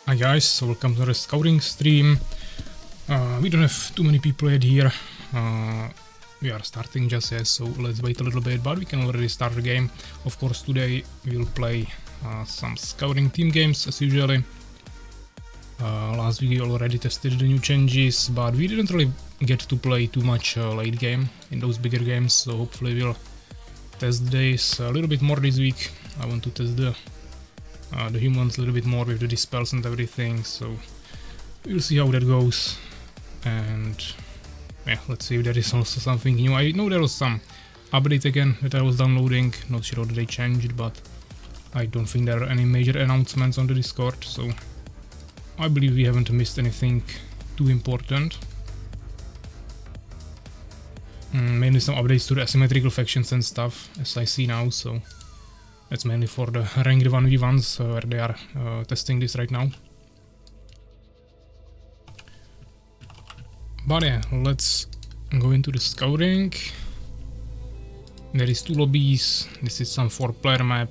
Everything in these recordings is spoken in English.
Hi guys, so welcome to the Scouring stream. We don't have too many people yet here. We are starting just yet, so let's wait a little bit, but we can already start the game. Of course, today we'll play some Scouring team games as usually. Last week we already tested the new changes, but we didn't really get to play too much late game in those bigger games, so hopefully we'll test this a little bit more this week. I want to test the humans a little bit more with the dispels and everything, so we'll see how that goes. And yeah, let's see if there is also something new. I know there was some update again that I was downloading, not sure what they changed, but I don't think there are any major announcements on the Discord, so I believe we haven't missed anything too important. Mainly some updates to the asymmetrical factions and stuff, as I see now, so that's mainly for the ranked 1v1s where they are testing this right now. But yeah, let's go into the scouting. There is 2 lobbies, this is some 4-player map,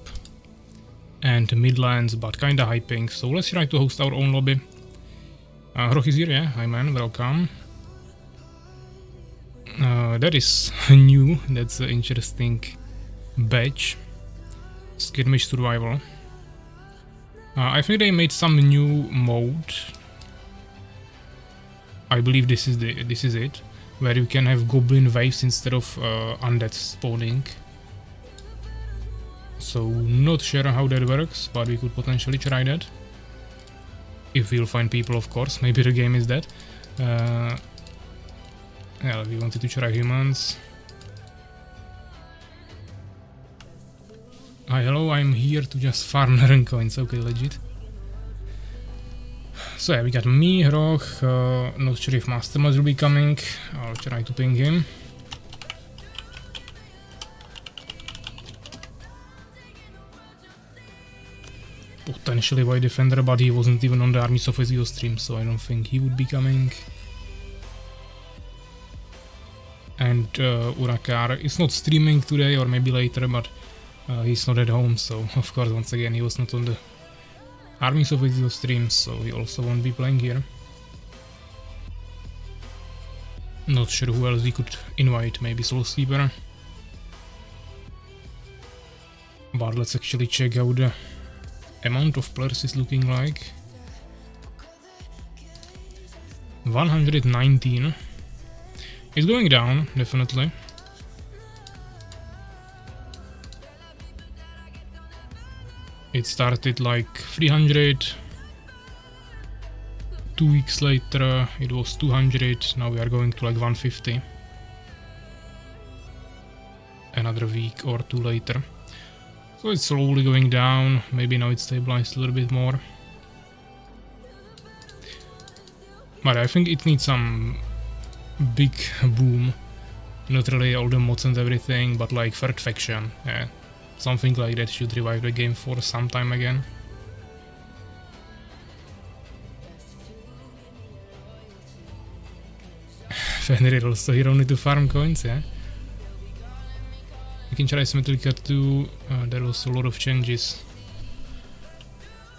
and Midlands, but kinda hyping, so let's try to host our own lobby. Roch is here, yeah, hi man, welcome. That is new, that's an interesting badge. Skirmish survival. I think they made some new mode. I believe this is it, where you can have goblin waves instead of undead spawning. So not sure how that works, but we could potentially try that. If we'll find people, of course. Maybe the game is dead. Yeah, we wanted to try humans. Hi, hello, I'm here to just farm run coins. Okay, legit. So yeah, we got me, Roch, not sure if Mastermas will be coming. I'll try to ping him. Potentially White Defender, but he wasn't even on the Armies of Ezio stream, so I don't think he would be coming. And Urakar is not streaming today, or maybe later, but he's not at home, so of course once again he was not on the Armies of Ezio stream, so he also won't be playing here. Not sure who else we could invite, maybe Soul Sleeper. But let's actually check out the amount of players is looking like. 119. It's going down, definitely. It started like 300. 2 weeks later it was 200, now we are going to like 150. Another week or 2 later. So it's slowly going down, maybe now it's stabilized a little bit more. But I think it needs some big boom. Not really all the mods and everything, but like third faction. Yeah. Something like that should revive the game for some time again. Fenrir also here only to farm coins, yeah. We can try Symmetrica too, there was a lot of changes.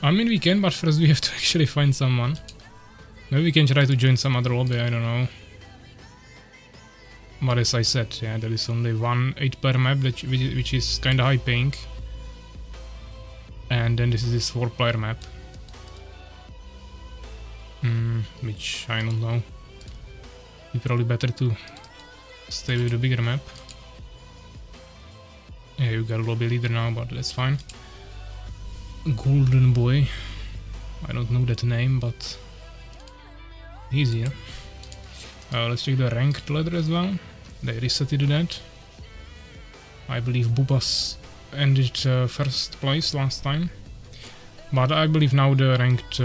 I mean we can, but first we have to actually find someone. Maybe we can try to join some other lobby, I don't know. But as I said, yeah, there is only one 8-player map which is kinda high paying. And then this is this 4-player map. Which I don't know. It's probably better to stay with the bigger map. Yeah, you got a lobby leader now, but that's fine. Golden Boy. I don't know that name, but he's here. Let's check the ranked ladder as well. They resetted that. I believe Bubas ended first place last time. But I believe now the ranked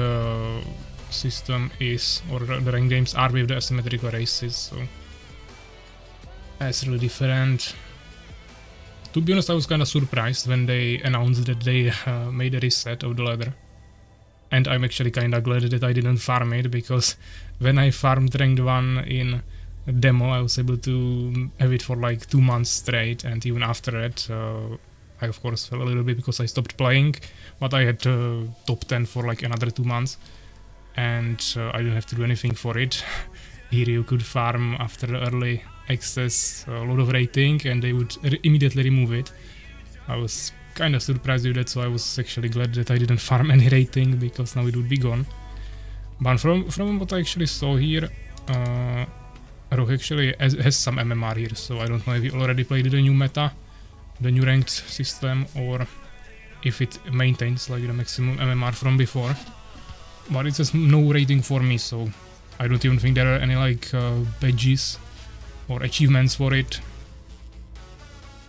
system is, or the ranked games are with the asymmetrical races, so that's really different. To be honest, I was kinda surprised when they announced that they made a reset of the ladder. And I'm actually kinda glad that I didn't farm it, because when I farmed ranked 1 in demo, I was able to have it for like 2 months straight, and even after that, I of course fell a little bit because I stopped playing, but I had top 10 for like another 2 months, and I didn't have to do anything for it. Here you could farm after the early access a lot of rating, and they would immediately remove it. I was kinda surprised with that, so I was actually glad that I didn't farm any rating, because now it would be gone. But from what I actually saw here, Rogue actually has some MMR here, so I don't know if he already played the new meta, the new ranked system, or if it maintains like the maximum MMR from before. But it says no rating for me, so I don't even think there are any like badges or achievements for it.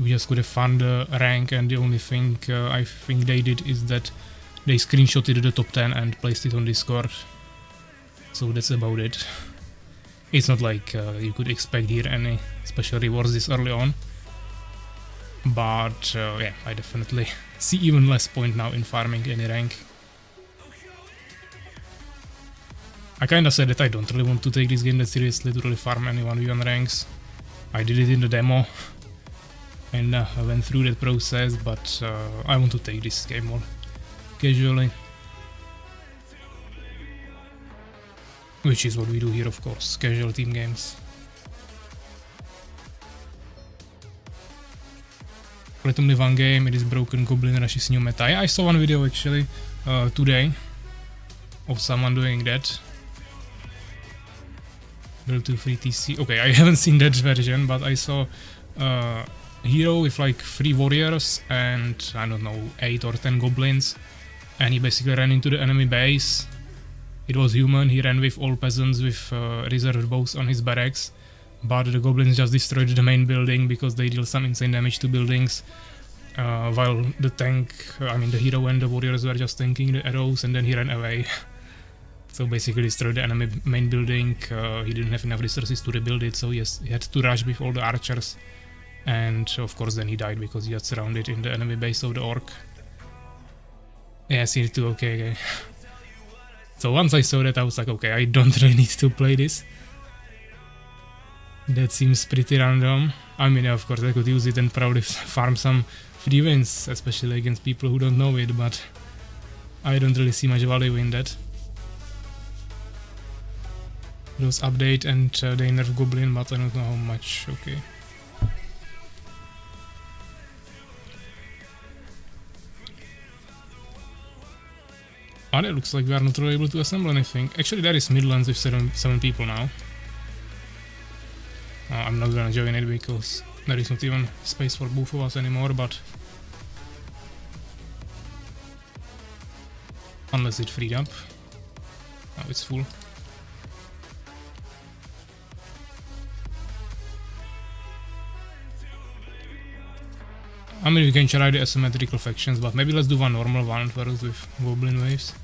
We just could have found the rank, and the only thing I think they did is that they screenshotted the top 10 and placed it on Discord. So that's about it. It's not like you could expect here any special rewards this early on. But yeah, I definitely see even less point now in farming any rank. I kinda said that I don't really want to take this game that seriously to really farm any 1v1 ranks. I did it in the demo and I went through that process, but I want to take this game more casually. Which is what we do here, of course, casual team games. Let only one game, it is broken, Goblin Rush is new meta. Yeah, I saw one video actually today of someone doing that. Build to free TC. Okay, I haven't seen that version, but I saw hero with like 3 warriors and I don't know, 8 or 10 goblins, and he basically ran into the enemy base. It was human, he ran with all peasants with reserved bows on his barracks, but the goblins just destroyed the main building because they deal some insane damage to buildings, while the tank, I mean the hero and the warriors were just tanking the arrows, and then he ran away. So basically destroyed the enemy main building. He didn't have enough resources to rebuild it, so yes, he had to rush with all the archers, and of course then he died because he got surrounded in the enemy base of the orc. Yeah, I see it too, okay. So once I saw that, I was like, okay, I don't really need to play this. That seems pretty random. I mean, of course, I could use it and probably farm some free wins, especially against people who don't know it, but I don't really see much value in that. Those update and they nerf Goblin, but I don't know how much, okay. And it looks like we are not really able to assemble anything. Actually, there is Midlands with 7 people now. I'm not gonna join it because there is not even space for both of us anymore, but unless it freed up. Now it's full. I mean, we can try the asymmetrical factions, but maybe let's do one normal one first with Goblin waves.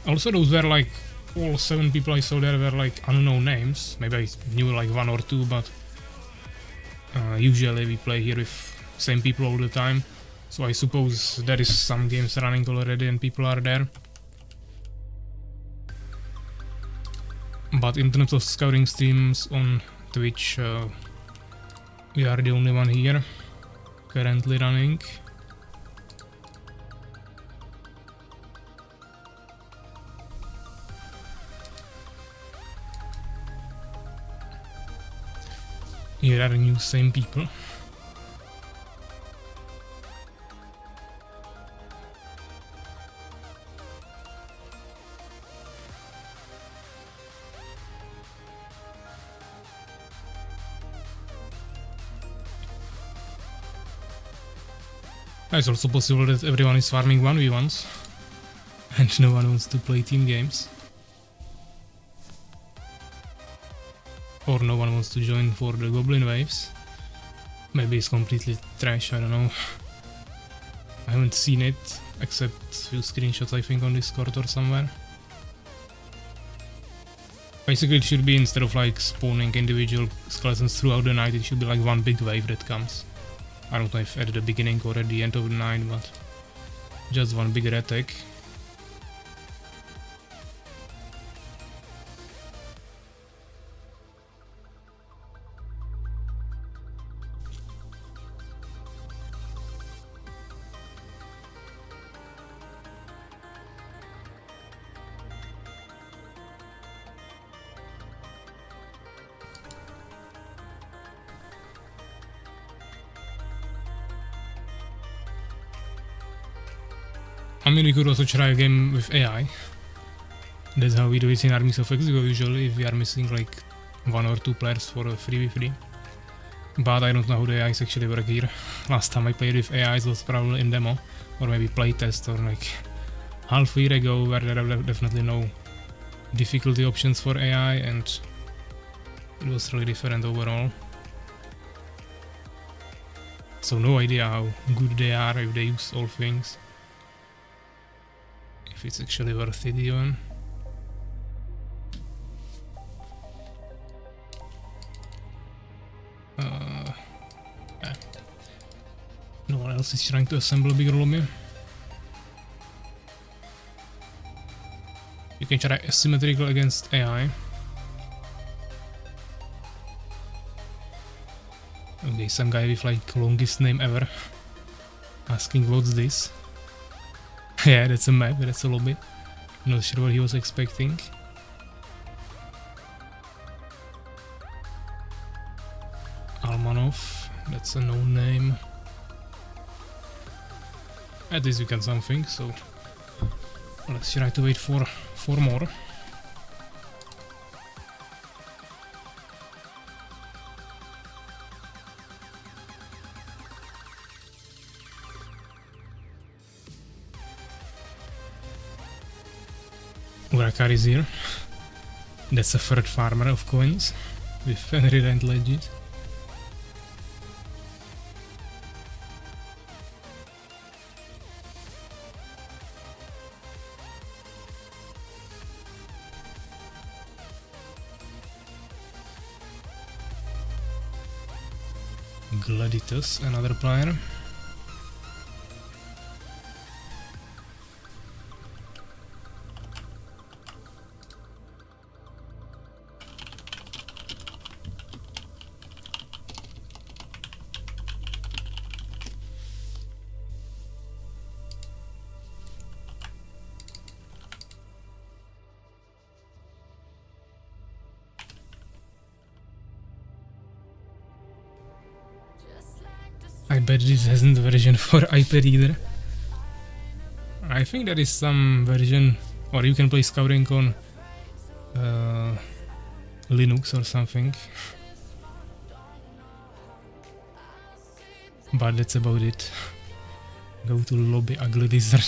Also, those were like, all 7 people I saw there were like unknown names. Maybe I knew like 1 or 2, but usually we play here with same people all the time. So I suppose there is some games running already and people are there. But in terms of scouting streams on Twitch, we are the only one here currently running. Here are new same people. It's also possible that everyone is farming 1v1s and no one wants to play team games. Or no one wants to join for the Goblin waves. Maybe it's completely trash, I don't know. I haven't seen it, except a few screenshots I think on Discord or somewhere. Basically it should be, instead of like spawning individual skeletons throughout the night, it should be like one big wave that comes. I don't know if at the beginning or at the end of the night, but just one bigger attack. mean, we could also try a game with AI. That's how we do it in Armies of Exo usually, if we are missing like 1 or 2 players for a 3v3. But I don't know how the AIs actually work here. Last time I played with AIs was probably in demo, or maybe playtest, or like half a year ago, where there are definitely no difficulty options for AI, and it was really different overall. So no idea how good they are, if they use all things. If it's actually worth it even. Yeah. No one else is trying to assemble a bigger lobby. You can try asymmetrical against AI. Okay, some guy with like longest name ever asking what's this. Yeah, that's a map, that's a lobby. Not sure what he was expecting. Almanov, that's a known name. At least we got something, so let's try to wait for 4 more. Urakar is here. That's a third farmer of coins with Fenrir and Legit. Gladitus, another player. I bet this hasn't a version for iPad either. I think there is some version, or you can play Scouring on Linux or something. But that's about it. Go to lobby, ugly lizard.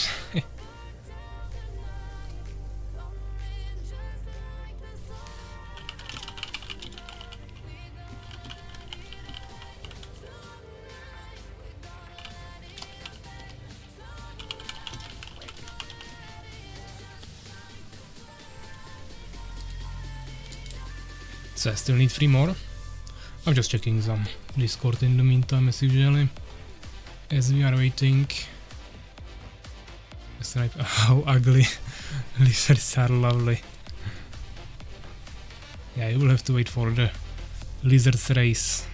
So I still need 3 more. I'm just checking some Discord in the meantime as usually. As we are waiting. How ugly. Lizards are lovely. Yeah, you will have to wait for the lizards race.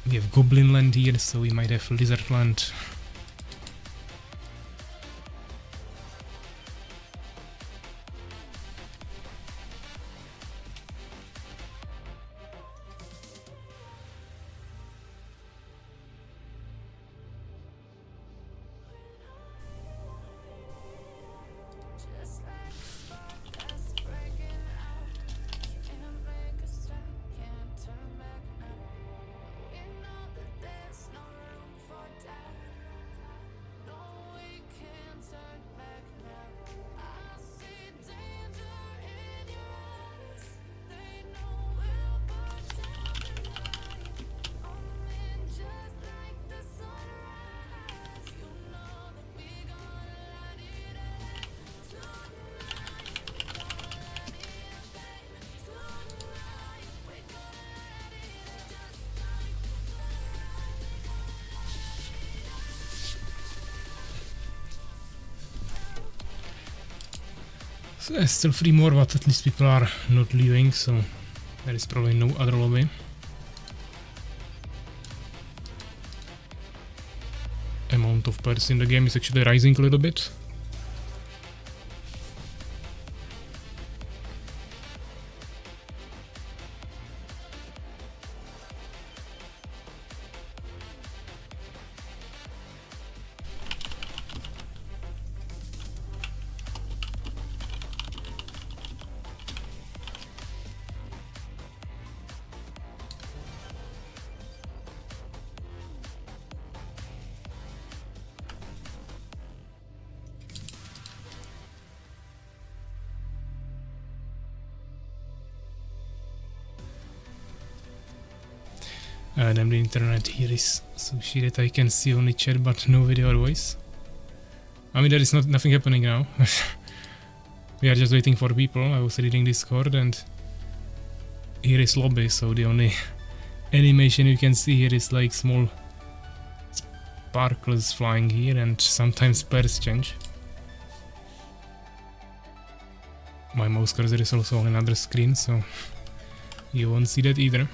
We have Goblin Land here, so we might have Lizard Land. So there's still 3 more, but at least people are not leaving, so there is probably no other lobby. Amount of players in the game is actually rising a little bit. Damn, the internet here is so shit that I can see only chat but no video or voice. I mean, there is nothing happening now. We are just waiting for people. I was reading Discord and here is lobby, so the only animation you can see here is like small sparkles flying here and sometimes pairs change. My mouse cursor is also on another screen, so you won't see that either.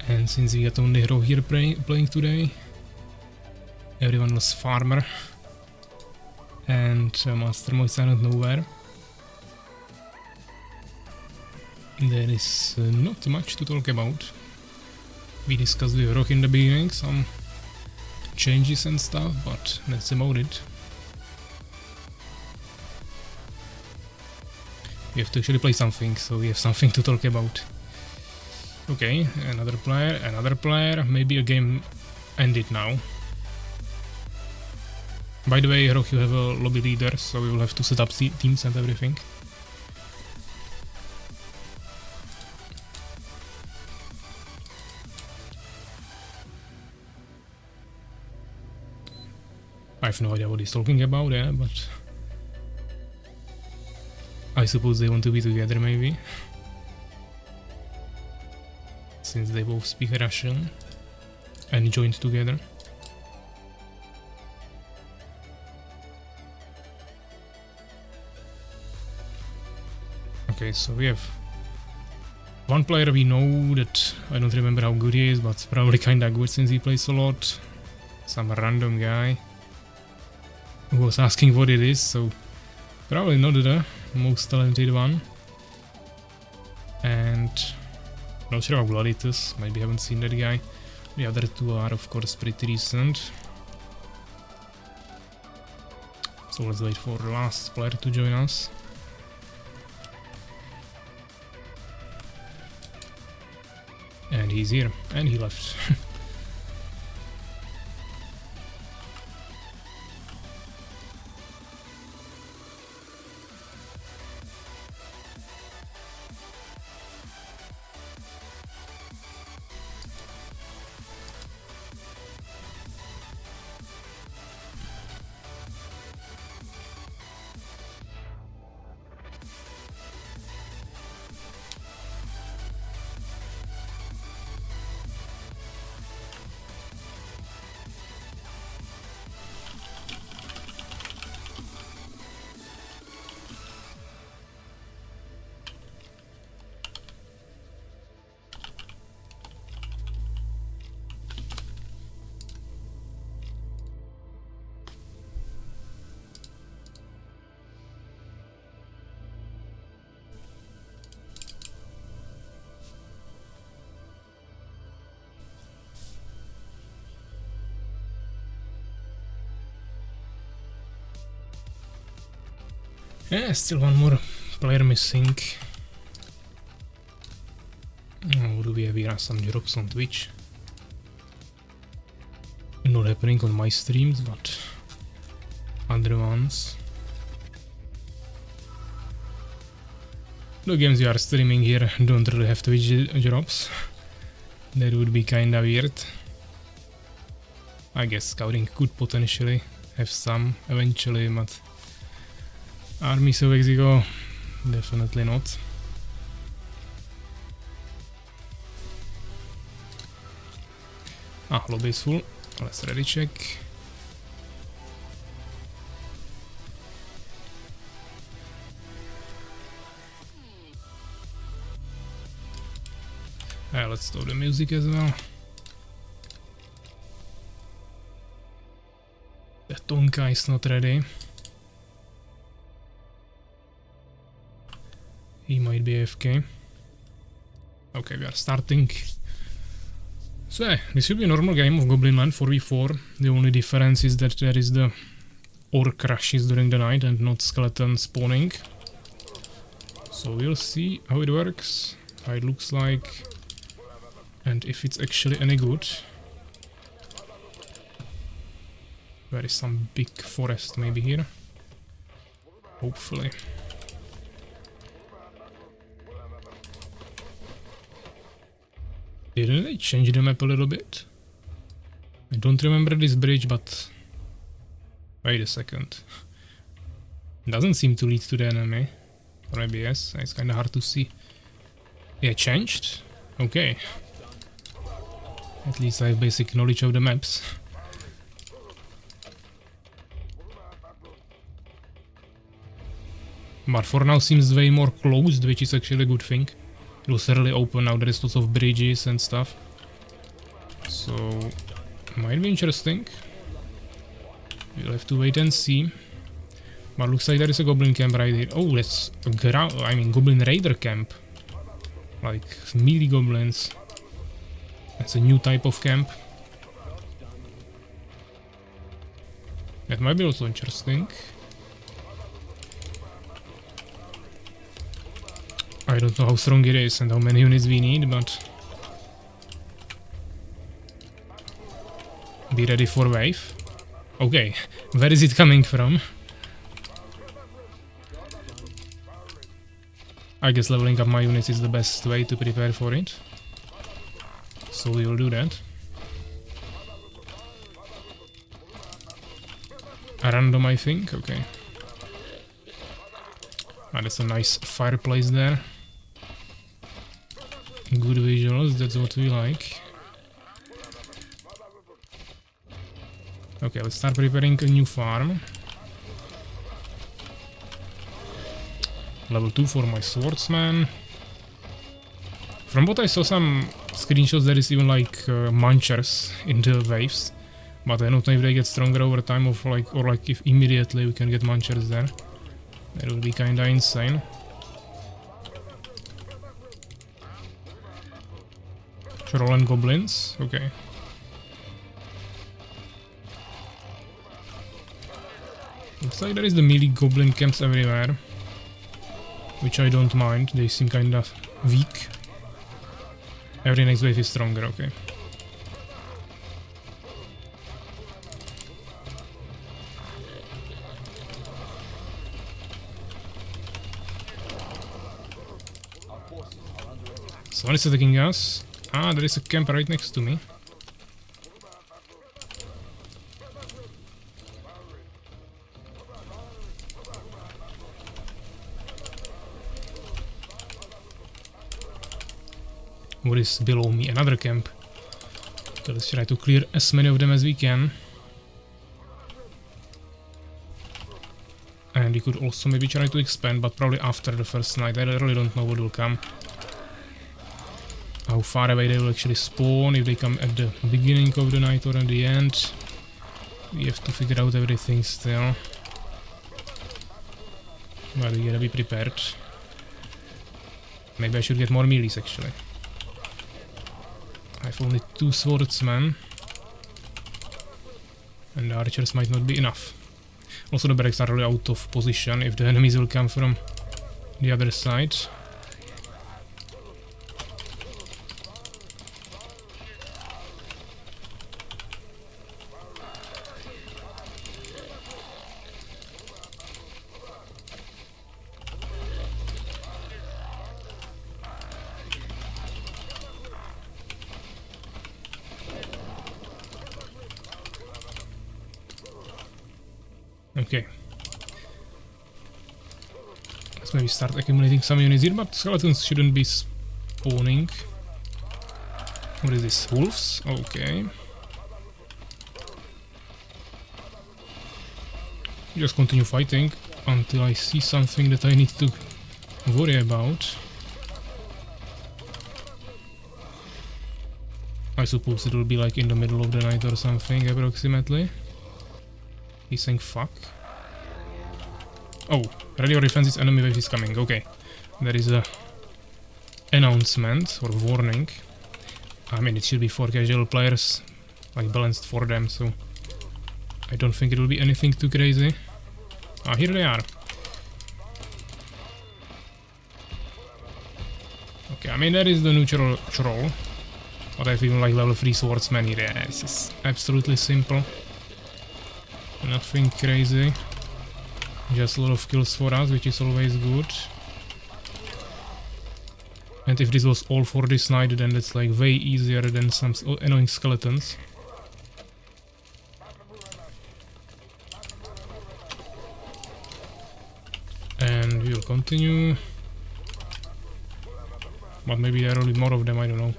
And since we got only hero here playing today, everyone was farmer and Master Moist I don't know where. There is not much to talk about. We discussed with Rock in the beginning some changes and stuff, but that's about it. We have to actually play something, so we have something to talk about. Okay, another player, maybe a game ended now. By the way, Rock, you have a lobby leader, so we will have to set up teams and everything. I have no idea what he's talking about, yeah, but I suppose they want to be together, maybe. Since they both speak Russian and joined together. Okay, so we have one player we know that I don't remember how good he is, but probably kinda good since he plays a lot. Some random guy who was asking what it is, so probably not the most talented one. And not sure how good it is, maybe haven't seen that guy. The other two are of course pretty recent. So let's wait for the last player to join us. And he's here, and he left. Yeah, still one more player missing. What do we have here? Some drops on Twitch. Not happening on my streams, but other ones. The games you are streaming here don't really have Twitch drops. That would be kinda weird. I guess Scouring could potentially have some eventually, but Armies of Mexico, definitely not. Ah, lobby is full. Let's ready check. Let's stop the music as well. The Tonka is not ready. He might be AFK. Okay, we are starting. So yeah, this should be a normal game of Goblin Land 4v4. The only difference is that there is the orc rushes during the night and not skeleton spawning. So we'll see how it works, how it looks like, and if it's actually any good. There is some big forest maybe here. Hopefully. Didn't they change the map a little bit? I don't remember this bridge, but... Wait a second. Doesn't seem to lead to the enemy. Or maybe yes, it's kinda hard to see. Yeah, changed? Okay. At least I have basic knowledge of the maps. But for now seems way more closed, which is actually a good thing. It was really open, now there is lots of bridges and stuff. So... might be interesting. We'll have to wait and see. But looks like there is a goblin camp right here. Oh, that's a goblin raider camp. Like melee goblins. That's a new type of camp. That might be also interesting. I don't know how strong it is and how many units we need, but... Be ready for wave. Okay, where is it coming from? I guess leveling up my units is the best way to prepare for it. So we will do that. A random, I think, okay. Ah, that's a nice fireplace there. Good visuals, that's what we like. Okay, let's start preparing a new farm. Level 2 for my swordsman. From what I saw some screenshots, there is even like munchers in the waves. But I don't know if they get stronger over time or like if immediately we can get munchers there. That would be kinda insane. Troll and goblins, okay. Looks like there is the melee goblin camps everywhere. Which I don't mind, they seem kinda weak. Every next wave is stronger, okay. Someone is attacking us. Ah, there is a camp right next to me. What is below me? Another camp. Okay, let's try to clear as many of them as we can. And we could also maybe try to expand, but probably after the first night. I really don't know what will come. How far away they will actually spawn, if they come at the beginning of the night or at the end. We have to figure out everything still. But we gotta be prepared. Maybe I should get more melees actually. I have only 2 swordsmen. And the archers might not be enough. Also the barracks are really out of position if the enemies will come from the other side. Okay. Let's maybe start accumulating some units here, but skeletons shouldn't be spawning. What is this? Wolves? Okay. Just continue fighting until I see something that I need to worry about. I suppose it will be like in the middle of the night or something, approximately. He's saying fuck. Oh, ready or defense, enemy wave is coming, okay. There is a announcement or warning. I mean, it should be for casual players, like balanced for them, so I don't think it will be anything too crazy. Ah, here they are. Okay, I mean, there is the neutral troll. But I have even like level 3 swordsman here. Yeah, this is absolutely simple. Nothing crazy. Just a lot of kills for us, which is always good. And if this was all for this night, then it's like way easier than some annoying skeletons. And we will continue. But maybe there are only more of them, I don't know.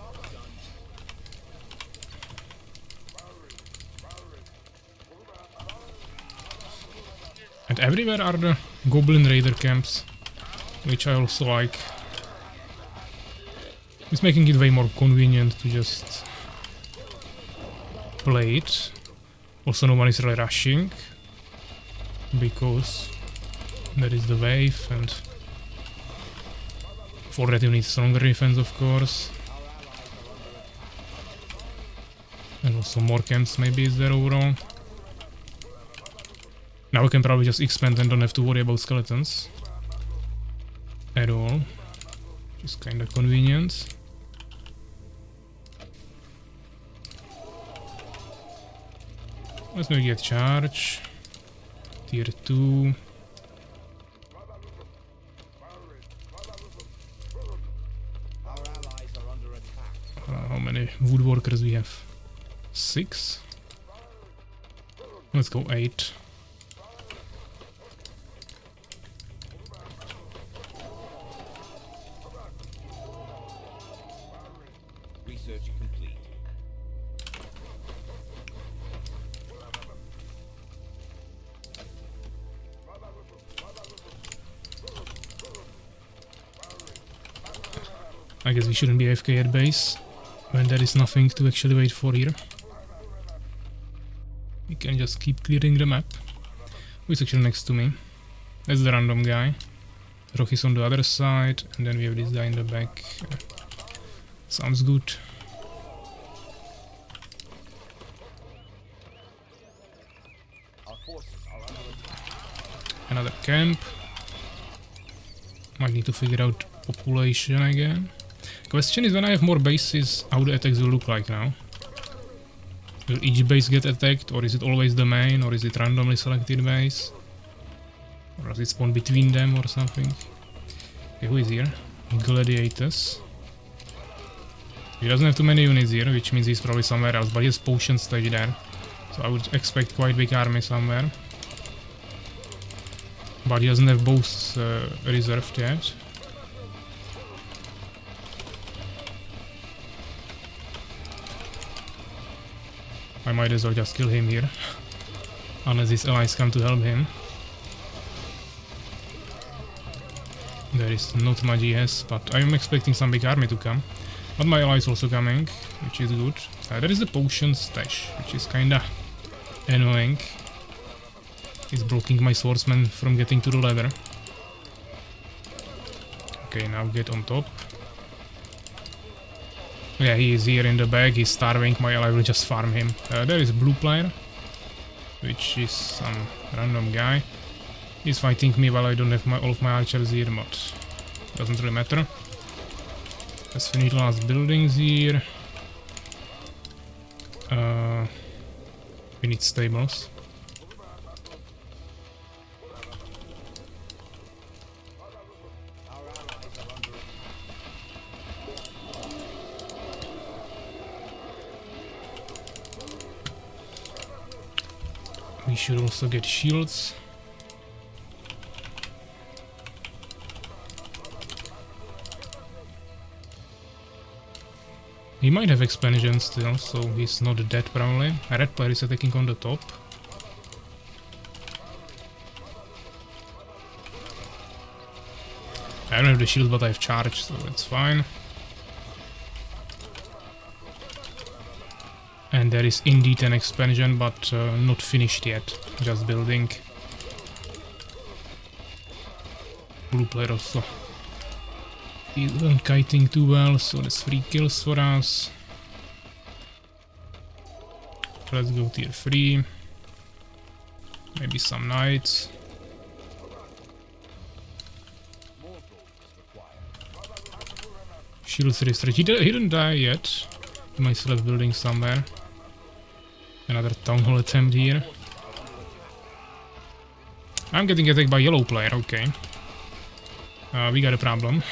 And everywhere are the Goblin Raider camps, which I also like. It's making it way more convenient to just play it. Also no one is really rushing, because there is the wave, and for that you need stronger defense, of course. And also more camps maybe is there overall. Now we can probably just expand and don't have to worry about skeletons at all, which is kinda convenient. Let's maybe get charge. Tier 2. How many woodworkers we have? 6? Let's go 8. Research complete. I guess we shouldn't be AFK at base when there is nothing to actually wait for here. We can just keep clearing the map. Who is actually next to me? That's the random guy. Rock is on the other side, and then we have this guy in the back. Sounds good. Our forces are under attack. Another camp. Might need to figure out population again. Question is, when I have more bases, how the attacks will look like now. Will each base get attacked, or is it always the main, or is it randomly selected base? Or does it spawn between them or something? Okay, who is here? Gladiators. He doesn't have too many units here, which means he's probably somewhere else, but he has potion stage there. So I would expect quite big army somewhere. But he doesn't have both reserved yet. I might as well just kill him here, unless his allies come to help him. There is not much he has, but I am expecting some big army to come. But my ally is also coming, which is good. There is the potion stash, which is kinda annoying. It's blocking my swordsman from getting to the ladder. Okay, now get on top. Yeah, he is here in the back, he's starving, my ally will just farm him. There is a blue player, which is some random guy. He's fighting me while I don't have all of my archers here, but doesn't really matter. Let's finish the last buildings here. We need stables. We should also get shields. He might have expansion still, so he's not dead probably. A red player is attacking on the top. I don't have the shield, but I have charge, so that's fine. And there is indeed an expansion, but not finished yet, just building. Blue player also. He isn't kiting too well, so that's 3 kills for us. Let's go tier 3. Maybe some knights. Shields restretch. He didn't die yet. He might still have building somewhere. Another town hall attempt here. I'm getting attacked by yellow player, okay. We got a problem.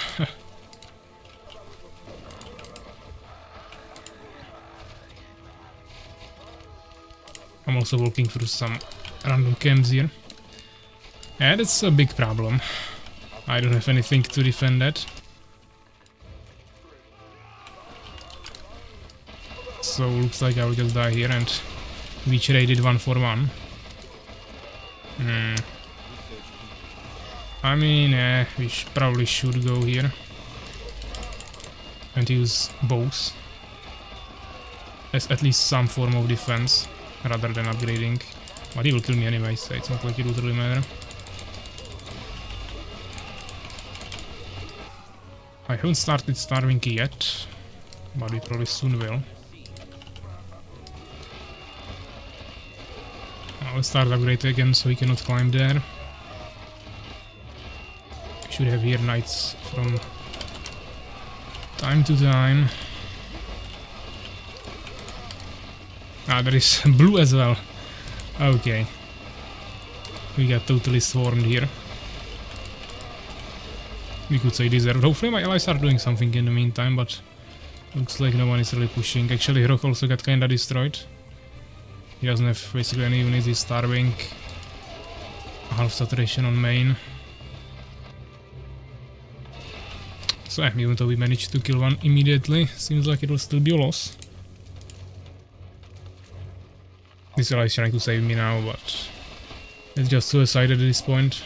I'm also walking through some random camps here. Yeah, that's a big problem. I don't have anything to defend that. So looks like I'll just die here, and we traded 1 for 1. I mean, we probably should go here and use bows as at least some form of defense rather than upgrading. But he will kill me anyway, so it's not like it would really matter. I haven't started starving yet, but we probably soon will. I'll start upgrade again so he cannot climb there. Should have here knights from time to time. Ah, there is blue as well. Okay. We got totally swarmed here. We could say deserved. Hopefully my allies are doing something in the meantime, but looks like no one is really pushing. Actually, Rock also got kinda destroyed. He doesn't have basically any units, he's starving. Half saturation on main. So even though we managed to kill one immediately, seems like it will still be a loss. This ally is trying to save me now, but it's just suicide at this point.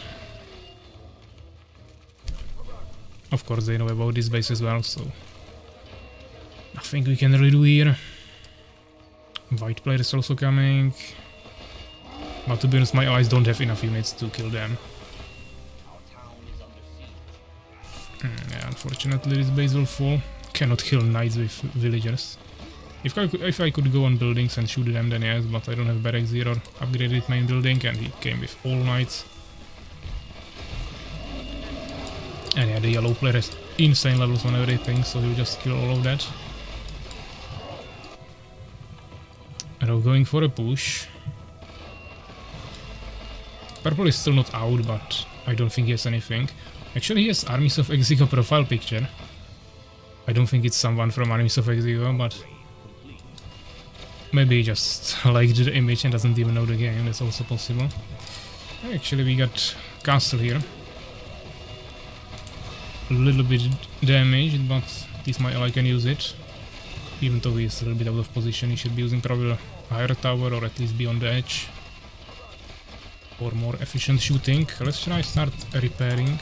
Of course they know about this base as well, so nothing we can really do here. White player is also coming. But to be honest, my allies don't have enough units to kill them. Yeah, unfortunately this base will fall. Cannot kill knights with villagers. If I could go on buildings and shoot them, then yes, but I don't have barracks here or upgraded main building, and he came with all knights. And yeah, the yellow player has insane levels on everything, so he'll just kill all of that. And I'm going for a push. Purple is still not out, but I don't think he has anything. Actually, he has Armies of Exego profile picture. I don't think it's someone from Armies of Exego, but maybe he just liked the image and doesn't even know the game. That's also possible. Actually, we got castle here. A little bit damaged, but at least my ally can use it. Even though he is a little bit out of position, he should be using probably a higher tower or at least be on the edge. For more efficient shooting. Let's try start repairing.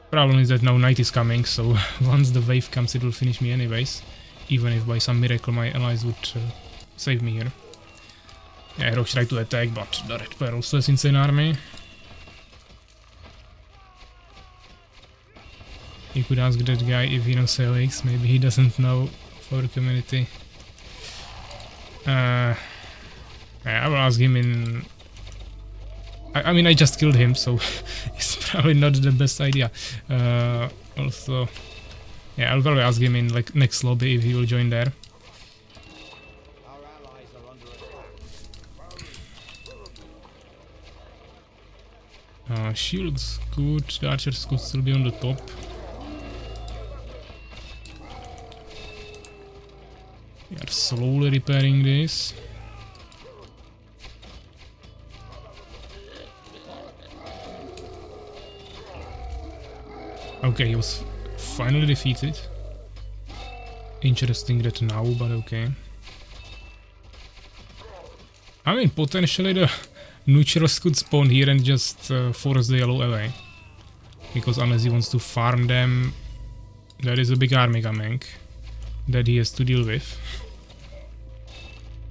Problem is that now night is coming, so once the wave comes it will finish me anyways. Even if by some miracle my allies would save me here. Yeah, Rock tried to attack, but the red player also has insane army. You could ask that guy if he knows AOX, maybe he doesn't know for the community. Yeah, I will ask him in... I mean, I just killed him, so it's probably not the best idea. Also, yeah, I'll probably ask him in like next lobby if he will join there. Shields good, the archers could still be on the top. We are slowly repairing this. Okay, he was finally defeated. Interesting that now, but okay. I mean, potentially the neutrals could spawn here and just force the yellow away. Because unless he wants to farm them, there is a big army coming that he has to deal with.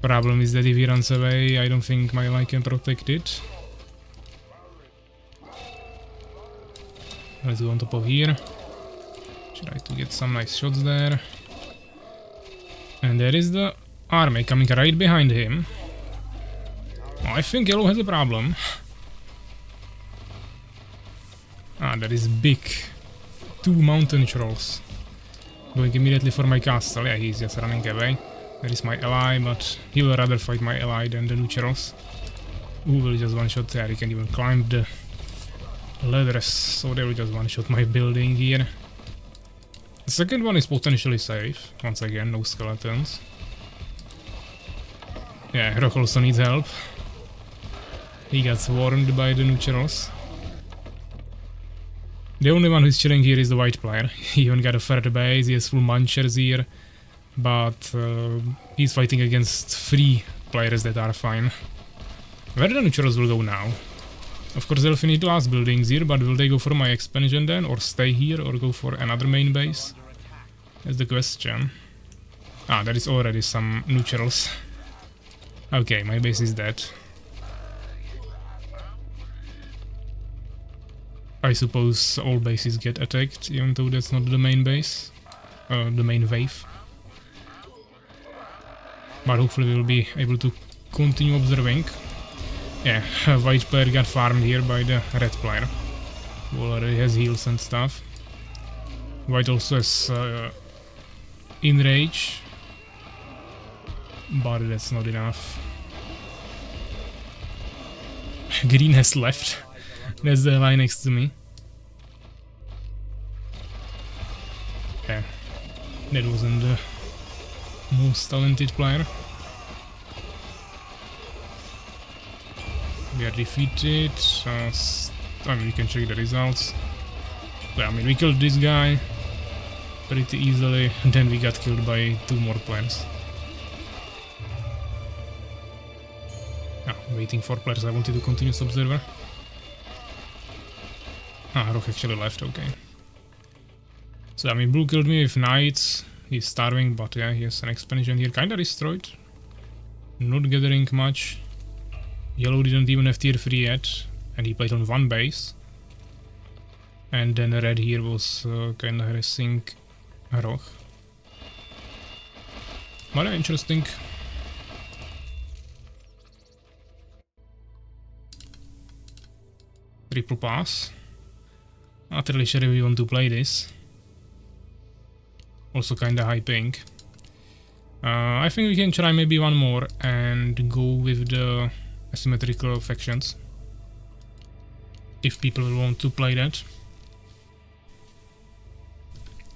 Problem is that if he runs away, I don't think my ally can protect it. Let's go on top of here. Try to get some nice shots there. And there is the army coming right behind him. I think yellow has a problem. Ah, that is big. 2 mountain trolls. Going immediately for my castle. Yeah, he's just running away. There is my ally, but he will rather fight my ally than the neutrals. who will just one-shot there. He can even climb the ladders, so they will just one-shot my building here. The second one is potentially safe. Once again, no skeletons. Yeah, Rock also needs help. He gets warned by the neutrals. The only one who's chilling here is the white player. He even got a third base, he has full munchers here. But he's fighting against 3 players that are fine. Where the neutrals will go now? Of course they'll finish the last buildings here, but will they go for my expansion then? Or stay here, or go for another main base? That's the question. Ah, there is already some neutrals. Okay, my base is dead. I suppose all bases get attacked, even though that's not the main base. The main wave. But hopefully we'll be able to continue observing. Yeah, white player got farmed here by the red player, who already has heals and stuff. White also has enrage, but that's not enough. Green has left. That's the line next to me. Yeah, that wasn't the most talented player. We are defeated. I mean, we can check the results. Yeah, I mean, we killed this guy pretty easily, and then we got killed by 2 more players. Ah, waiting for players. I wanted to continue observer. Ah, Rock actually left, okay. So, I mean, blue killed me with knights. He's starving, but yeah, he has an expansion here. Kinda destroyed. Not gathering much. Yellow didn't even have tier 3 yet, and he played on 1 base. And then red here was kinda harassing Rock. But interesting. Triple pass. Not really sure if we want to play this. Also kinda high ping. I think we can try maybe one more and go with the asymmetrical factions. If people will want to play that.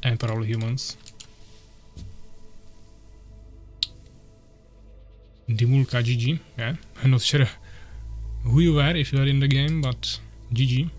And probably humans. Dimulka GG, yeah. I'm not sure who you are if you are in the game, but GG.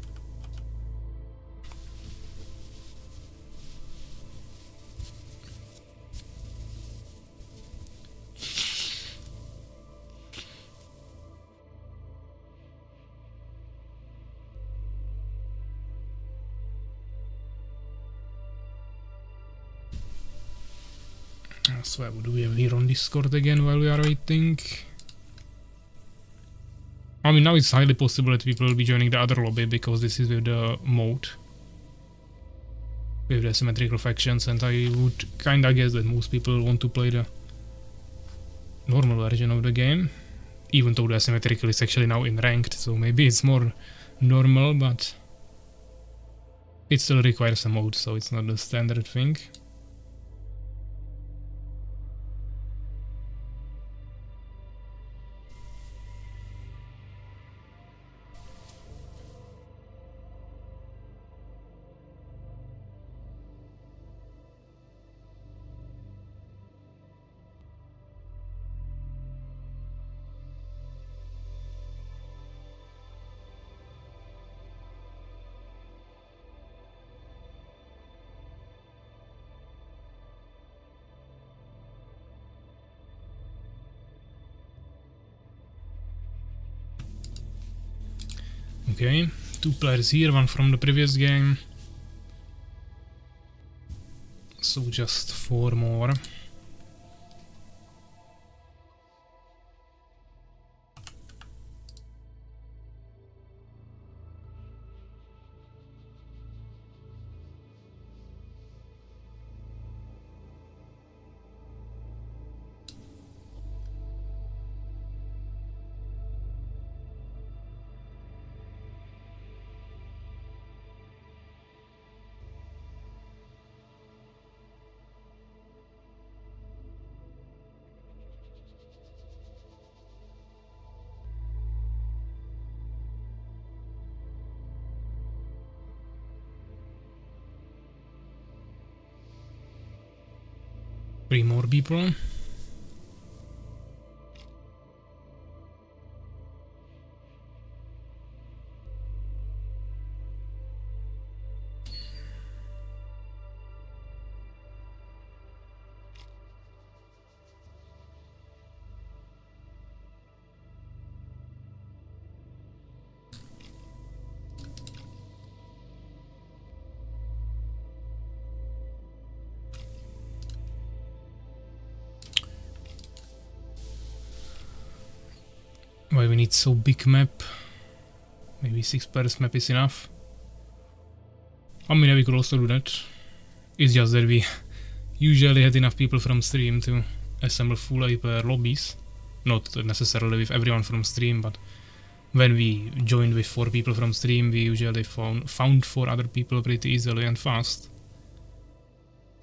So what do we have here on Discord again while we are waiting? I mean, now it's highly possible that people will be joining the other lobby because this is with the mode. With the symmetrical factions, and I would kinda guess that most people want to play the normal version of the game. Even though the asymmetrical is actually now in ranked, so maybe it's more normal, but it still requires a mode, so it's not the standard thing. Okay, 2 players here, 1 from the previous game. So just 4 more. 3 more people. Why we need so big map? Maybe 6 players map is enough. I mean, we could also do that. It's just that we usually had enough people from stream to assemble full hyper lobbies. Not necessarily with everyone from stream, but when we joined with 4 people from stream, we usually found 4 other people pretty easily and fast.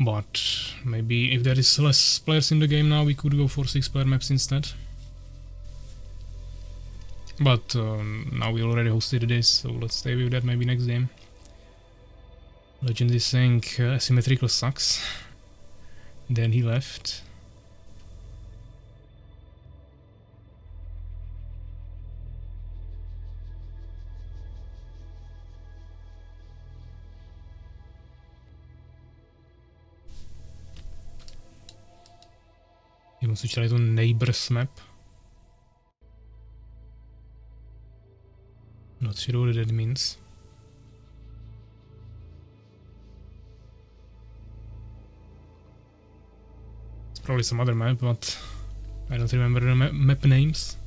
But maybe if there is less players in the game now, we could go for 6 player maps instead. But now we already hosted this, so let's stay with that maybe next game. Legend is saying asymmetrical sucks. Then he left. He wants to try it on neighbors map. Not sure what that means. It's probably some other map, but I don't remember the map names.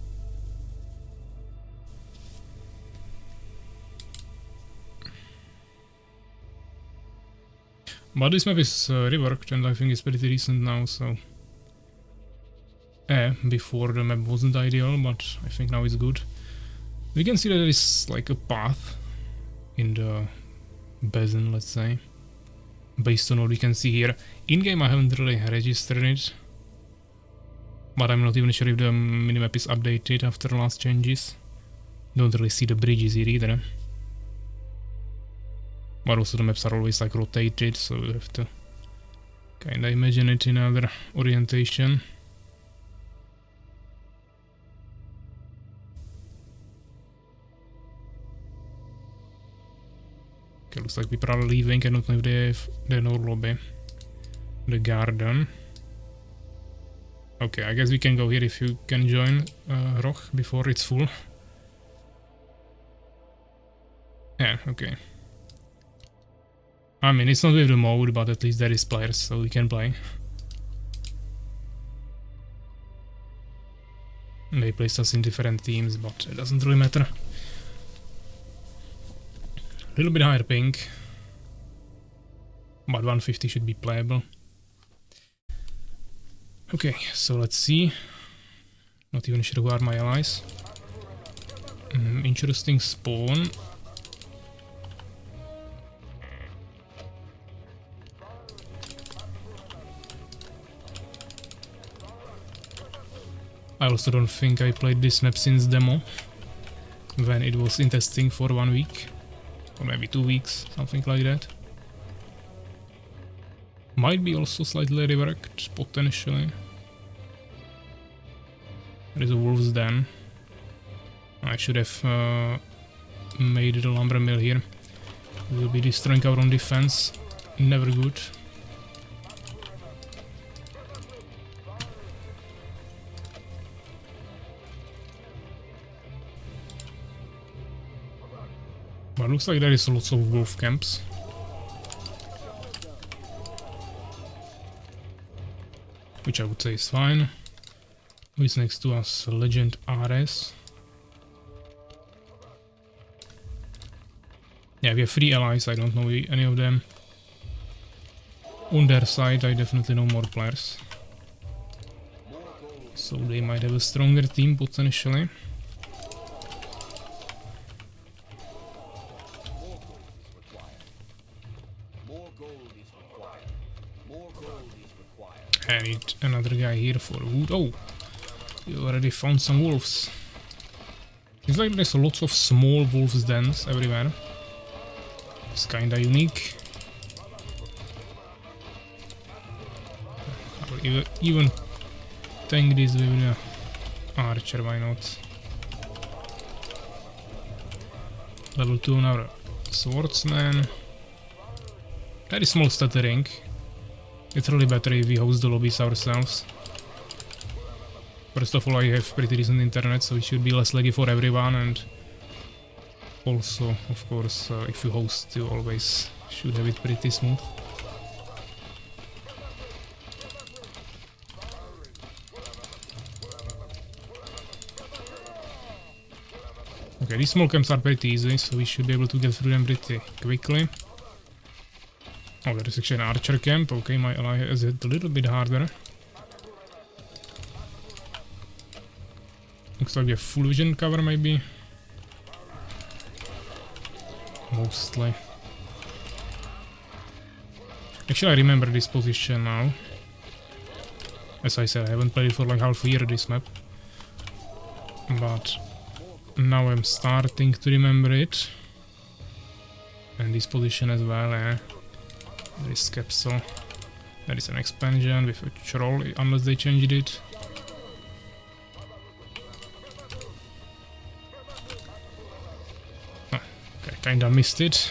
But this map is reworked and I think it's pretty decent now, so... before the map wasn't ideal, but I think now it's good. We can see that there is like a path in the basin, let's say, based on what we can see here. In-game I haven't really registered it, but I'm not even sure if the minimap is updated after the last changes. Don't really see the bridges here either. But also the maps are always like rotated, so you have to kinda imagine it in another orientation. Okay, looks like people are leaving. I don't know if they have the no lobby. The garden. Okay, I guess we can go here if you can join Roch before it's full. Yeah, okay. I mean, it's not with the mode, but at least there is players, so we can play. They placed us in different teams, but it doesn't really matter. A little bit higher ping, but 150 should be playable. Okay, so let's see. Not even sure who are my allies. Interesting spawn. I also don't think I played this map since demo, when it was in testing for 1 week. Or maybe 2 weeks, something like that. Might be also slightly reworked, potentially. There is a wolf's den. I should have made the lumber mill here. We will be destroying our own defense. Never good. But looks like there is lots of wolf camps. Which I would say is fine. Who is next to us? Legend RS. Yeah, we have 3 allies, I don't know any of them. On their side I definitely know more players. So they might have a stronger team potentially. I need another guy here for wood. Oh! We already found some wolves. Seems like there's lots of small wolves dens everywhere. It's kinda unique. even tank this with the archer, why not? Level 2 on our swordsman. Very small stuttering. It's really better if we host the lobbies ourselves. First of all, I have pretty decent internet, so it should be less laggy for everyone, and also, of course, if you host, you always should have it pretty smooth. Okay, these small camps are pretty easy, so we should be able to get through them pretty quickly. Oh, there is actually an archer camp. Okay, my ally has it a little bit harder. Looks like we have full vision cover, maybe. Mostly. Actually, I remember this position now. As I said, I haven't played it for like half a year, this map. But now I'm starting to remember it. And this position as well, There is capsule. There is an expansion with a troll, unless they changed it. Oh, okay, kinda missed it.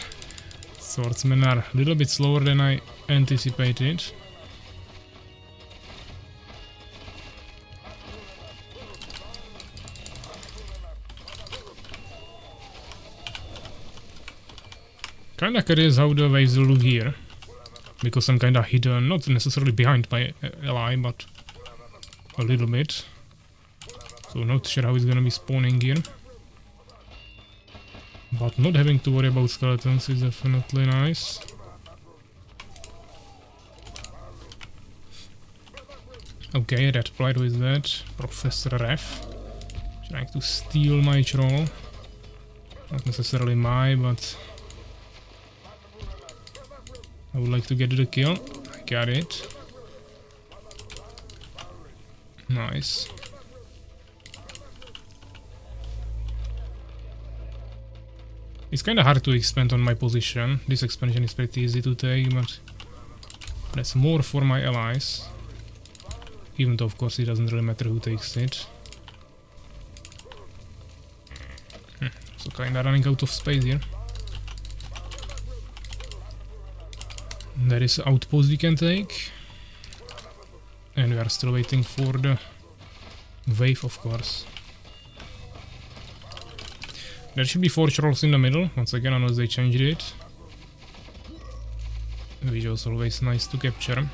Swordsmen are a little bit slower than I anticipated. Kinda curious how the waves will look here. Because I'm kinda hidden, not necessarily behind my ally, but a little bit. So not sure how it's gonna be spawning here. But not having to worry about skeletons is definitely nice. Okay, Red Plight, who is that? Professor Ref. Trying to steal my troll. Not necessarily but I would like to get the kill. I got it. Nice. It's kinda hard to expand on my position. This expansion is pretty easy to take, but that's more for my allies. Even though, of course, it doesn't really matter who takes it. So kinda running out of space here. There is an outpost we can take. And we are still waiting for the wave, of course. There should be 4 trolls in the middle, once again, unless they changed it. Which is always nice to capture.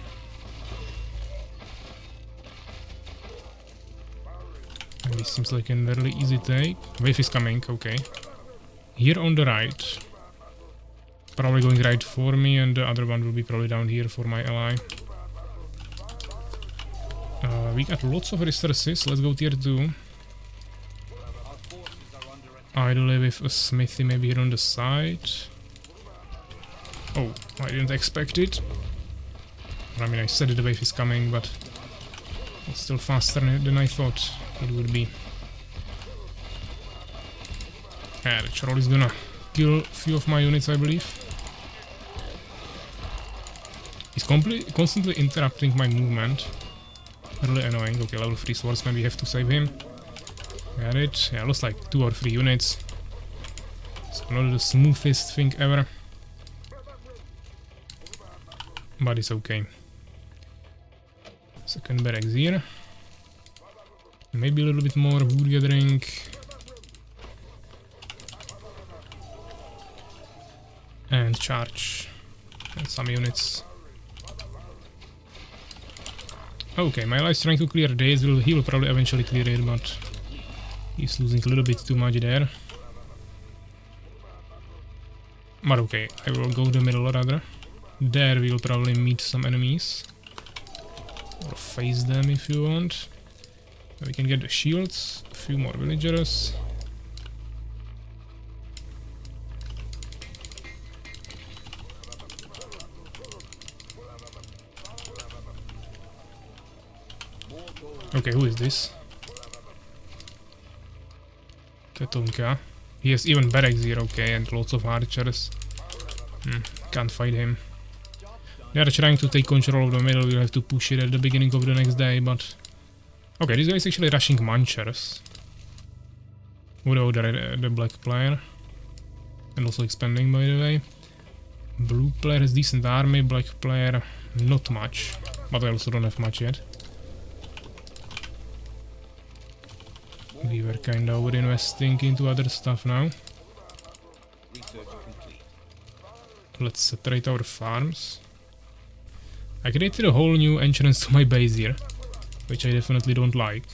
And this seems like a very easy take. Wave is coming, okay. Here on the right. Probably going right for me, and the other one will be probably down here for my ally. We got lots of resources, let's go tier 2. Idly with a smithy maybe here on the side. Oh, I didn't expect it. I mean, I said the wave is coming, but it's still faster than I thought it would be. Yeah, the troll is gonna kill a few of my units, I believe. He's constantly interrupting my movement. Really annoying. Okay, level 3 swordsman, we have to save him. Got it. Yeah, I lost like 2 or 3 units. So not the smoothest thing ever. But it's okay. Second barracks here. Maybe a little bit more wood gathering. And charge. And some units. Okay, my ally is trying to clear this. He will probably eventually clear it, but he's losing a little bit too much there. But okay, I will go to the middle rather. There we will probably meet some enemies. Or face them if you want. We can get the shields, a few more villagers. Okay, who is this? Tetonka. He has even barracks here, okay, and lots of archers. Can't fight him. They are trying to take control of the middle, we'll have to push it at the beginning of the next day, but... Okay, this guy is actually rushing Munchers. Without the black player. And also expanding, by the way. Blue player has decent army, black player not much. But I also don't have much yet. We were kinda over-investing into other stuff now. Research complete. Let's saturate our farms. I created a whole new entrance to my base here, which I definitely don't like.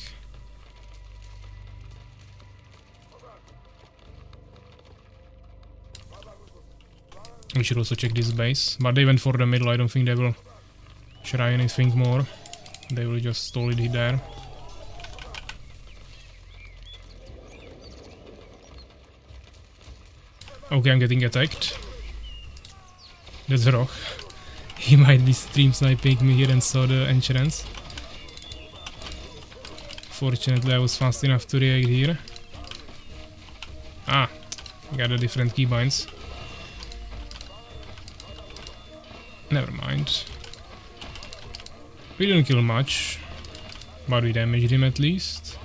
We should also check this base, but they went for the middle, I don't think they will try anything more. They will just stall it there. Okay, I'm getting attacked. That's Roch. He might be stream sniping me here and saw the entrance. Fortunately, I was fast enough to react here. Ah, got a different keybinds. Never mind. We didn't kill much, but we damaged him at least.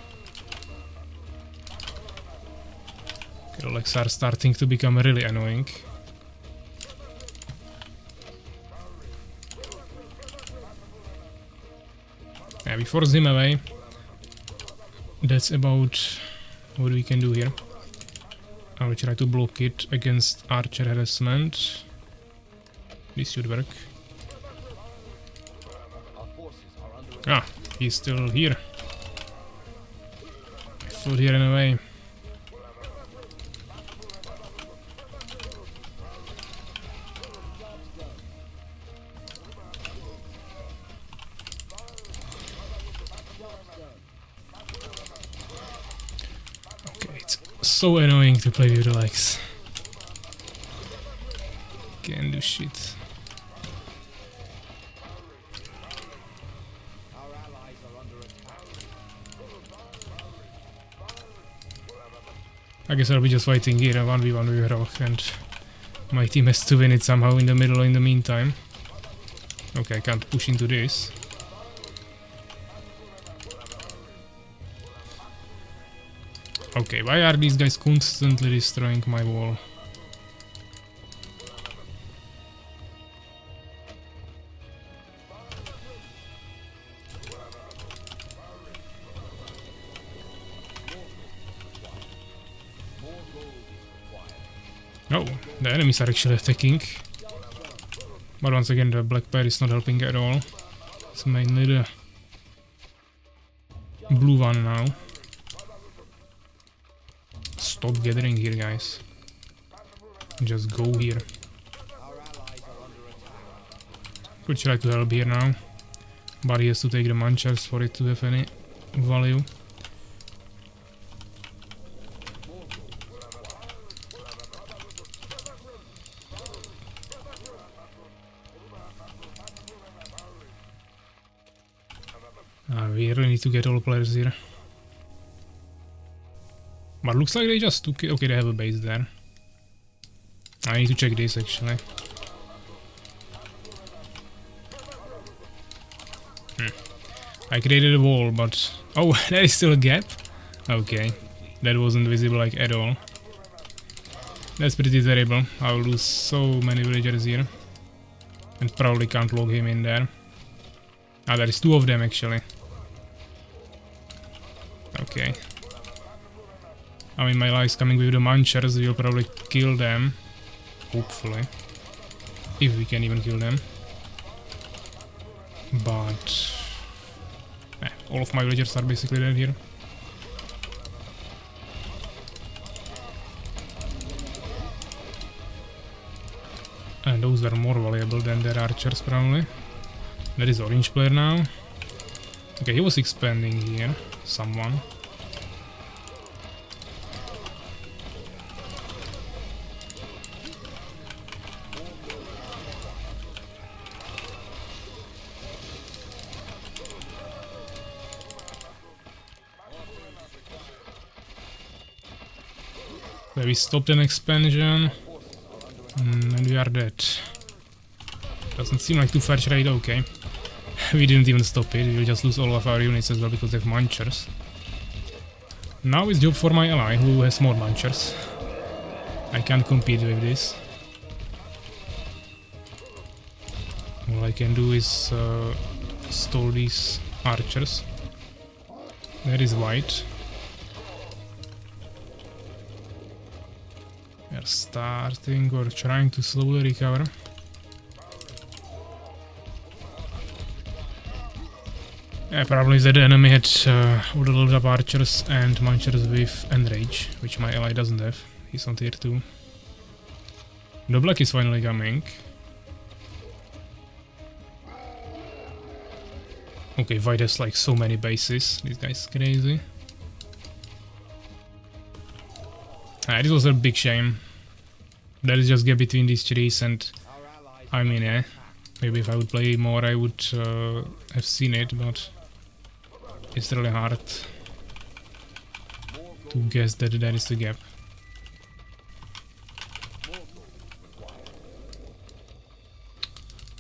Relics are starting to become really annoying. Yeah, we force him away. That's about what we can do here. I will try to block it against archer harassment. This should work. Our forces are under Ah, he's still here. I thought he ran away. Okay, it's so annoying to play with the legs. Can't do shit. Our allies are under attack. I guess I'll be just fighting here, a 1v1 with Roch, and my team has to win it somehow in the middle in the meantime. Okay, I can't push into this. Okay, why are these guys constantly destroying my wall? Oh, the enemies are actually attacking. But once again, the black pair is not helping at all. It's mainly the blue one now. Stop gathering here, guys. Just go here. Could try to help here now. But he has to take the Munchers for it to have any value. We really need to get all players here. But looks like they just took it. Okay, they have a base there. I need to check this actually. I created a wall, but... Oh, there is still a gap? Okay. That wasn't visible like at all. That's pretty terrible. I will lose so many villagers here. And probably can't log him in there. Ah, there is two of them actually. Okay. I mean, my allies coming with the Munchers, we'll probably kill them. Hopefully. If we can even kill them. But... all of my villagers are basically dead here. And those are more valuable than their archers probably. That is orange player now. Okay, he was expanding here. Someone. Okay, we stopped an expansion. And we are dead. Doesn't seem like too fetch rate, okay. We didn't even stop it, we'll just lose all of our units as well because they have munchers. Now it's job for my ally who has more munchers. I can't compete with this. All I can do is stall these archers. There is white. We are starting or trying to slowly recover. Yeah, problem is that the enemy had all the loaded up archers and munchers with enrage, which my ally doesn't have. He's on tier 2. The black is finally coming. Okay, white has like so many bases. This guy's crazy. This was a big shame. There is just a gap between these trees and I mean, yeah, maybe if I would play more I would have seen it, but it's really hard to guess that there is a gap.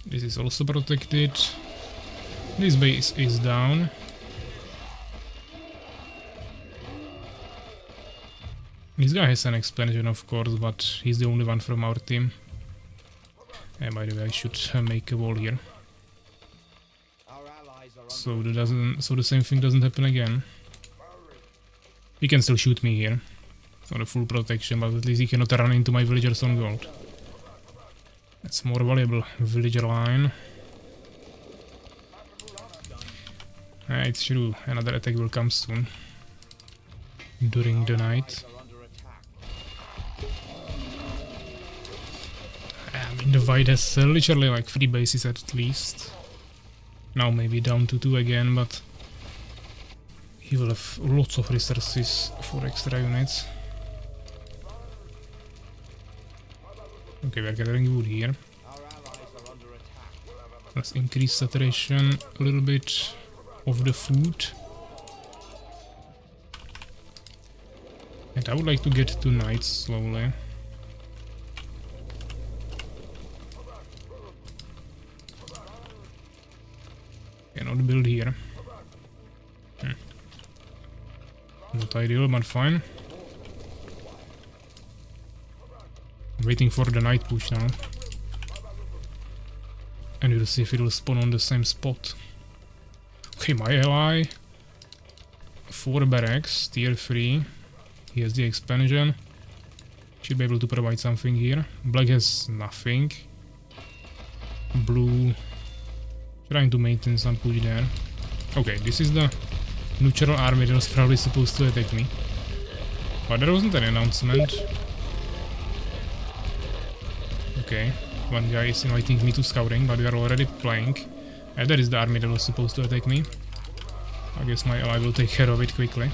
This is also protected. This base is down. This guy has an expansion, of course, but he's the only one from our team. And by the way, I should make a wall here, so the same thing doesn't happen again. He can still shoot me here. It's not a full protection, but at least he cannot run into my villagers on gold. That's more valuable villager line. It's true, another attack will come soon. During the night. I mean, the white has literally like 3 bases at least. Now maybe down to 2 again, but he will have lots of resources for extra units. Okay, we're gathering wood here. Let's increase saturation a little bit of the food. And I would like to get to night slowly. Cannot build here. Not ideal, but fine. Waiting for the night push now. And we'll see if it will spawn on the same spot. Okay, my ally. 4 barracks, tier 3. He has the expansion. Should be able to provide something here. Black has nothing. Blue trying to maintain some push there. Okay, this is the neutral army that was probably supposed to attack me. But there wasn't an announcement. Okay, one guy is inviting me to scouting, but we are already playing. And that is the army that was supposed to attack me. I guess my ally will take care of it quickly.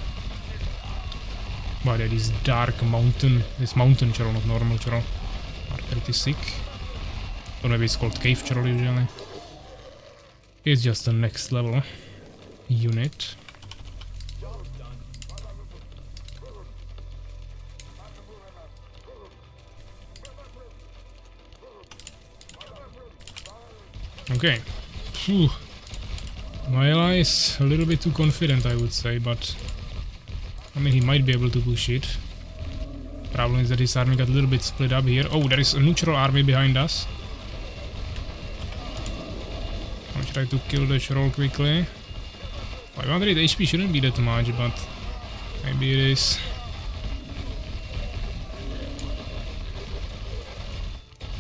But there is dark mountain, this mountain churl, not normal churl, are pretty sick. Or maybe it's called cave churl usually. It's just the next level unit. Okay. Phew. My ally is a little bit too confident, I would say, but I mean, he might be able to push it. Problem is that his army got a little bit split up here. Oh, there is a neutral army behind us. I'll try to kill the troll quickly. 500 HP shouldn't be that much, but maybe it is.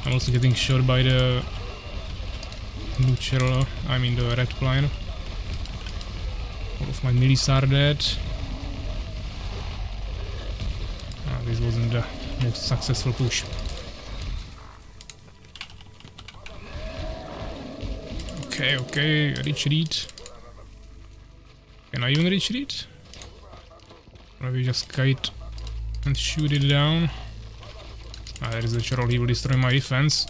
I'm also getting shot by the neutral, I mean the red player. All of my millis are dead. This wasn't the most successful push. Okay, retreat. Can I even retreat? Or we just kite and shoot it down? Ah, there is a troll, he will destroy my defense.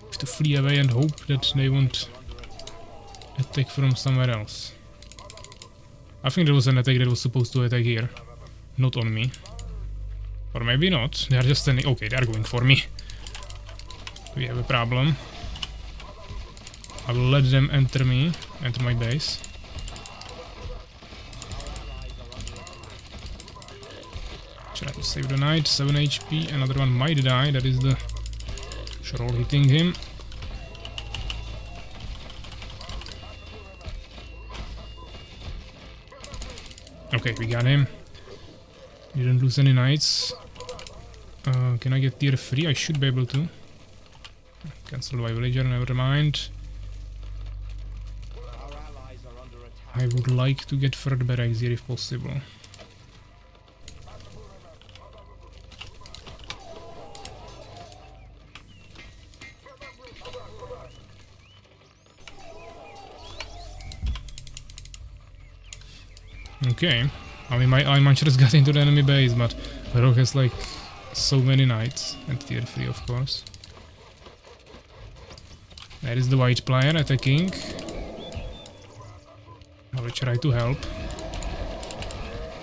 I have to flee away and hope that they won't attack from somewhere else. I think there was an attack that was supposed to attack here, not on me. Or maybe not, they are just standing. Okay, they are going for me. We have a problem. I will let them enter my base. Try to save the knight, 7 HP, another one might die, that is the Sherall hitting him. Okay, we got him. Didn't lose any knights. Can I get tier 3? I should be able to. Cancelled by villager, never mind. I would like to get third barracks here if possible. Okay, I mean my Iron Muncher got into the enemy base, but Rogue has like so many knights, and tier 3 of course. There is the white player attacking. I will try to help.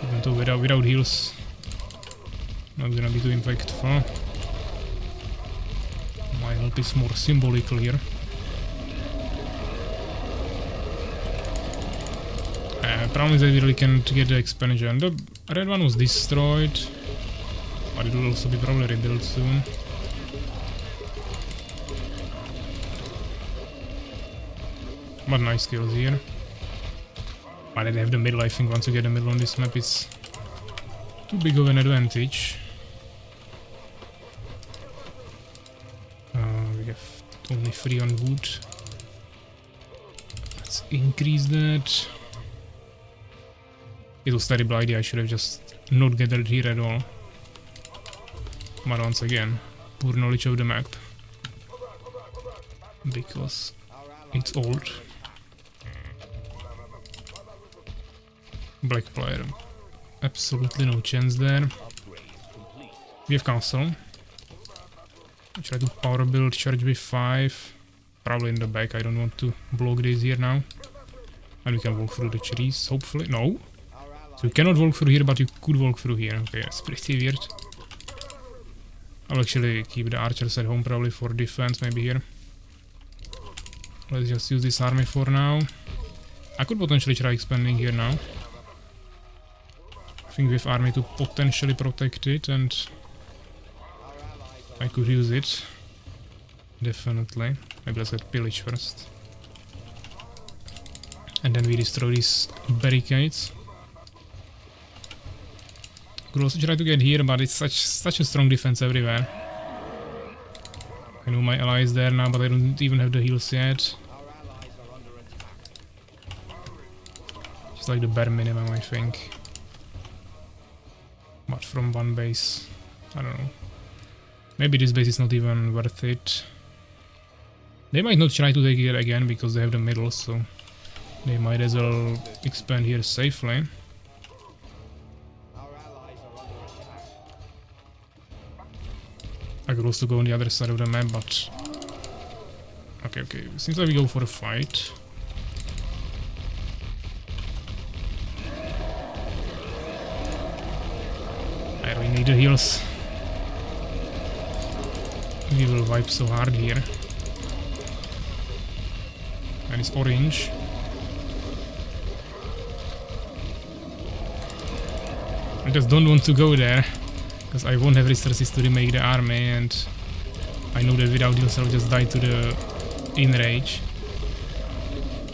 Even though without heals, not gonna be too impactful. My help is more symbolical here. Problem is that we really can't get the expansion. The red one was destroyed, but it will also be probably rebuilt soon. But nice kills here. But they have the middle, I think once you get the middle on this map it's too big of an advantage. We have only 3 on wood. Let's increase that. It was a terrible idea, I should have just not gathered here at all. But once again, poor knowledge of the map. Because it's old. Black player. Absolutely no chance there. We have castle. Try to power build, charge with 5. Probably in the back, I don't want to block this here now. And we can walk through the trees, hopefully. No! So you cannot walk through here, but you could walk through here. Okay, that's pretty weird. I'll actually keep the archers at home probably for defense, maybe here. Let's just use this army for now. I could potentially try expanding here now. I think we have army to potentially protect it, and I could use it. Definitely. Maybe let's get pillage first. And then we destroy these barricades. Could also try to get here, but it's such a strong defense everywhere. I know my ally is there now, but I don't even have the heals yet. Just like the bare minimum, I think. But from one base, I don't know. Maybe this base is not even worth it. They might not try to take it again because they have the middle, so they might as well expand here safely. I could also go on the other side of the map, but... Okay, seems like we go for a fight. I really need the heals. We will wipe so hard here. And it's orange. I just don't want to go there. Because I won't have resources to remake the army, and I know that without heals I'll just die to the enrage.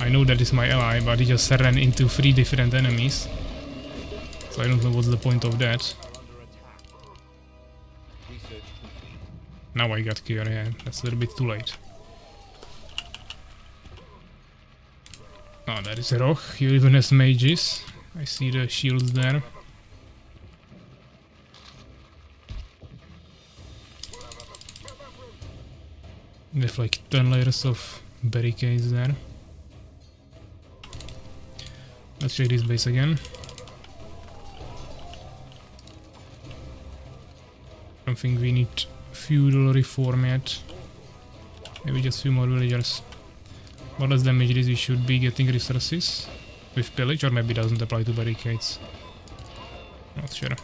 I know that is my ally, but he just ran into 3 different enemies. So I don't know what's the point of that. Now I got killed, yeah, that's a little bit too late. Oh, that is a rock. He even has mages. I see the shields there. We have like 10 layers of barricades there. Let's check this base again. I don't think we need feudal reform yet. Maybe just a few more villagers. But let's damage this, we should be getting resources with pillage, or maybe it doesn't apply to barricades. Not sure.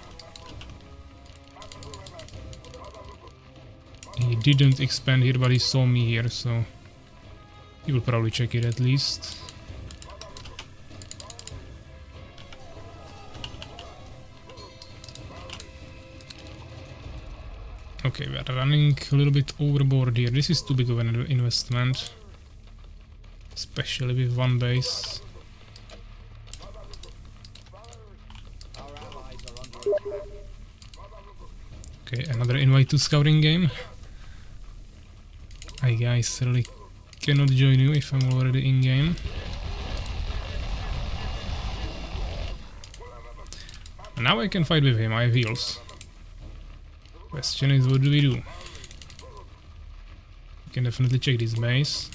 He didn't expand here, but he saw me here, so he will probably check it at least. Okay, we are running a little bit overboard here. This is too big of an investment, especially with one base. Okay, another invite to Scouring game. I guys really cannot join you if I'm already in game. And now I can fight with him, I have heals. Question is, what do we do? We can definitely check this base.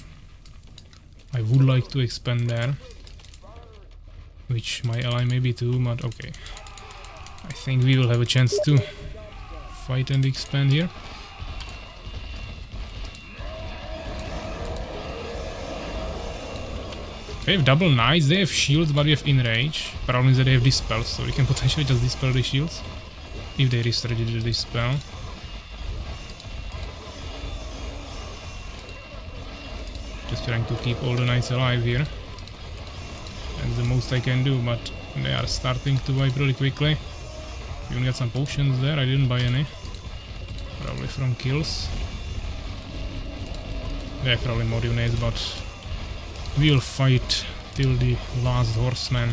I would like to expand there, which my ally may be too, but okay. I think we will have a chance to fight and expand here. They have double knights, they have shields, but we have enrage. Problem is that they have dispel, so we can potentially just dispel the shields if they restarted the dispel. Just trying to keep all the knights alive here. That's the most I can do, but they are starting to wipe really quickly. Even got some potions there, I didn't buy any. Probably from kills. They have probably more units, but we'll fight till the last horseman.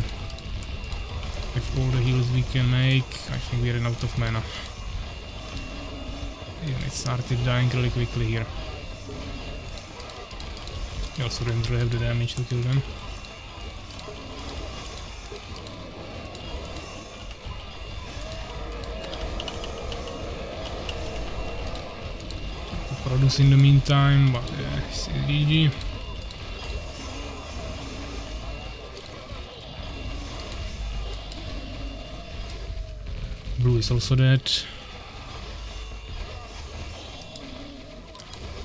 With all the heals we can make, I think we are out of mana. Even it started dying really quickly here. We also didn't really have the damage to kill them. Produce in the meantime, but it's GG. Blue is also dead.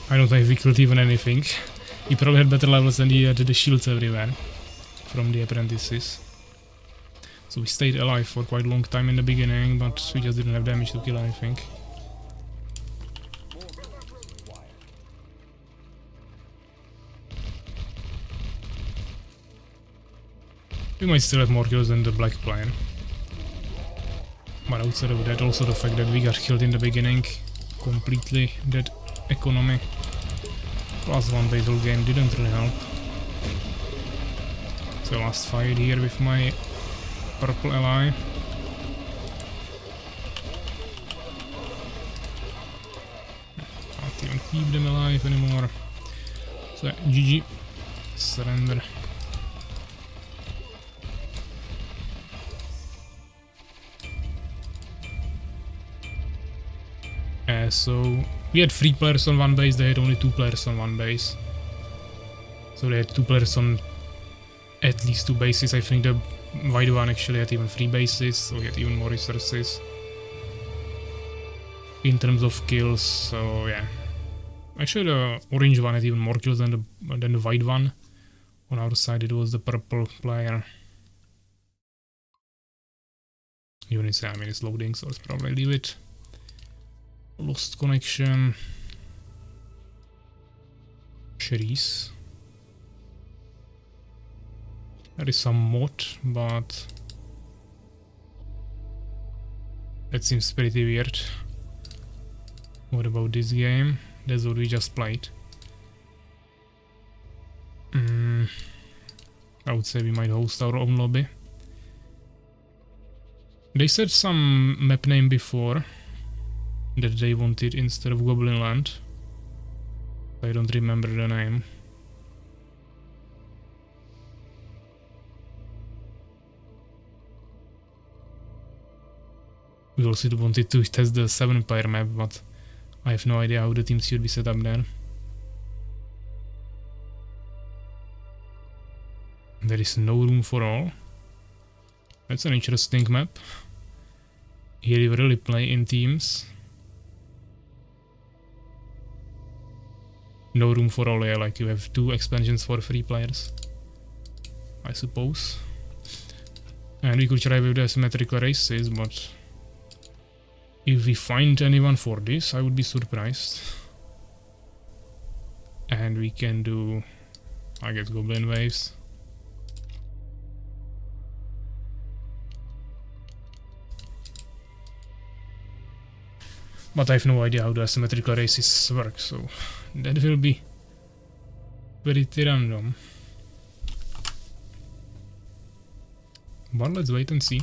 I don't think we killed even anything. He probably had better levels than he had the shields everywhere from the apprentices. So we stayed alive for quite a long time in the beginning, but we just didn't have damage to kill anything. We might still have more kills than the black player. But outside of that, also the fact that we got killed in the beginning, completely dead economy. Plus one battle game didn't really help. So last fight here with my purple ally. Can't even keep them alive anymore. So GG. Surrender. So we had 3 players on one base, they had only 2 players on one base. So they had 2 players on at least 2 bases. I think the white one actually had even 3 bases, so we had even more resources in terms of kills. So yeah, actually the orange one had even more kills than the white one. On our side it was the purple player. Units, I mean it's loading, so let's probably leave it. Lost connection. Cherries. There is some mod, but that seems pretty weird. What about this game? That's what we just played. I would say we might host our own lobby. They said some map name before that they wanted instead of Goblin Land. I don't remember the name. We also wanted to test the 7-player map, but I have no idea how the teams should be set up there. There is no room for all. That's an interesting map. Here you really play in teams. No room for all, yeah, like you have 2 expansions for 3 players, I suppose. And we could try with the asymmetrical races, but if we find anyone for this, I would be surprised. And we can do, I guess, goblin waves. But I have no idea how the asymmetrical races work, so that will be pretty random. But let's wait and see.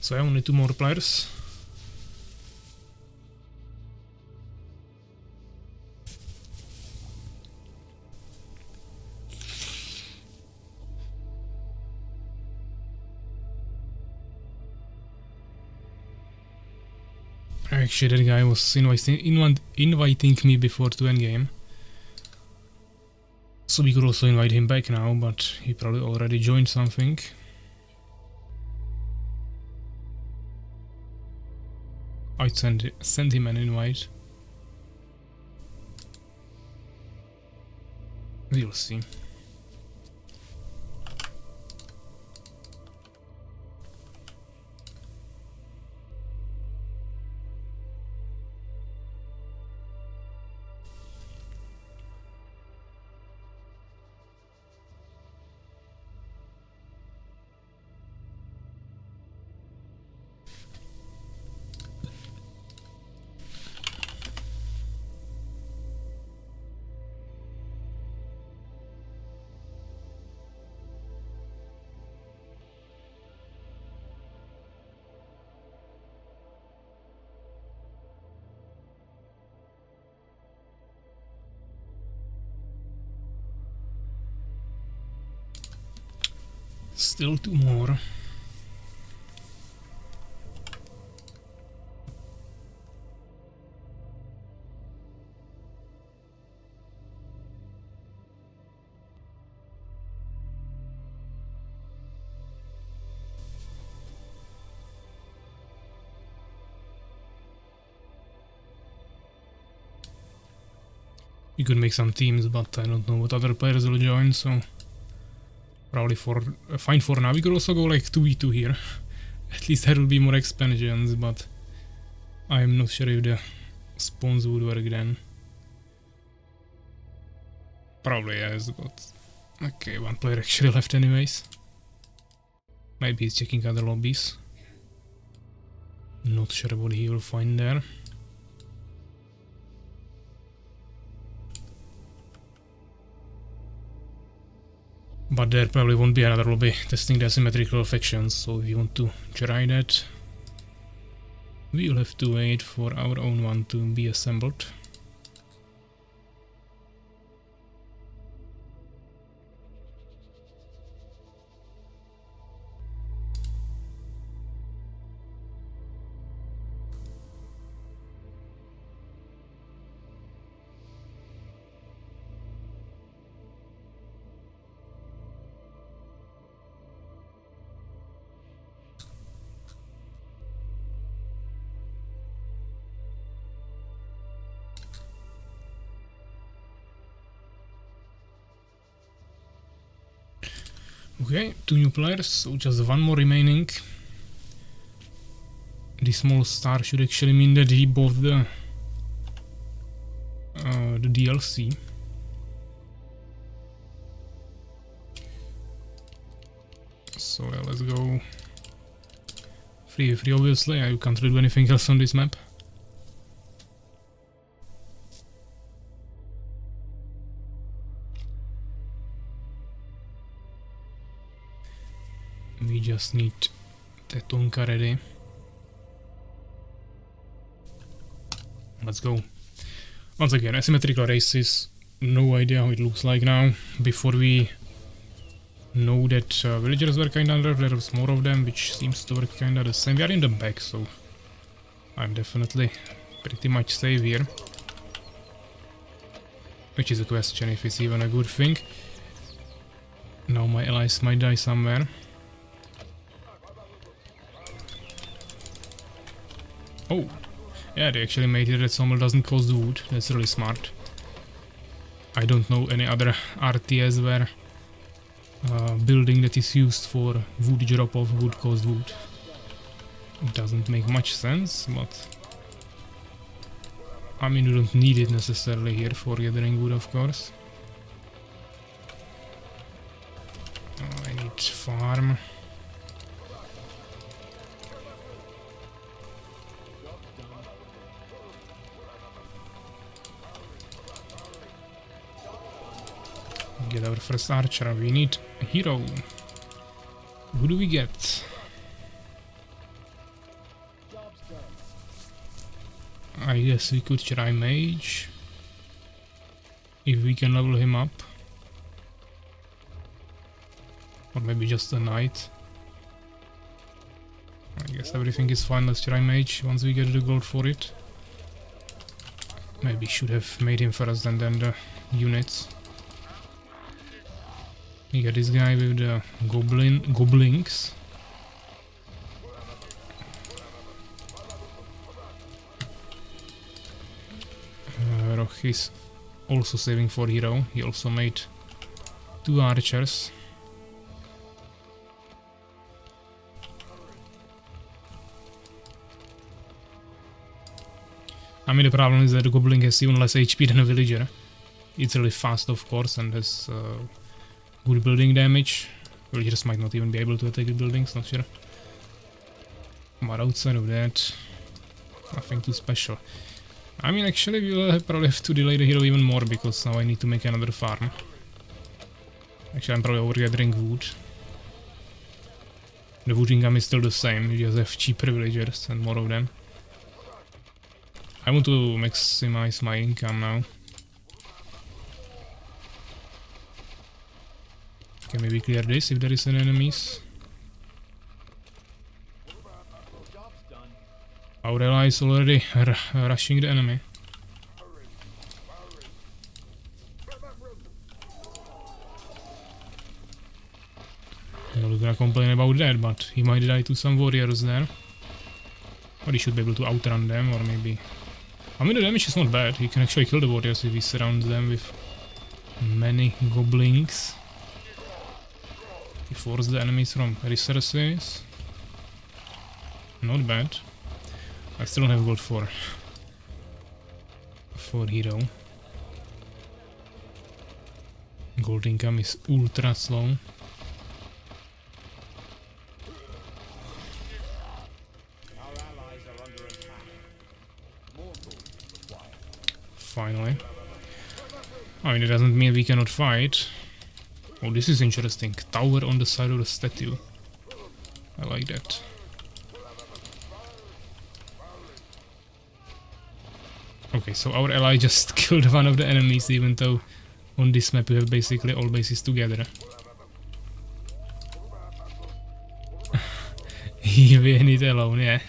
So only 2 more players. Actually, that guy was inviting me before to endgame. So we could also invite him back now, but he probably already joined something. I'd send him an invite. We'll see. Still 2 more. You could make some teams, but I don't know what other players will join, so probably fine for now. We could also go like 2v2 here. At least there will be more expansions, but I'm not sure if the spawns would work then. Probably yes, but okay, 1 player actually left anyways. Maybe he's checking other lobbies. Not sure what he will find there. But there probably won't be another lobby testing the asymmetrical factions, so if you want to try that, we'll have to wait for our own one to be assembled. Okay, 2 new players, so just 1 more remaining. The small star should actually mean that he bought the DLC. So yeah, let's go. Free obviously, you can't really do anything else on this map. We just need the Tonka ready. Let's go. Once again, asymmetrical races, no idea how it looks like now. Before we know that villagers were kinda under, there was more of them, which seems to work kinda the same. We are in the back, so I'm definitely pretty much safe here. Which is a question if it's even a good thing. Now my allies might die somewhere. Oh, yeah, they actually made it that sawmill doesn't cost wood. That's really smart. I don't know any other RTS where building that is used for wood drop-off would cost wood. It doesn't make much sense, but I mean, you don't need it necessarily here for gathering wood, of course. Oh, I need farm. Get our first archer. We need a hero. Who do we get? I guess we could try mage. If we can level him up. Or maybe just a knight. I guess everything is fine. Let's try mage once we get the gold for it. Maybe should have made him first and then the units. We got this guy with the goblins. Roch is also saving for hero. He also made 2 archers. I mean, the problem is that the goblin has even less HP than a villager. It's really fast, of course, and has good building damage. Villagers might not even be able to attack the buildings, not sure. But outside of that, nothing too special. I mean, actually, we'll probably have to delay the hero even more, because now I need to make another farm. Actually, I'm probably overgathering wood. The wood income is still the same, you just have cheaper villagers and more of them. I want to maximize my income now. Can maybe clear this if there is an enemies. Our ally is already rushing the enemy. I'm not gonna complain about that, but he might die to some warriors there. Or he should be able to outrun them, or maybe... I mean, the damage is not bad. He can actually kill the warriors if he surrounds them with many goblins. He forces the enemies from resources. Not bad. I still don't have gold for hero. Gold income is ultra slow. Finally. I mean, it doesn't mean we cannot fight. Oh, this is interesting. Tower on the side of the statue. I like that. Okay, so our ally just killed one of the enemies, even though on this map we have basically all bases together. He win it alone, yeah.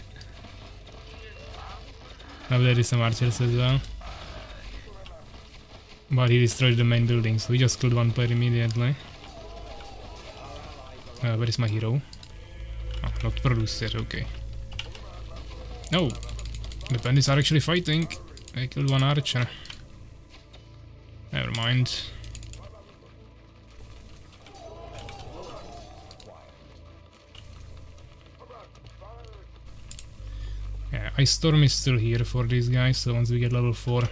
Now there is some archers as well. But he destroyed the main building, so he just killed one player immediately. Where is my hero? Oh, not produced yet, okay. No! The bandits are actually fighting. I killed one archer. Never mind. Yeah, Ice Storm is still here for these guys, so once we get level 4,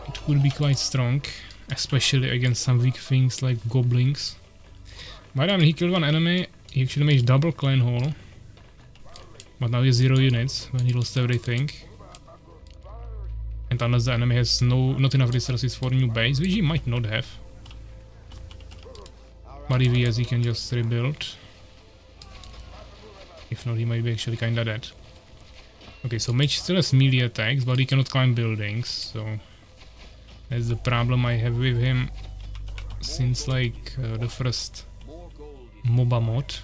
it will be quite strong, especially against some weak things like goblins. By the time he killed one enemy, he actually made double clan hall. But now he has 0 units when he lost everything. And unless the enemy has not enough resources for a new base, which he might not have. But if he has, he can just rebuild. If not, he might be actually kinda dead. Okay, so Mage still has melee attacks, but he cannot climb buildings, so... That's the problem I have with him since like the first MOBA mod.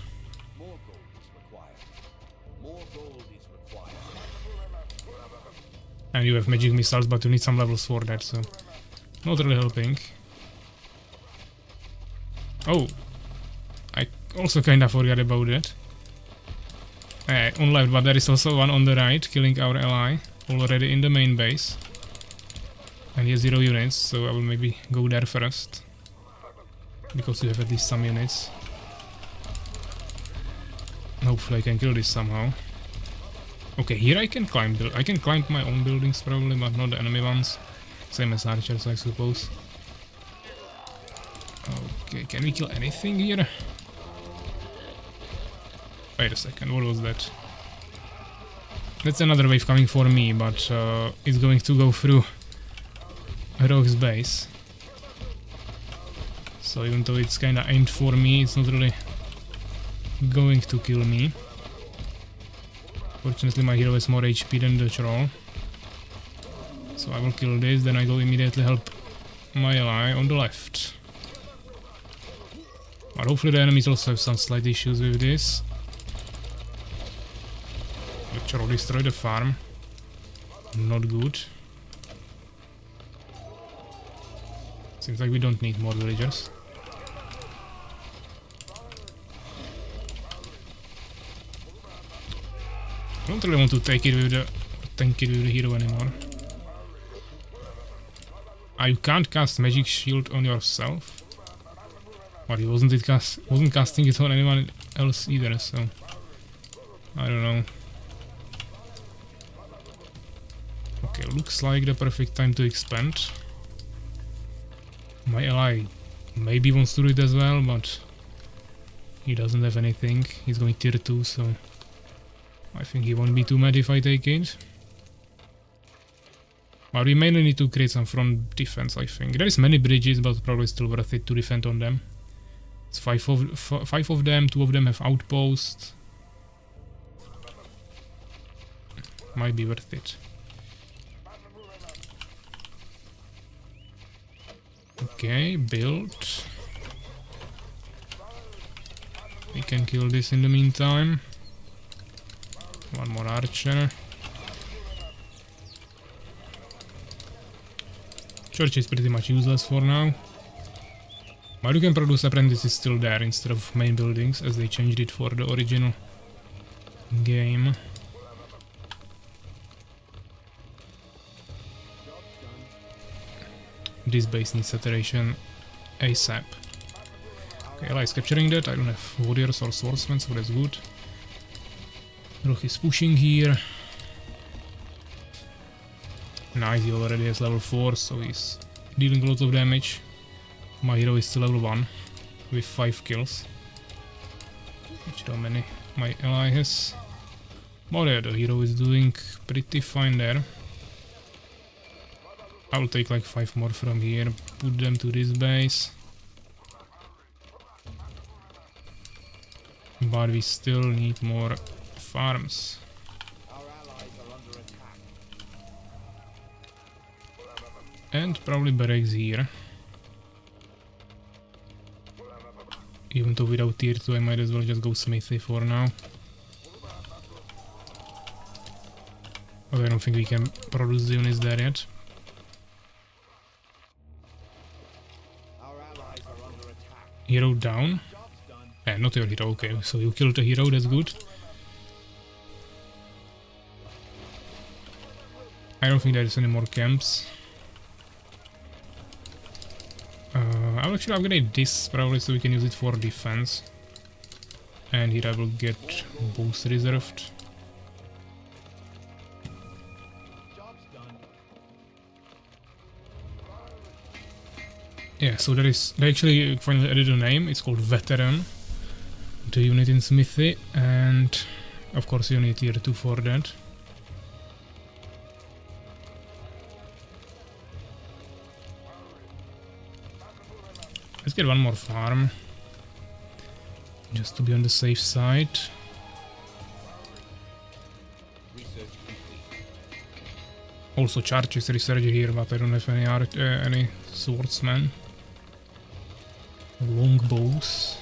And you have magic missiles, but you need some levels for that, so not really helping. Oh, I also kinda forgot about that. On left, but there is also one on the right, killing our ally, already in the main base. And he has 0 units, so I will maybe go there first. Because you have at least some units. Hopefully I can kill this somehow. Okay, here I can climb. I can climb my own buildings probably, but not the enemy ones. Same as archers, I suppose. Okay, can we kill anything here? Wait a second, what was that? That's another wave coming for me, but it's going to go through Rogue's base. So even though it's kinda aimed for me, it's not really going to kill me. Fortunately my hero has more HP than the troll. So I will kill this, then I go immediately help my ally on the left. But hopefully the enemies also have some slight issues with this. The troll destroyed the farm. Not good. Seems like we don't need more villagers. I don't really want to tank it with the hero anymore. Ah, you can't cast magic shield on yourself. But he wasn't casting it on anyone else either, so I don't know. Okay, looks like the perfect time to expand. My ally maybe wants to do it as well, but he doesn't have anything. He's going tier 2, so I think he won't be too mad if I take it. But we mainly need to create some front defense, I think. There is many bridges, but probably still worth it to defend on them. It's 5 of them, 2 of them have outposts. Might be worth it. Okay, build. We can kill this in the meantime. One more archer. Church is pretty much useless for now. But you can produce apprentices still there instead of main buildings, as they changed it for the original game. This base needs saturation ASAP. Okay, Ally is capturing that. I don't have warriors or swordsmen, so that's good. Roch is pushing here. Nice, he already has level 4, so he's dealing lots of damage. My hero is still level 1 with 5 kills. Which how many my ally has. But yeah, the hero is doing pretty fine there. I will take like 5 more from here, put them to this base. But we still need more farms. And probably barracks here. Even though without tier 2 I might as well just go smithy for now. But I don't think we can produce the units there yet. Hero down. Not your hero, okay, so you killed the hero, that's good. I don't think there is any more camps. I will actually upgrade this probably so we can use it for defense. And here I will get both reserved. Yeah, so they actually finally added a name, it's called Veteran. The unit in Smithy, and of course you need tier 2 for that. Let's get one more farm, just to be on the safe side. Also charge is research here, but I don't have any swordsmen. Longbows.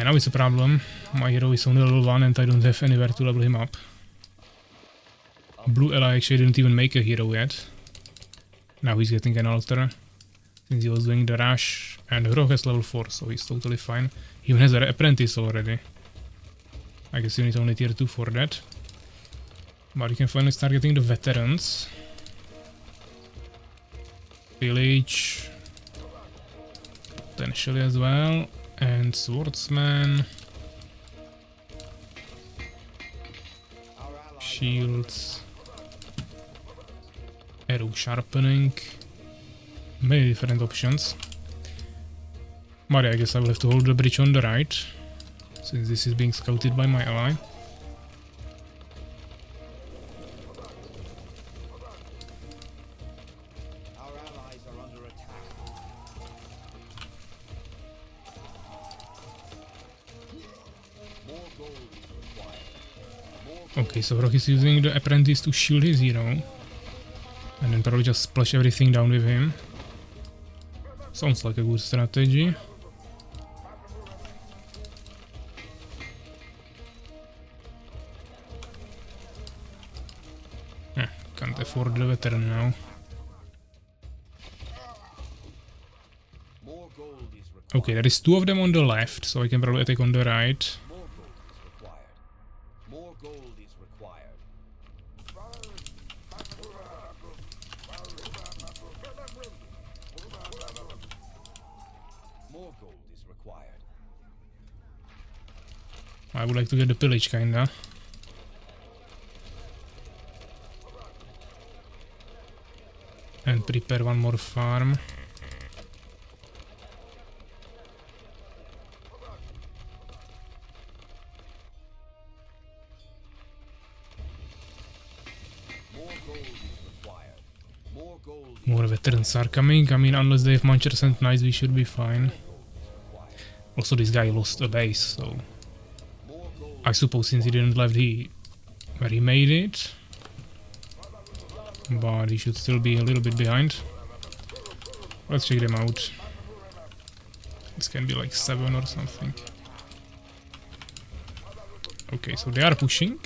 And now it's a problem. My hero is only level 1 and I don't have anywhere to level him up. Blue ally actually didn't even make a hero yet. Now he's getting an altar. Since he was doing the rush. And Hero has level 4, so he's totally fine. He even has an apprentice already. I guess you need only tier 2 for that. But you can finally start getting the veterans. Village. Potentially as well. And swordsman. Shields. Arrow sharpening. Many different options. But I guess I will have to hold the bridge on the right. Since this is being scouted by my ally. Okay, so Rock is using the apprentice to shield his hero. And then probably just splash everything down with him. Sounds like a good strategy. Can't afford the veteran now. Okay, there is 2 of them on the left, so I can probably attack on the right. More gold is required. More gold is required. I would like to get the pillage kinda. And prepare one more farm. More veterans are coming. I mean, unless they have Munchers and Knights, we should be fine. Also, this guy lost a base, so I suppose since he didn't left where he made it. But he should still be a little bit behind. Let's check them out. This can be like 7 or something. Okay, so they are pushing.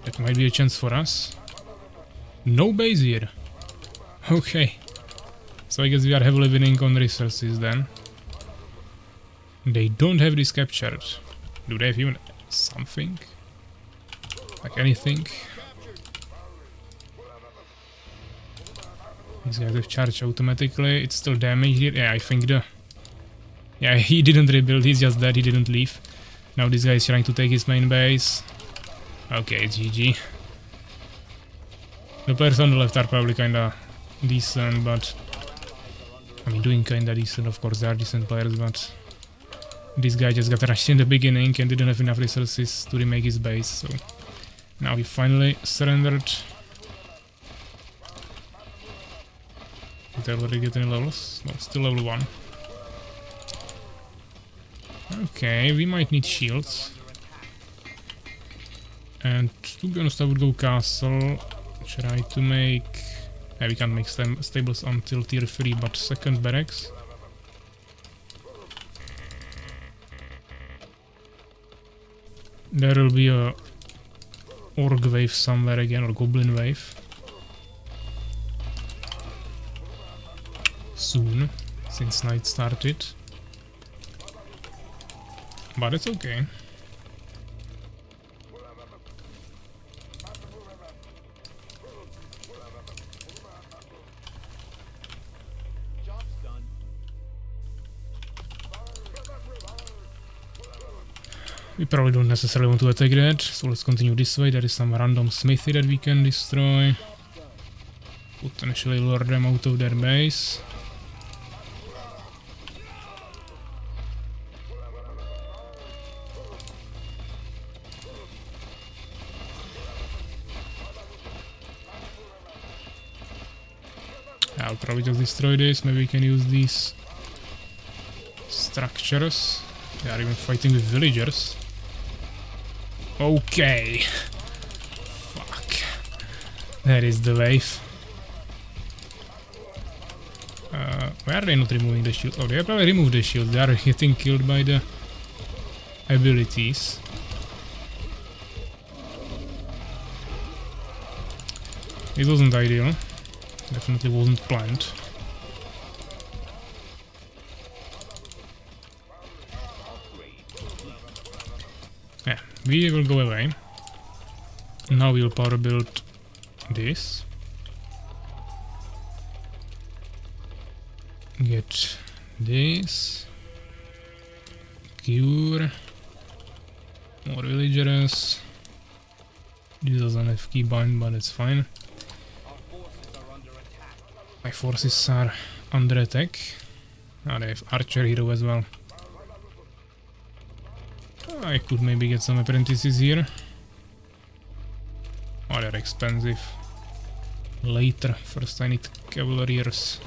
That might be a chance for us. No base here. Okay. So I guess we are heavily winning on resources then. They don't have this captured. Do they have even something? Like anything? These guys have charged automatically. It's still damaged here. Yeah, I think yeah, he didn't rebuild. He's just dead. He didn't leave. Now this guy is trying to take his main base. Okay, GG. The players on the left are probably kinda decent, but... I mean, doing kinda decent, of course, they are decent players, but... This guy just got rushed in the beginning and didn't have enough resources to remake his base, so... Now he finally surrendered. Did I already get any levels? No, still level 1. Okay, we might need shields. And to be honest, I would go castle. Try to make... Yeah, we can't make stables until tier 3, but second barracks. There will be a orc wave somewhere again, or goblin wave. Soon, since night started. But it's okay. We probably don't necessarily want to attack that, so let's continue this way. There is some random smithy that we can destroy. Potentially lure them out of their base. I'll probably just destroy this. Maybe we can use these structures. They are even fighting with villagers. Okay. Fuck. That is the wave. Why are they not removing the shield? Oh, they have probably removed the shield. They are getting killed by the abilities. It wasn't ideal. Definitely wasn't planned. Yeah, we will go away. Now we'll power build this. Get this. Cure. More villagers. This doesn't have keybind, but it's fine. My forces are under attack. Ah, they have archer hero as well. I could maybe get some apprentices here. Oh, they're expensive. Later. First I need cavaliers.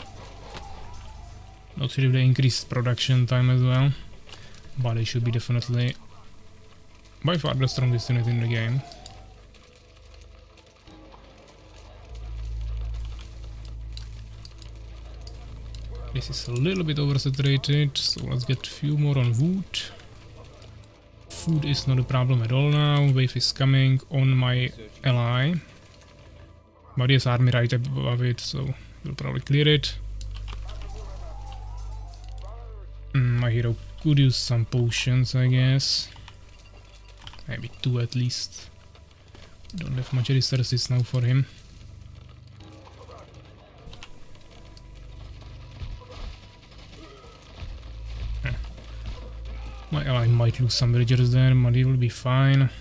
Not sure if they increased production time as well. But they should be definitely by far the strongest unit in the game. This is a little bit oversaturated, so let's get a few more on wood. Food is not a problem at all now. Wave is coming on my ally. But he has army right above it, so we'll probably clear it. My hero could use some potions, I guess. Maybe 2 at least. Don't have much resources now for him. My ally might lose some villagers there, but he will be fine.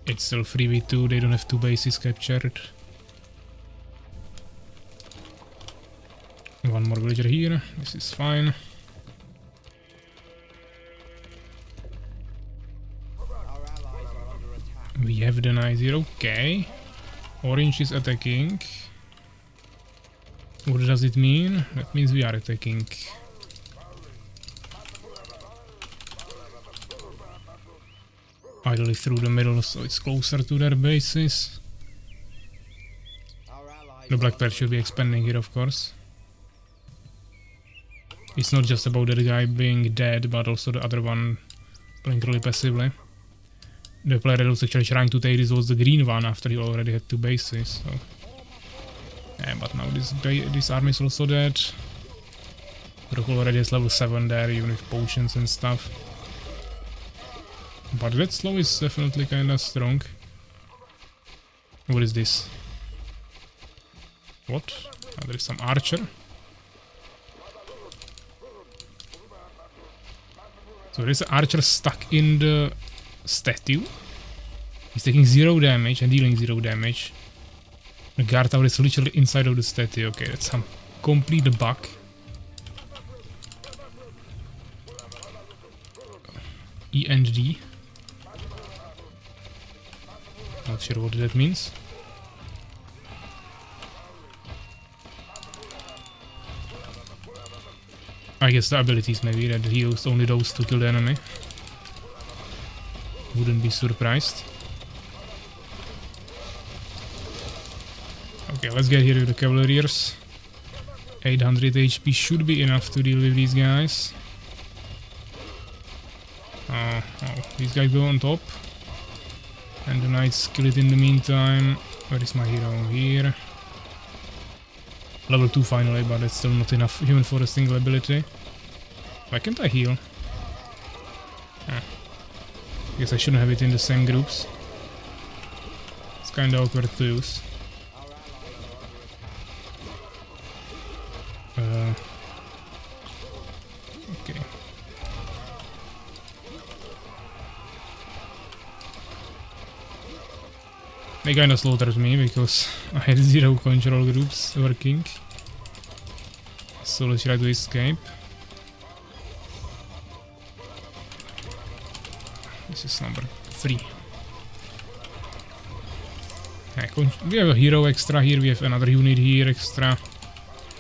It's still 3v2, they don't have 2 bases captured. One more villager here, this is fine. We have the knight here, okay. Orange is attacking. What does it mean? That means we are attacking. Ideally through the middle, so it's closer to their bases. The black pair should be expanding here, of course. It's not just about the guy being dead, but also the other one playing really passively. The player that was actually trying to take this was the green one after he already had 2 bases, so... Yeah, but now this army is also dead. Brook already has level 7 there, even with potions and stuff. But that slow is definitely kinda strong. What is this? What? Oh, there is some archer. So there is an archer stuck in the statue. He's taking 0 damage and dealing 0 damage. The guard tower is literally inside of the statue. Okay, that's some complete bug. E and D. Not sure what that means. I guess the abilities maybe, that he used only those to kill the enemy. Wouldn't be surprised. Okay, let's get here with the cavaliers. 800 HP should be enough to deal with these guys. Oh, these guys go on top. And the knights kill it in the meantime. Where is my hero? Here. Level 2 finally, but it's still not enough even for a single ability. Why can't I heal? Guess I shouldn't have it in the same groups. It's kinda awkward to use. Okay. They kinda slaughtered me because I had 0 control groups working. So let's try to escape. This is number 3. We have a hero extra here, we have another unit here extra.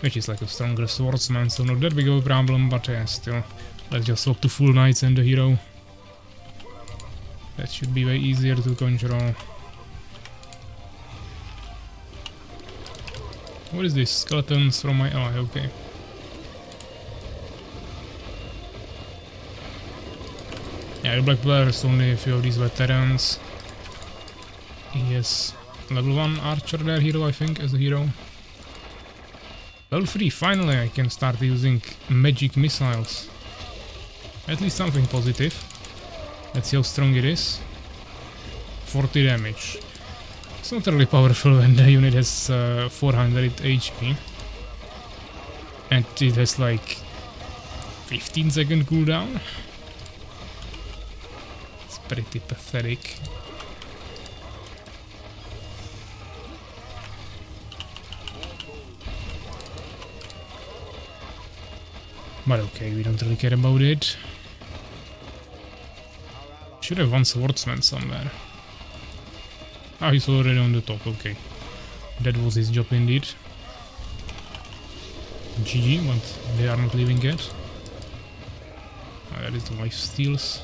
Which is like a stronger swordsman, so not that big of a problem, but yeah, still. Let's just swap to full knights and the hero. That should be way easier to control. What is this? Skeletons from my ally, okay. Yeah, the black player is only a few of these veterans. He has level 1 archer there, hero I think, as a hero. Level 3, finally I can start using magic missiles. At least something positive. Let's see how strong it is. 40 damage. It's not really powerful when the unit has 400 HP. And it has like 15-second cooldown. It's pretty pathetic. But okay, we don't really care about it. Should have one swordsman somewhere. Ah, he's already on the top, okay. That was his job indeed. GG, but they are not leaving yet. Ah, that is the life steals.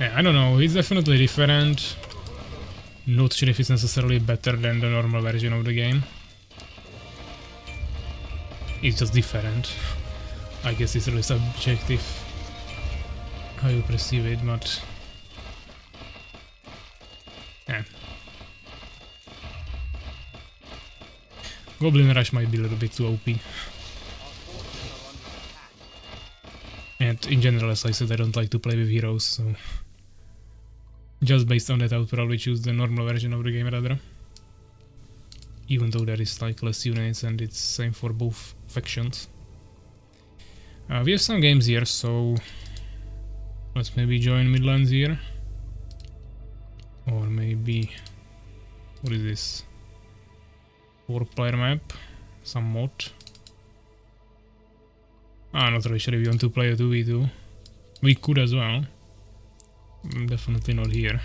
Yeah, I don't know, it's definitely different. Not sure if it's necessarily better than the normal version of the game. It's just different. I guess it's really subjective how you perceive it, but yeah. Goblin Rush might be a little bit too OP. And in general, as I said, I don't like to play with heroes, so just based on that I would probably choose the normal version of the game rather. Even though there is like less units and it's same for both factions. We have some games here, so let's maybe join Midlands here. Or maybe... what is this? 4-player map? Some mod? Ah, not really sure if you want to play a 2v2. We could as well. Definitely not here.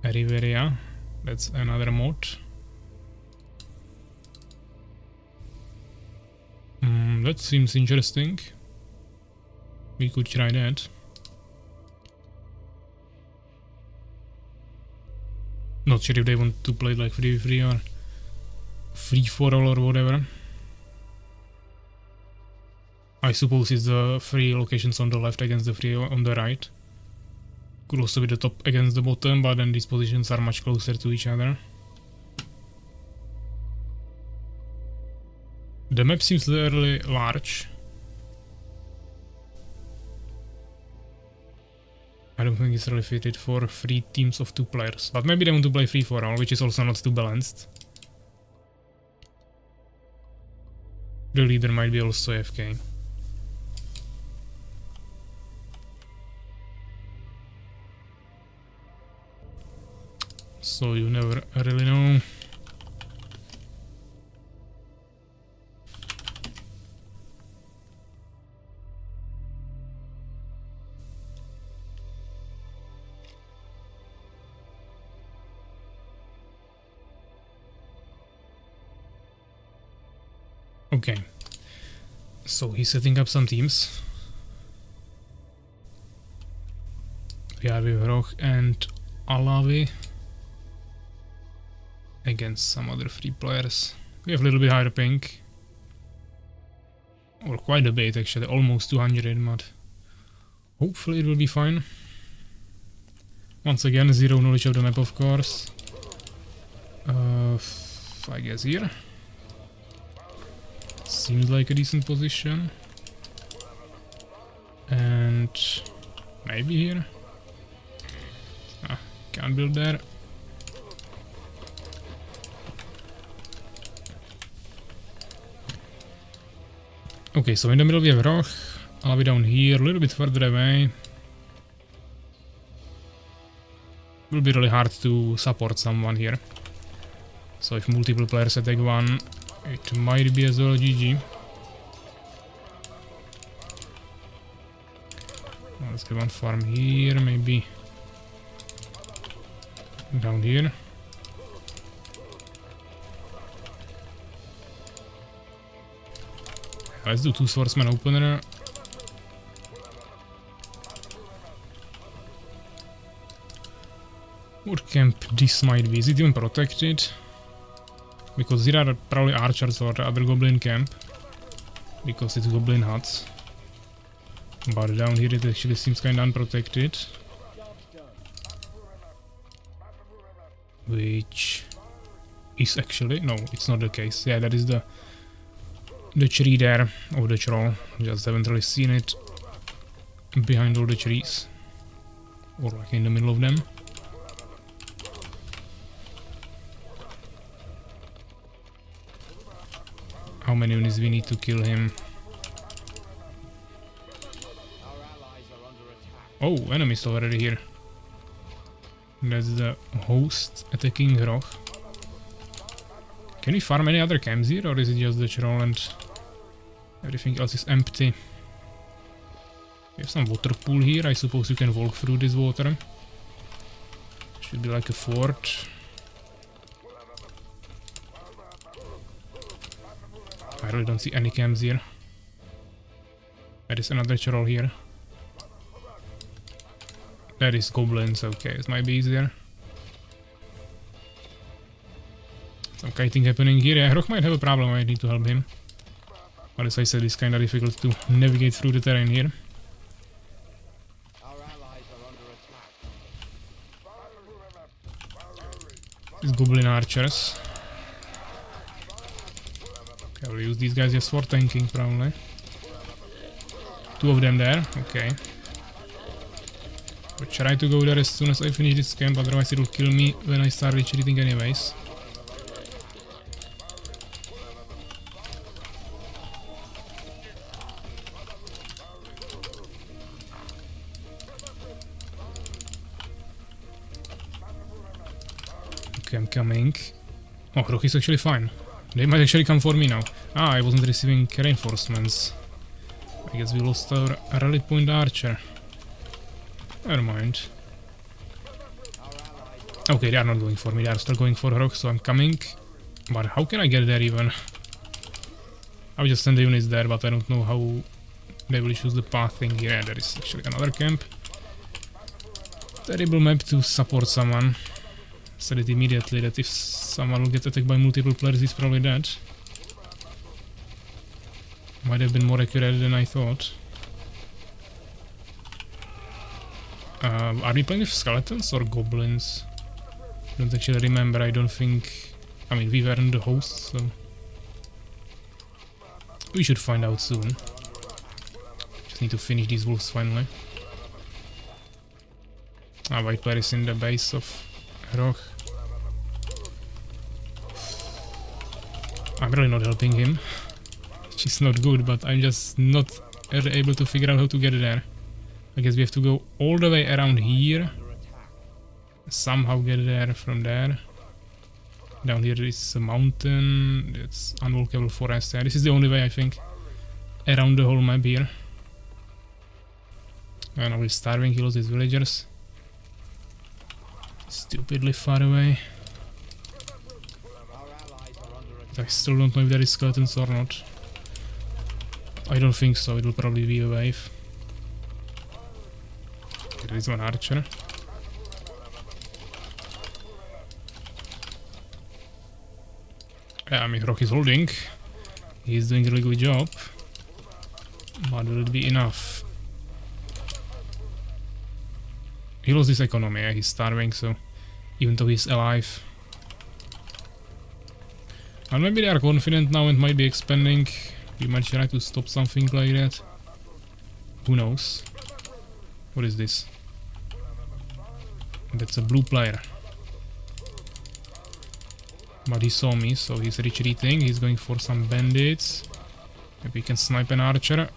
Riveria, that's another mod. That seems interesting. We could try that. Not sure if they want to play like 3v3 or free-for-all or whatever. I suppose it's the 3 locations on the left against the 3 on the right. Could also be the top against the bottom, but then these positions are much closer to each other. The map seems really large. I don't think it's really fitted for 3 teams of 2 players, but maybe they want to play free-for-all, which is also not too balanced. The leader might be also AFK. So you never really know. Okay, so he's setting up some teams. We are with Roch and Alavi against some other 3 players. We have a little bit higher ping. Or quite a bit actually, almost 200, but hopefully it will be fine. Once again, zero knowledge of the map of course. I guess here. Seems like a decent position. And maybe here. Ah, can't build there. Okay, so in the middle we have Roch. I'll be down here, a little bit further away. Will be really hard to support someone here. So if multiple players attack one, it might be as well GG. Let's get one farm here, maybe down here. Let's do 2 swordsman opener. What camp this might be? Is it even protected? Because there are probably archers or other goblin camp. because it's goblin huts. But down here it actually seems kind of unprotected. Which is actually... no, it's not the case. Yeah, that is the tree there, or the troll. Just haven't really seen it behind all the trees. Or like in the middle of them. How many units we need to kill him? Oh, enemies already here. That's the host attacking Roch. Can we farm any other camps here, or is it just the troll and everything else is empty? We have some water pool here. I suppose you can walk through this water. Should be like a fort. I really don't see any camps here. There is another troll here. That is goblins, okay, it might be easier. Some kiting happening here. Yeah, Roch might have a problem, I need to help him. But as I said, it's kinda difficult to navigate through the terrain here. These goblin archers. Okay, I'll use these guys just for tanking, probably. Two of them there, okay. I'll try to go there as soon as I finish this camp, otherwise it'll kill me when I start retreating anyways. Okay, I'm coming. Oh, Roch is actually fine. They might actually come for me now. Ah, I wasn't receiving reinforcements. I guess we lost our rally point archer. Never mind. Okay, they are not going for me, they are still going for Roch, so I'm coming. But how can I get there even? I'll just send the units there, but I don't know how they will choose the path thing here. Yeah, there is actually another camp. Terrible map to support someone. Said it immediately that if someone will get attacked by multiple players, he's probably dead. Might have been more accurate than I thought. Are we playing with skeletons or goblins? I don't actually remember, I don't think... I mean, we weren't the hosts, so... we should find out soon. Just need to finish these wolves finally. Ah, white player is in the base of Roch. I'm really not helping him. Which is not good, but I'm just not able to figure out how to get there. I guess we have to go all the way around here. Somehow get there from there. Down here is a mountain. It's unwalkable forest. Yeah, this is the only way I think around the whole map here. And I will starving kill these villagers. Stupidly far away. I still don't know if there is skeletons or not. I don't think so, it will probably be a wave. There is one archer. Yeah, I mean, Roch is holding. He's doing a really good job. But will it be enough? He lost his economy, yeah, he's starving, so even though he's alive. And maybe they are confident now and might be expanding. We might try to stop something like that. Who knows? What is this? That's a blue player. But he saw me, so he's retreating. He's going for some bandits. Maybe we can snipe an archer.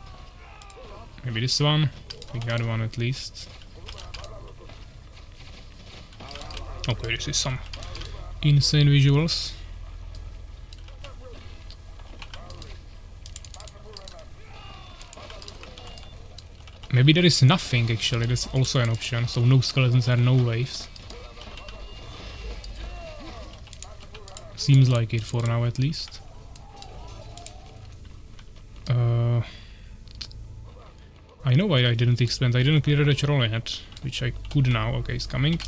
Maybe this one. We got one at least. Okay, this is some insane visuals. Maybe there is nothing actually, that's also an option, so no skeletons are no waves. Seems like it for now at least. I know why I didn't expand, I didn't clear the troll yet, which I could now. Okay, he's coming.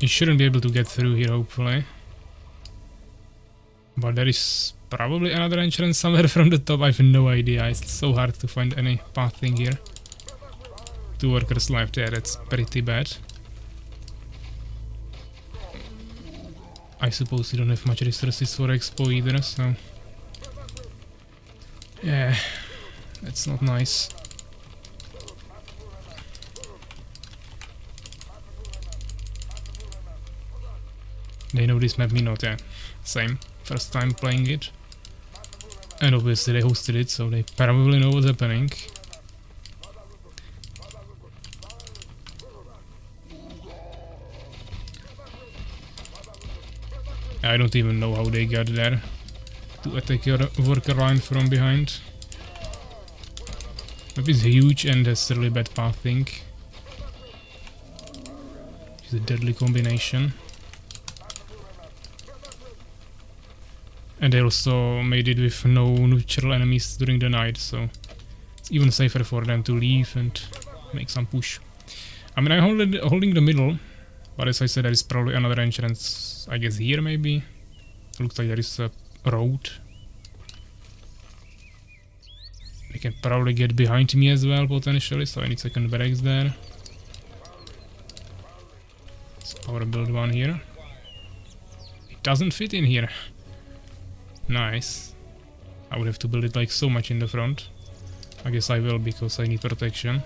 He shouldn't be able to get through here, hopefully. But there is probably another entrance somewhere from the top. I have no idea. It's so hard to find any pathing here. 2 workers left. Yeah, that's pretty bad. I suppose you don't have much resources for expo either, so... Yeah, that's not nice. They know this map, me not, yeah. Same. First time playing it. And obviously they hosted it, so they probably know what's happening. I don't even know how they got there to attack your worker line from behind. Map is huge and has really bad pathing. It's a deadly combination. And they also made it with no natural enemies during the night, so it's even safer for them to leave and make some push. I mean, I'm holding the middle, but as I said, there is probably another entrance, I guess here maybe. Looks like there is a road. They can probably get behind me as well, potentially, so I need second barracks there. Let's power build one here. It doesn't fit in here. Nice. I would have to build it like so much in the front. I guess I will because I need protection.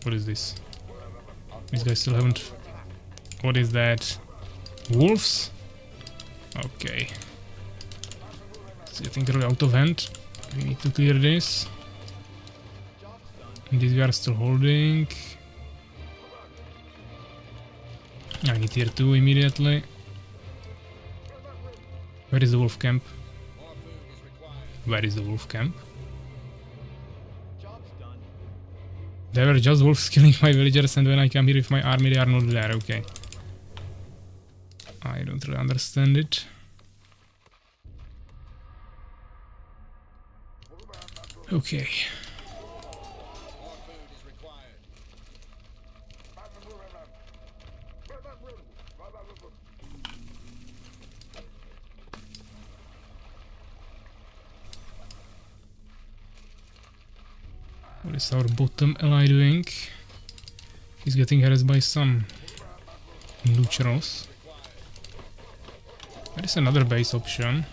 What is this? These guys still haven't... What is that? Wolves? Okay. It's getting really out of hand. We need to clear this. And these we are still holding. I need tier 2 immediately. Where is the wolf camp? Where is the wolf camp? They were just wolves killing my villagers, and when I come here with my army they are not there, okay. I don't really understand it. Okay. What is our bottom ally doing? He's getting harassed by some neutrals. There is another base option.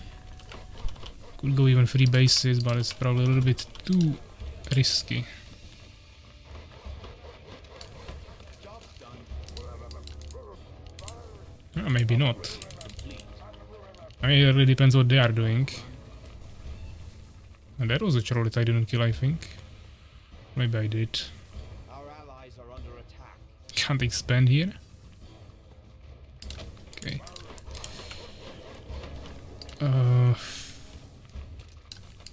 Could go even 3 bases, but it's probably a little bit too risky. Maybe not. I mean, it really depends what they are doing. And there was a troll that I didn't kill, I think. Maybe I did. Our allies are under attack. Can't expand here. Okay.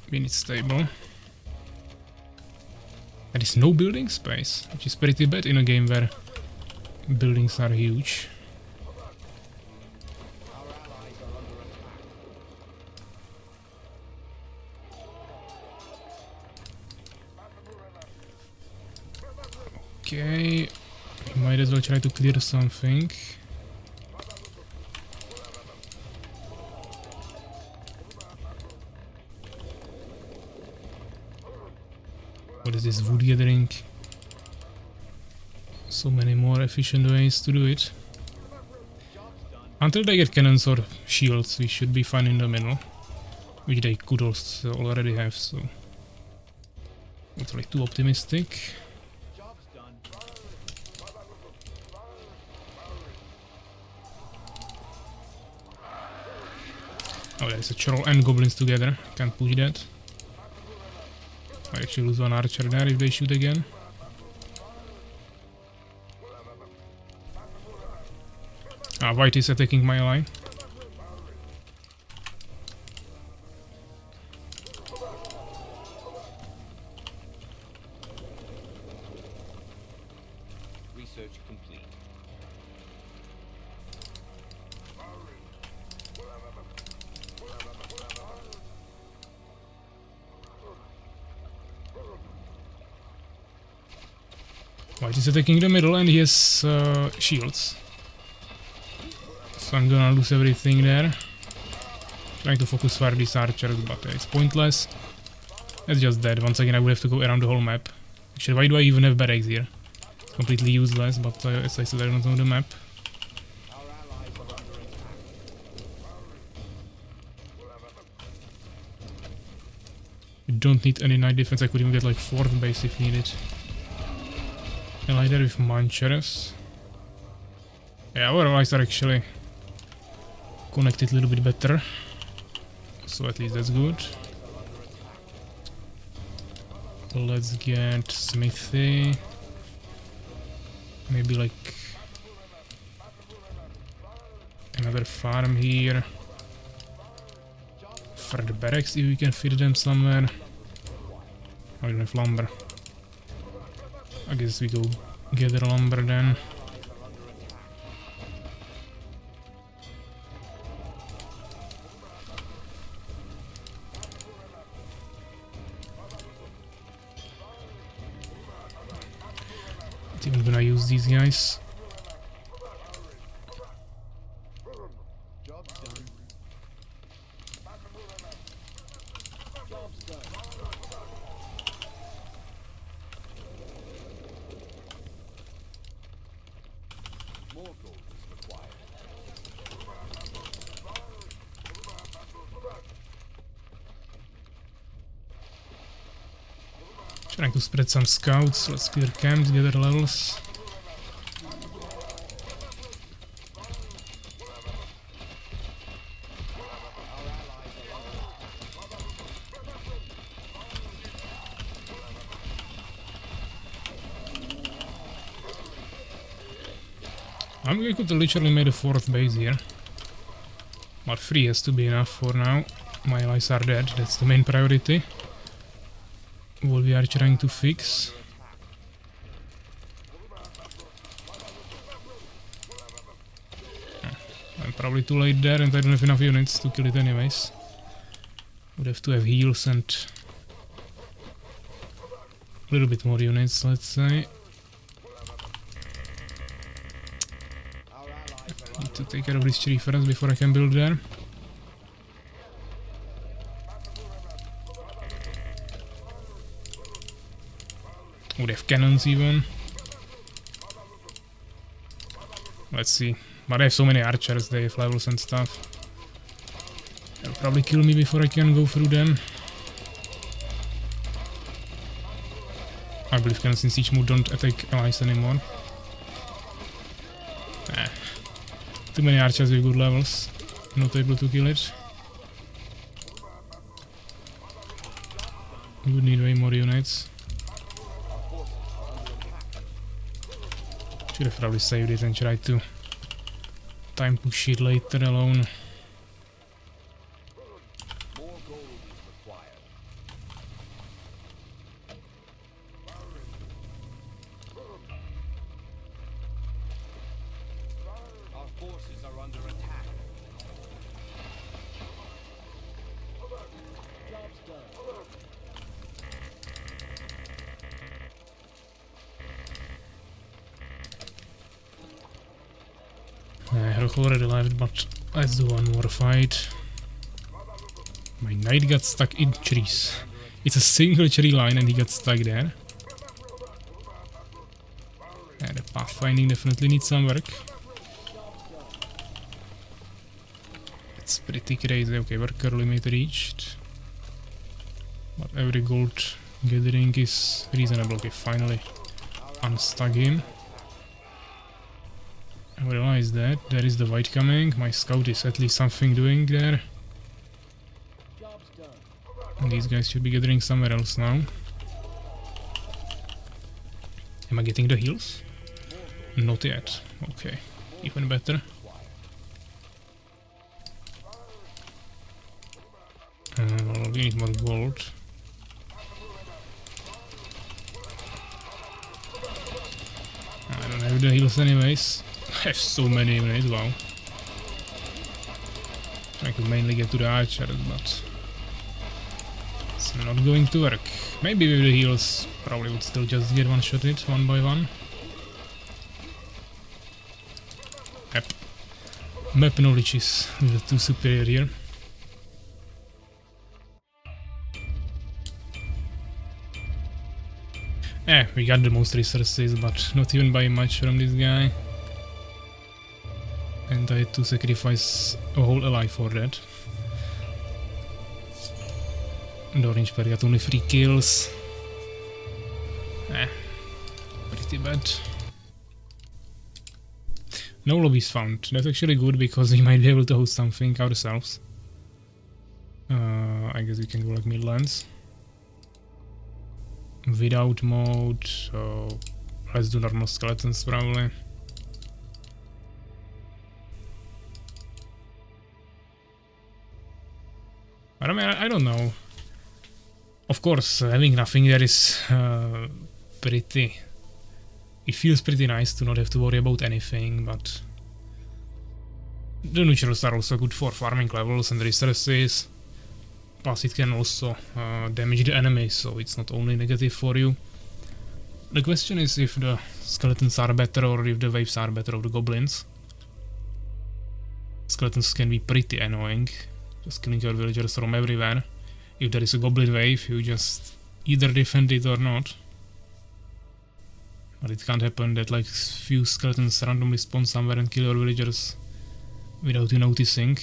We need stable. There is no building space, which is pretty bad in a game where buildings are huge. Our allies are under attack. Okay, we might as well try to clear something. What is this wood gathering? So many more efficient ways to do it. Until they get cannons or shields, we should be fine in the middle. Which they could also already have, so... Not really too optimistic. Oh, there's a troll and goblins together. Can't push that. I actually lose one archer there if they shoot again. Ah, white is attacking my ally. Research complete. White is attacking the middle and he has shields. So I'm gonna lose everything there. Trying to focus fire these archers, but it's pointless. It's just dead. Once again I would have to go around the whole map. Actually, why do I even have barracks here? It's completely useless, but as I said, I don't know the map. Our allies are under attack. You don't need any night defense. I could even get like 4th base if needed. Ally there with Manchers. Yeah, our allies are actually connected a little bit better. So at least that's good. Let's get Smithy. Maybe like another farm here. For the barracks if we can fit them somewhere. I don't have lumber. I guess we go gather lumber then. Not even gonna use these guys. Job's done. Job's done. More gold is required. Trying to spread some scouts. Let's clear camps, gather levels. We could literally made a 4th base here. But 3 has to be enough for now. My allies are dead, that's the main priority. What we are trying to fix. I'm probably too late there and I don't have enough units to kill it anyways. Would have to have heals and a little bit more units, let's say. Need to take care of this tree first before I can build there. Would have cannons even. Let's see. But I have so many archers, they have levels and stuff. They'll probably kill me before I can go through them. I believe cannons in siege mode don't attack allies anymore. Too many archers with good levels. Not able to kill it. We would need way more units. Should have probably saved it and tried to time push it later alone. More gold is required. Our forces are under attack. Job's done. I've already left, but let's do one more fight. My knight got stuck in trees. It's a single tree line and he got stuck there. Yeah, the pathfinding definitely needs some work. It's pretty crazy. Okay, worker limit reached. But every gold gathering is reasonable. Okay, finally unstuck him. I realize that there is the white coming. My scout is at least something doing there. Job's done. And these guys should be gathering somewhere else now. Am I getting the heals? Not yet. Okay, even better. Well, we need more gold. I don't have the heals anyways. I have so many units, wow. Trying to mainly get to the archers, but it's not going to work. Maybe with the heals, probably would still just get one-shot it, one by one. map knowledge is too superior here. We got the most resources, but not even by much from this guy. And I had to sacrifice a whole ally for that. The orange player got only 3 kills. Pretty bad. No lobbies found. That's actually good because we might be able to host something ourselves. I guess we can go like Midlands. Without mode, so let's do normal skeletons probably. But I mean, I don't know. Of course, having nothing there is pretty... It feels pretty nice to not have to worry about anything, but... The neutrals are also good for farming levels and resources. Plus it can also damage the enemies, so it's not only negative for you. The question is if the skeletons are better or if the waves are better of the goblins. Skeletons can be pretty annoying, just killing your villagers from everywhere. If there is a goblin wave, you just either defend it or not. But it can't happen that like few skeletons randomly spawn somewhere and kill your villagers without you noticing.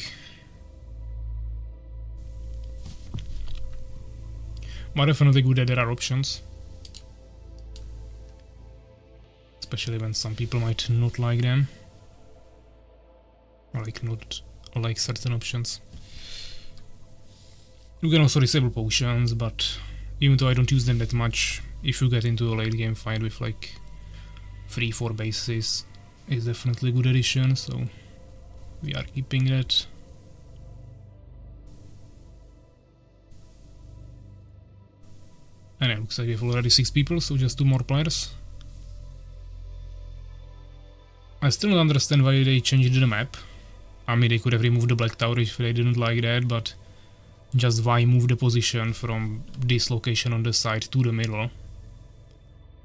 But definitely good that there are options. Especially when some people might not like them. Or like not like certain options. You can also disable potions, but even though I don't use them that much, if you get into a late game fight with like 3-4 bases, it's definitely a good addition, so we are keeping that. And it looks like we have already 6 people, so just 2 more players. I still don't understand why they changed the map. I mean, they could have removed the black tower if they didn't like that, but just why move the position from this location on the side to the middle?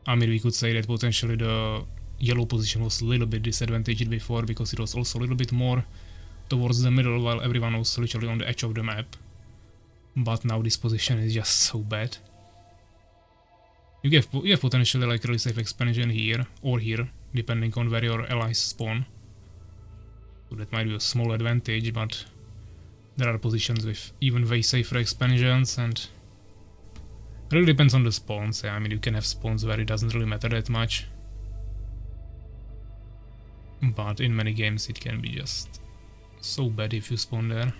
I mean, we could say that potentially the yellow position was a little bit disadvantaged before because it was also a little bit more towards the middle while everyone was literally on the edge of the map. But now this position is just so bad. You have potentially like really safe expansion here or here, depending on where your allies spawn. So that might be a small advantage, but there are positions with even way safer expansions, and it really depends on the spawns. I mean, you can have spawns where it doesn't really matter that much. But in many games it can be just so bad if you spawn there.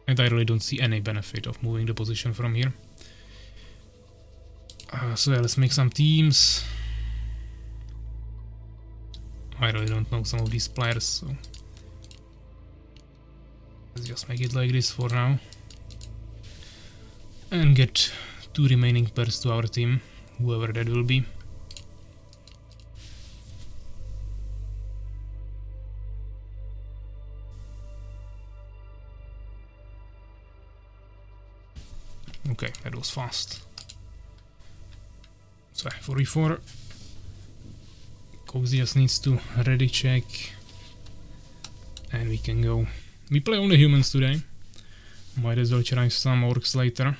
And I really don't see any benefit of moving the position from here. So yeah, let's make some teams. I really don't know some of these players, so let's just make it like this for now. And get 2 remaining pairs to our team, whoever that will be. Okay, that was fast. So 4v4. Cozy just needs to ready check. And we can go. We play only humans today. Might as well try some orcs later.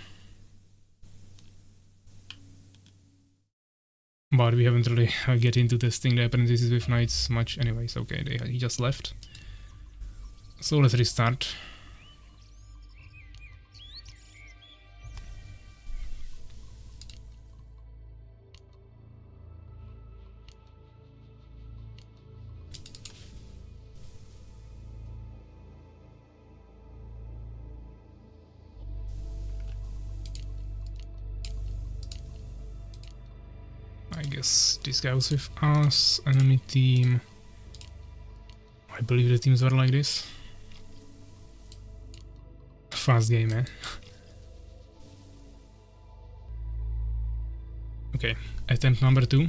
But we haven't really get into testing the apprentices with knights much anyways. Okay, he just left. So let's restart. I guess this guy was with us, enemy team. I believe the teams were like this. Fast game, eh? Okay, attempt number 2.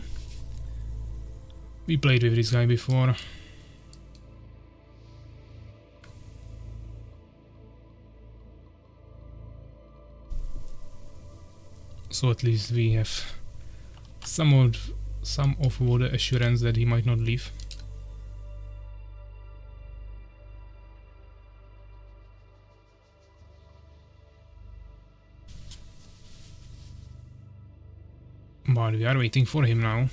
We played with this guy before. So at least we have some of the assurance that he might not leave. But we are waiting for him now.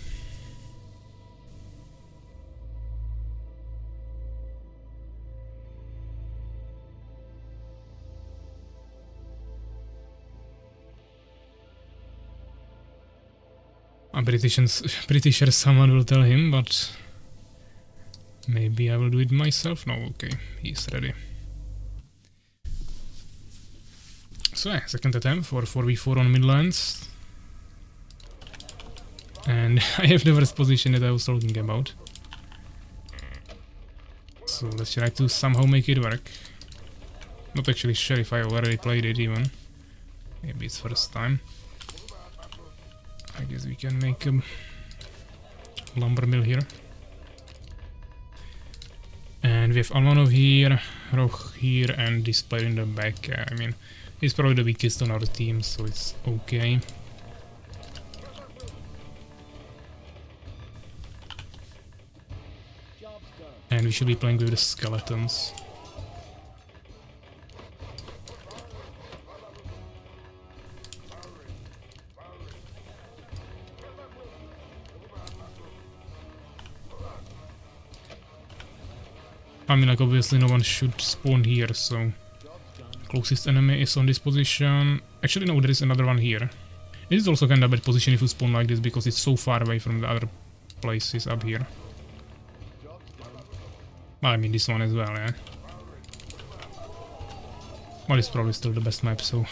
I'm pretty sure someone will tell him, but maybe I will do it myself. No, okay, he's ready. So yeah, second attempt for 4v4 on Midlands. And I have the first position that I was talking about. So let's try to somehow make it work. Not actually sure if I already played it even. Maybe it's first time. I guess we can make a lumber mill here. And we have Almanov here, Roch here, and this player in the back. I mean, he's probably the weakest on our team, so it's okay. Job's done. And we should be playing with the skeletons. I mean, like, obviously no one should spawn here, so closest enemy is on this position. Actually, no, there is another one here. This is also kind of a bad position if you spawn like this, because it's so far away from the other places up here. Well, I mean, this one as well, yeah. Well, it's probably still the best map, so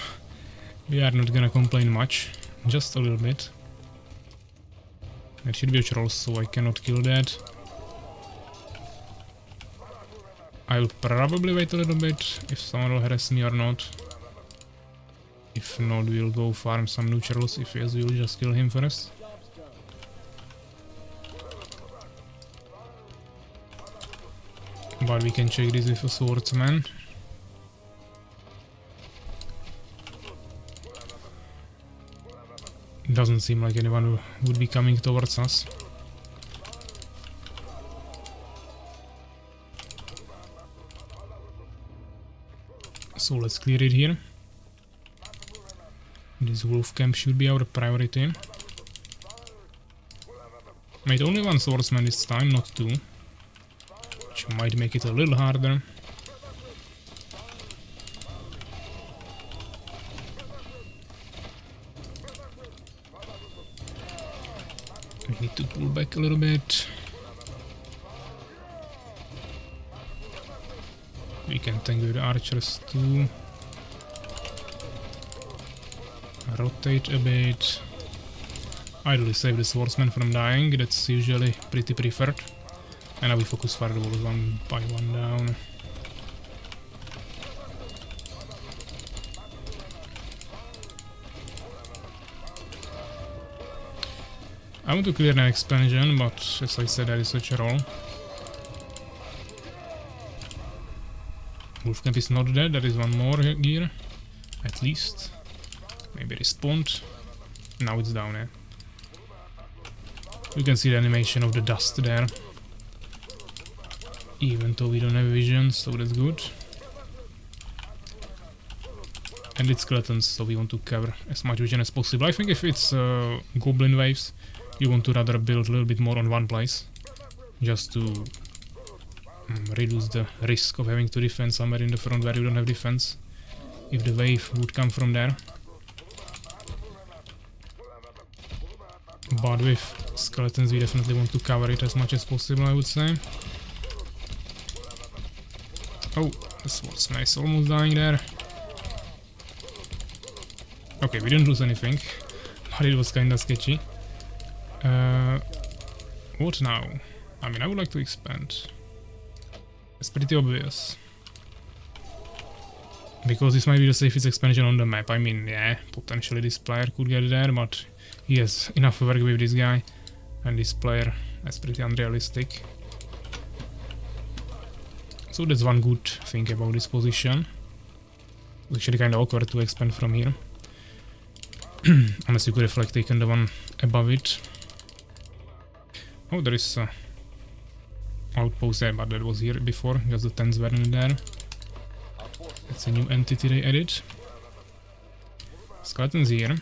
we are not gonna complain much. Just a little bit. There should be a troll, so I cannot kill that. I'll probably wait a little bit if someone will harass me or not. If not, we'll go farm some new churls. If yes, we'll just kill him first. But we can check this with a swordsman. Doesn't seem like anyone would be coming towards us. So let's clear it here. This wolf camp should be our priority. Made only one swordsman this time, not two. Which might make it a little harder. We need to pull back a little bit. We can tank with the archers too. Rotate a bit. Ideally save the swordsman from dying, that's usually pretty preferred. And now we focus firewalls one by one down. I want to clear an expansion, but as I said, that is such a roll. Wolfcamp is not dead, there is one more gear, at least. Maybe respawned. Now it's down there. You can see the animation of the dust there. Even though we don't have vision, so that's good. And it's skeletons, so we want to cover as much vision as possible. I think if it's goblin waves, you want to rather build a little bit more on one place. Just to reduce the risk of having to defend somewhere in the front where you don't have defense. If the wave would come from there. But with skeletons we definitely want to cover it as much as possible, I would say. Oh, the swordsman is almost dying there. Okay, we didn't lose anything, but it was kinda sketchy. What now? I mean, I would like to expand. It's pretty obvious. Because this might be the safest expansion on the map. I mean, yeah, potentially this player could get there, but he has enough work with this guy. And this player, that's pretty unrealistic. So that's one good thing about this position. It's actually kinda awkward to expand from here. Unless you could have like taken the one above it. Oh, there is a outpost there, but that was here before, just the tents weren't there. That's a new entity they added. Skeletons here.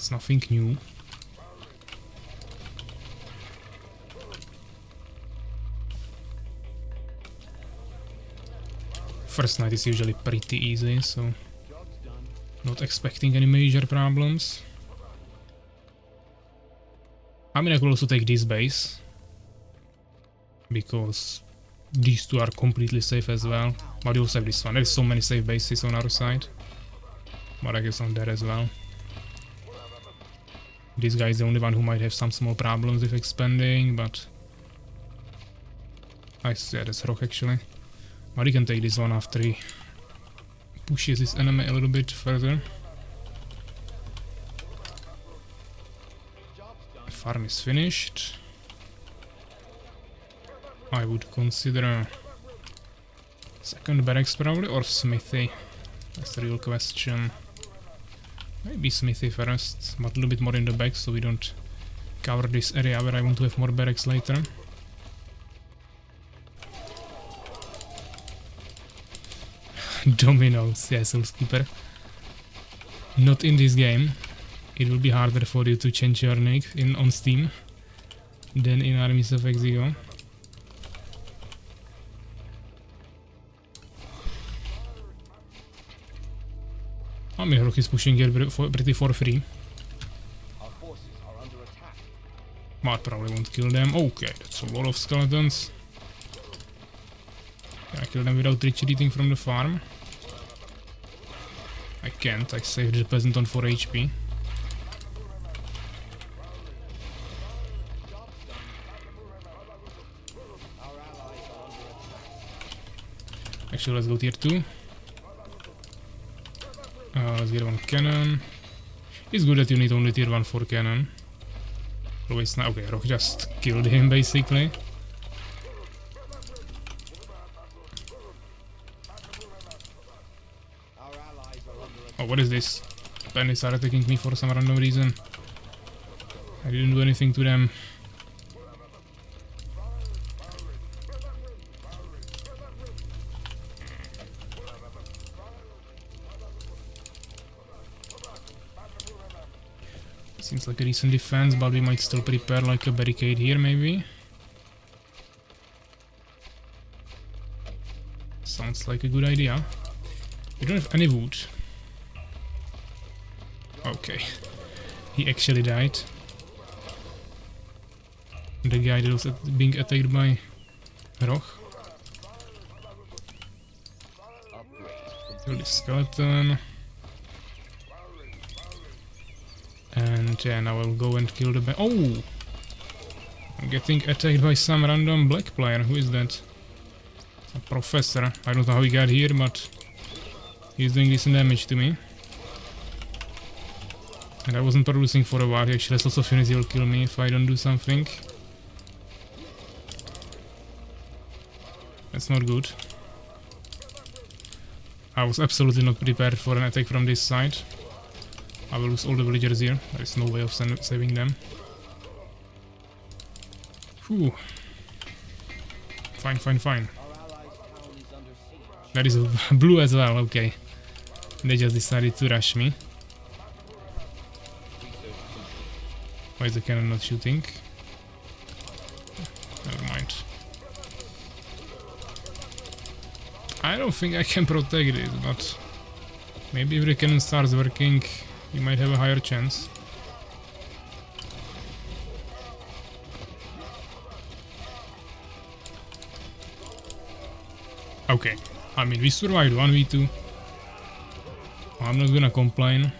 That's nothing new. First night is usually pretty easy, so not expecting any major problems. I mean, I could also take this base, because these two are completely safe as well. But we also have this one. There's so many safe bases on our side. But I guess on that as well. This guy is the only one who might have some small problems with expanding, but... yeah, that's rock actually. But he can take this one after he pushes his enemy a little bit further. The farm is finished. I would consider a second barracks probably, or smithy. That's the real question. Maybe smithy first, but a little bit more in the back so we don't cover this area where I want to have more barracks later. Dominoes, yes, Soulskeeper. Not in this game. It will be harder for you to change your nick on Steam than in Armies of Exego. I mean, Rock is pushing here pretty for free. But probably won't kill them. Okay, that's a lot of skeletons. Can I kill them without retreating from the farm? I can't, I saved the peasant on 4 HP. Actually, let's go tier 2. Let's get one cannon. It's good that you need only tier 1 for cannon. Always now. Okay, Rock just killed him basically. Oh, what is this? Bandits are attacking me for some random reason. I didn't do anything to them. Seems like a decent defense, but we might still prepare like a barricade here, maybe. Sounds like a good idea. We don't have any wood. Okay. He actually died. The guy that was being attacked by Roch. Kill this skeleton. And yeah, now I'll go and kill the oh! I'm getting attacked by some random black player. Who is that? A professor. I don't know how he got here, but he's doing decent damage to me. And I wasn't producing for a while. He actually has lots of units. He will kill me if I don't do something. That's not good. I was absolutely not prepared for an attack from this side. I will lose all the villagers here. There is no way of saving them. Whew. Fine, fine, fine. That is blue as well, okay. They just decided to rush me. Why is the cannon not shooting? Never mind. I don't think I can protect it, but maybe if the cannon starts working, you might have a higher chance. Okay, I mean, we survived 1v2. I'm not gonna complain.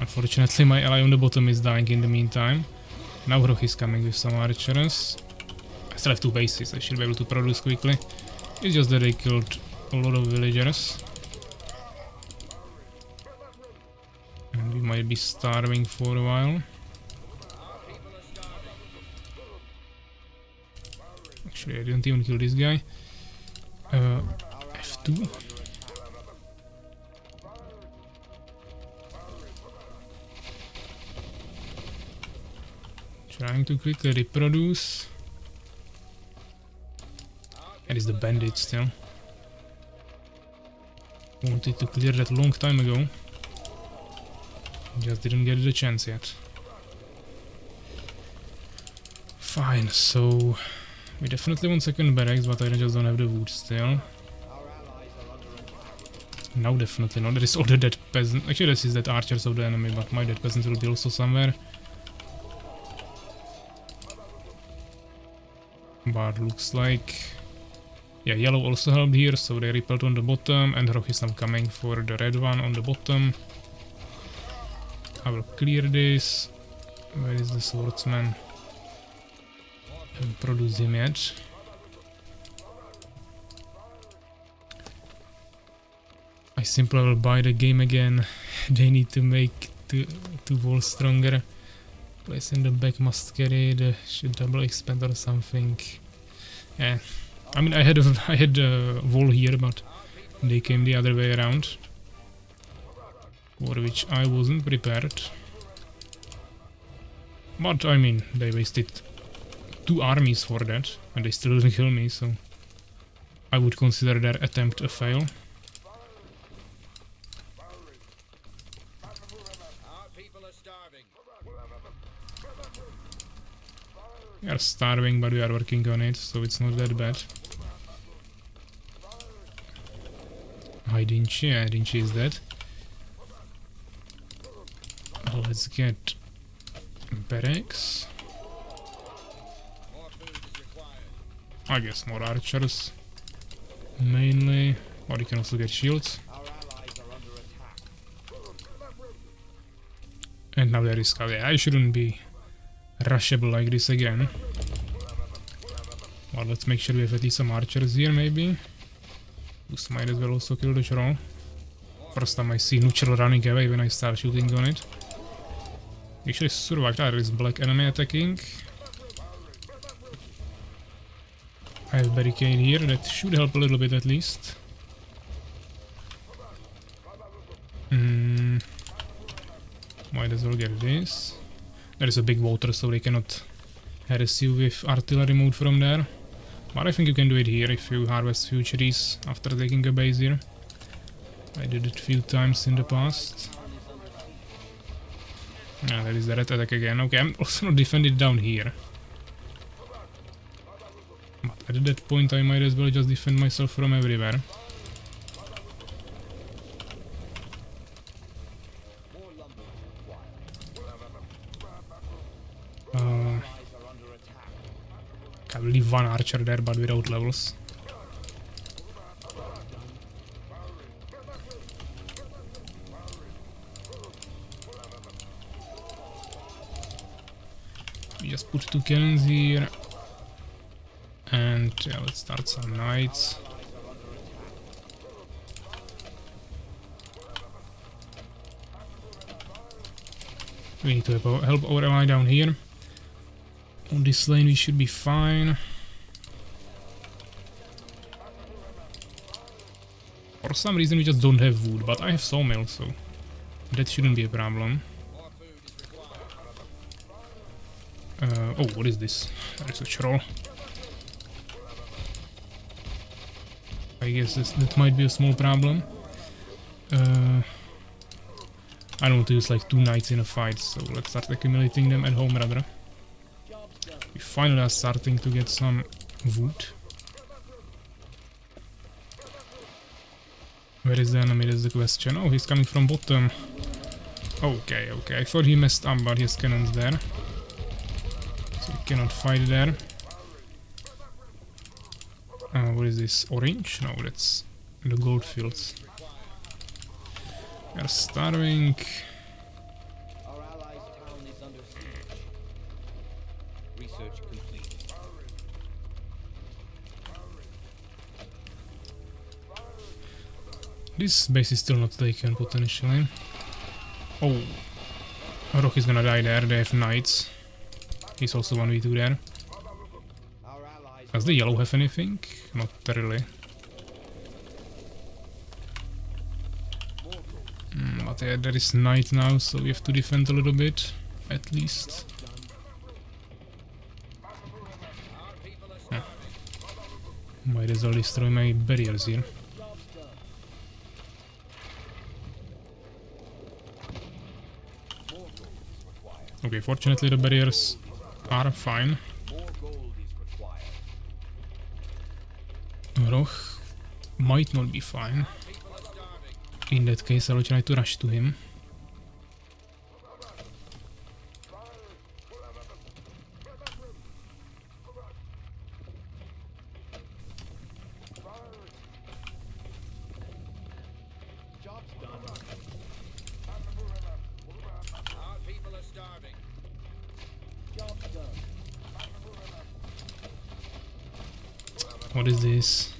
Unfortunately, my ally on the bottom is dying in the meantime. Now Roch is coming with some archers. I still have 2 bases, I should be able to produce quickly. It's just that they killed a lot of villagers. And we might be starving for a while. Actually, I didn't even kill this guy. F2. Trying to quickly reproduce. That is the bandit still. Wanted to clear that long time ago. Just didn't get the chance yet. Fine, so we definitely want second barracks, but I just don't have the wood still. Now definitely not. There is all the dead peasant. Actually, this is dead archers of the enemy, but my dead peasants will be also somewhere. But looks like, yeah, yellow also helped here, so they repelled on the bottom, and rock is now coming for the red one on the bottom. I will clear this. Where is the swordsman? Haven't produced him yet. I simply will buy the game again. They need to make two walls stronger. Place in the back must carry the should double expand or something. Yeah, I mean I had a wall here, but they came the other way around, for which I wasn't prepared. But I mean they wasted 2 armies for that, and they still didn't kill me, so I would consider their attempt a fail. We are starving, but we are working on it, so it's not that bad. Haidinchi, yeah, Haidinchi is dead. Let's get barracks. I guess more archers, mainly, or you can also get shields. And now there is scout. Yeah, I shouldn't be rushable like this again. Well, let's make sure we have at least some archers here, maybe. This might as well also kill the troll. First time I see neutral running away when I start shooting on it. Actually survived. There is black enemy attacking. I have barricade here, that should help a little bit at least. Might as well get this. There is a big water, so they cannot harass you with artillery mode from there. But I think you can do it here if you harvest few trees after taking a base here. I did it a few times in the past. Yeah, there is the red attack again. Okay, I'm also not defended down here. But at that point I might as well just defend myself from everywhere. I will leave one archer there, but without levels. We just put 2 cannons here. And yeah, let's start some knights. We need to help our ally down here. On this lane we should be fine. For some reason we just don't have wood, but I have sawmill, so that shouldn't be a problem. Oh, what is this? There is a troll. I guess that might be a small problem. I don't want to use like 2 knights in a fight, so let's start accumulating them at home rather. We finally are starting to get some wood. Where is the enemy? That's the question. Oh, he's coming from bottom. Okay, okay. I thought he messed up, but his cannon's there. So he cannot fight there. What is this? Orange? No, that's the gold fields. We are starving. Our allies' town is under siege. Research complete. This base is still not taken potentially. Oh, Rock is gonna die there. They have knights. He's also 1v2 there. Our allies Does the yellow have anything? Not really. But yeah, there is night now, so we have to defend a little bit, at least. Yeah. Might as well destroy my barriers here. Okay, fortunately the barriers are fine. More gold is required. Roch might not be fine. People are starving. In that case, I will try to rush to him. Job's done. Our people are starving. Job's done. What is this?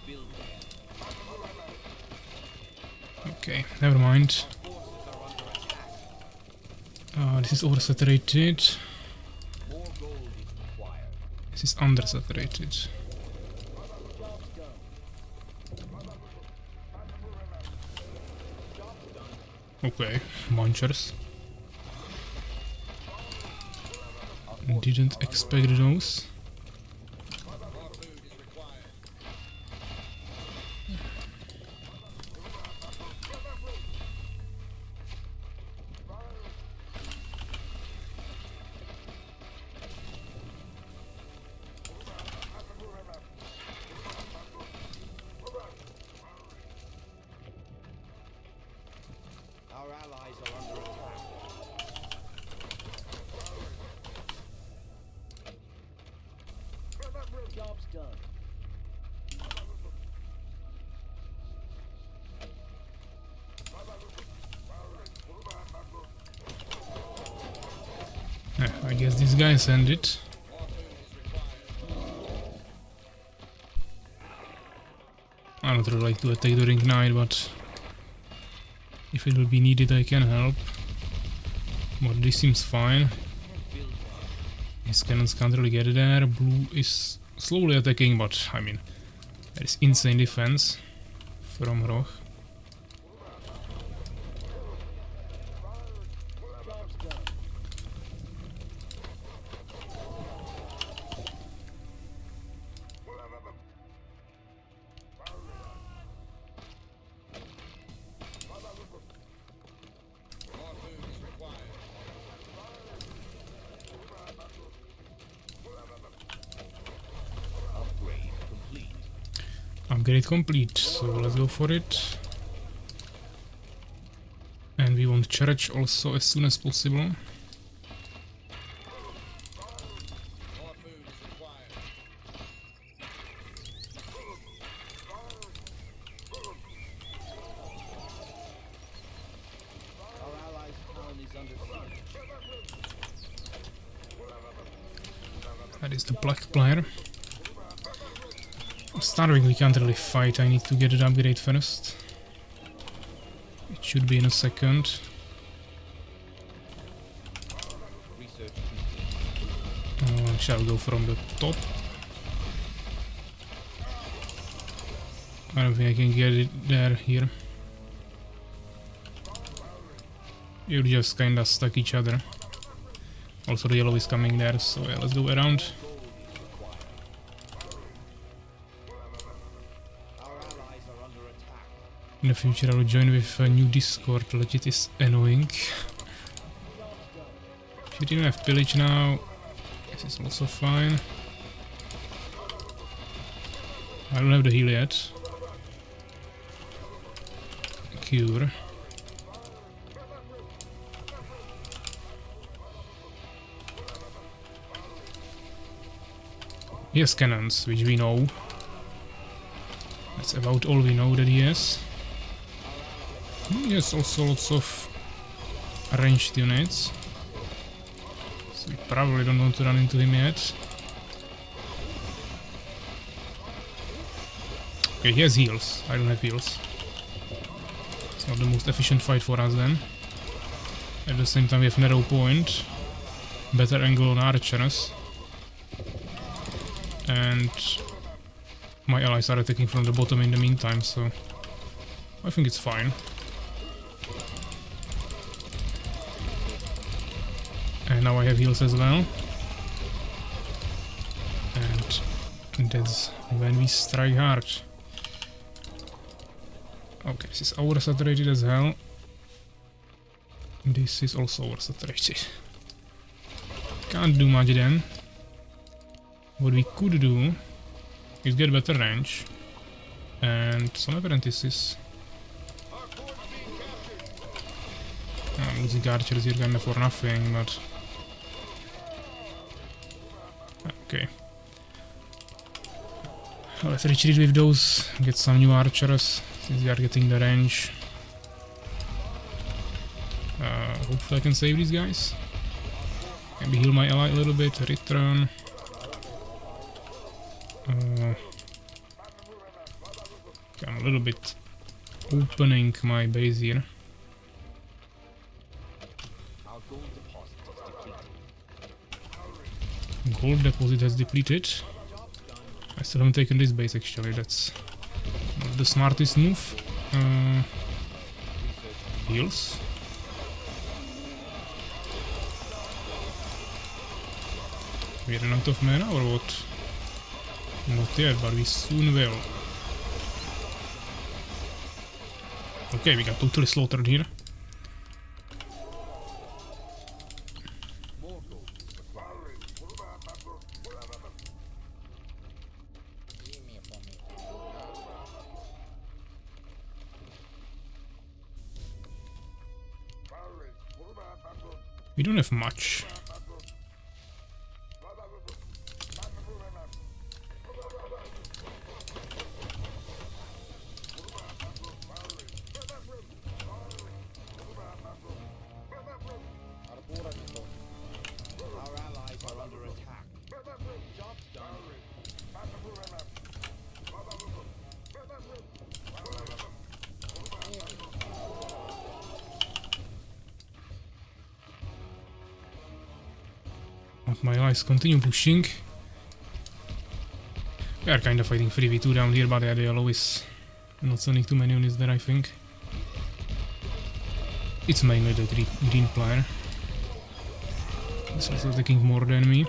Build. Okay, never mind. Forces are under attack. This is oversaturated. More gold is required. This is undersaturated. Job's done. Job's done. Okay, munchers. Didn't expect those. More food is required. Our allies are under attack. Job's done. I guess these guys end it. More food is required. I don't really like to attack during night, but if it will be needed, I can help. But this seems fine. Build. His cannons can't really get there. Blue is slowly attacking, but I mean, there is insane defense from Roch. Job's done. More food is required. Upgrade complete. Upgrade complete, so let's go for it. And we want church also as soon as possible. More food is required. Our allies' town is under siege. That is the black player. Starving we can't really fight, I need to get it upgrade first. It should be in a second. Research complete. Shall go from the top. I don't think I can get it there here. You just kinda stuck each other. Also the yellow is coming there, so yeah, let's go around. Our allies are under attack. In the future I will join with a new Discord, legit is annoying. If you didn't have pillage now, this is also fine. I don't have the heal yet. Cure. He has cannons, which we know. That's about all we know that he has. He has also lots of ranged units. So we probably don't want to run into him yet. Okay, he has heals. I don't have heals. It's not the most efficient fight for us then. At the same time we have narrow point. Better angle on archers. And my allies are attacking from the bottom in the meantime, so I think it's fine. And now I have heals as well. And that's when we strike hard. Okay, this is oversaturated as hell. This is also oversaturated. Can't do much then. What we could do is get better range and some apprentices. I'm losing archers here kinda for nothing, but okay. Let's retreat with those, get some new archers since they are getting the range. Hopefully I can save these guys. Maybe heal my ally a little bit, return. Okay, I'm a little bit opening my base here. Gold deposit has depleted. I still haven't taken this base actually, that's not the smartest move. Heals. We ran out of mana or what? Not yet, but we soon will. Okay, we got totally slaughtered here. We don't have much. Our allies are under attack. Job's done. But my allies continue pushing. We are kind of fighting 3v2 down here, but they are always not sending too many units there, I think. It's mainly the green player. He's also taking more than me.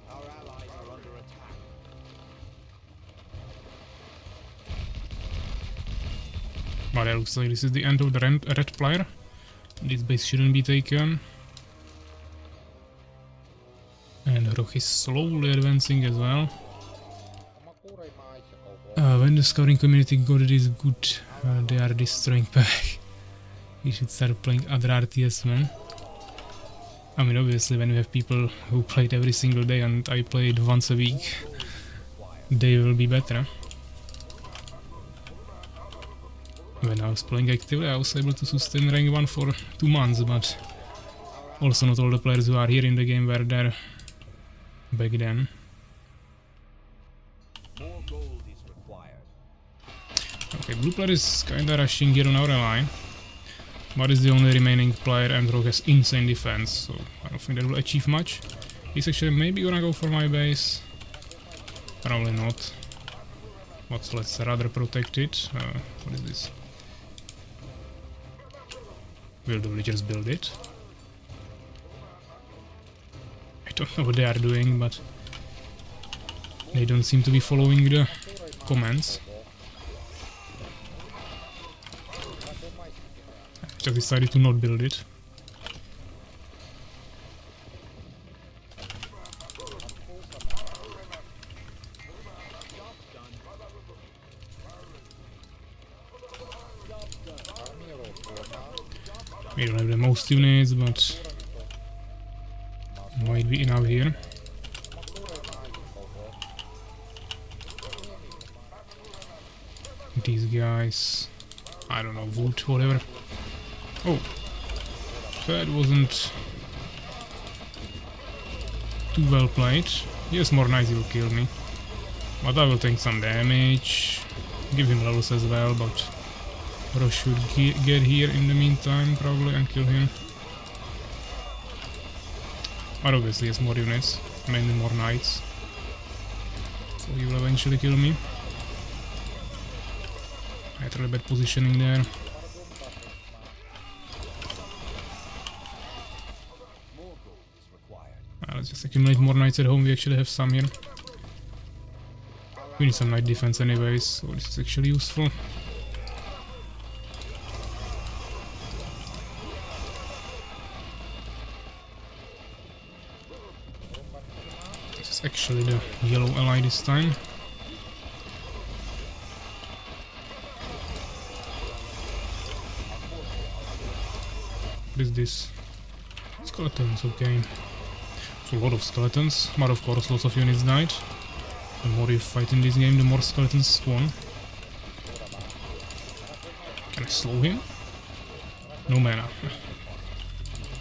Our allies are under attack. But it looks like this is the end of the red player. This base shouldn't be taken. And Rock is slowly advancing as well. When the scouting community got this good, they are destroying back. We should start playing other RTS, man. I mean, obviously, when we have people who played every single day and I played once a week, they will be better. When I was playing actively, I was able to sustain rank 1 for 2 months, but also not all the players who are here in the game were there back then. More gold is required. Okay, blue player is kinda rushing here on our line, but is the only remaining player and Rogue has insane defense, so I don't think that will achieve much. He's actually maybe gonna go for my base. Probably not. But let's rather protect it. What is this? Will the villagers build it? I don't know what they are doing, but they don't seem to be following the commands. I just decided to not build it. We don't have the most units, but might be enough here. These guys, I don't know, wood, whatever. Oh, that wasn't too well played. Yes, more nice, he will kill me, but I will take some damage. Give him levels as well, but Rosh should get here in the meantime, probably, and kill him. But obviously he has more units, mainly more knights. So he will eventually kill me. I had really bad positioning there. Let's just accumulate more knights at home, we actually have some here. We need some night defense anyways, so this is actually useful. This is actually the yellow ally this time. What is this? Skeletons, okay. So a lot of skeletons, but of course lots of units died. The more you fight in this game, the more skeletons spawn. Can I slow him? No mana.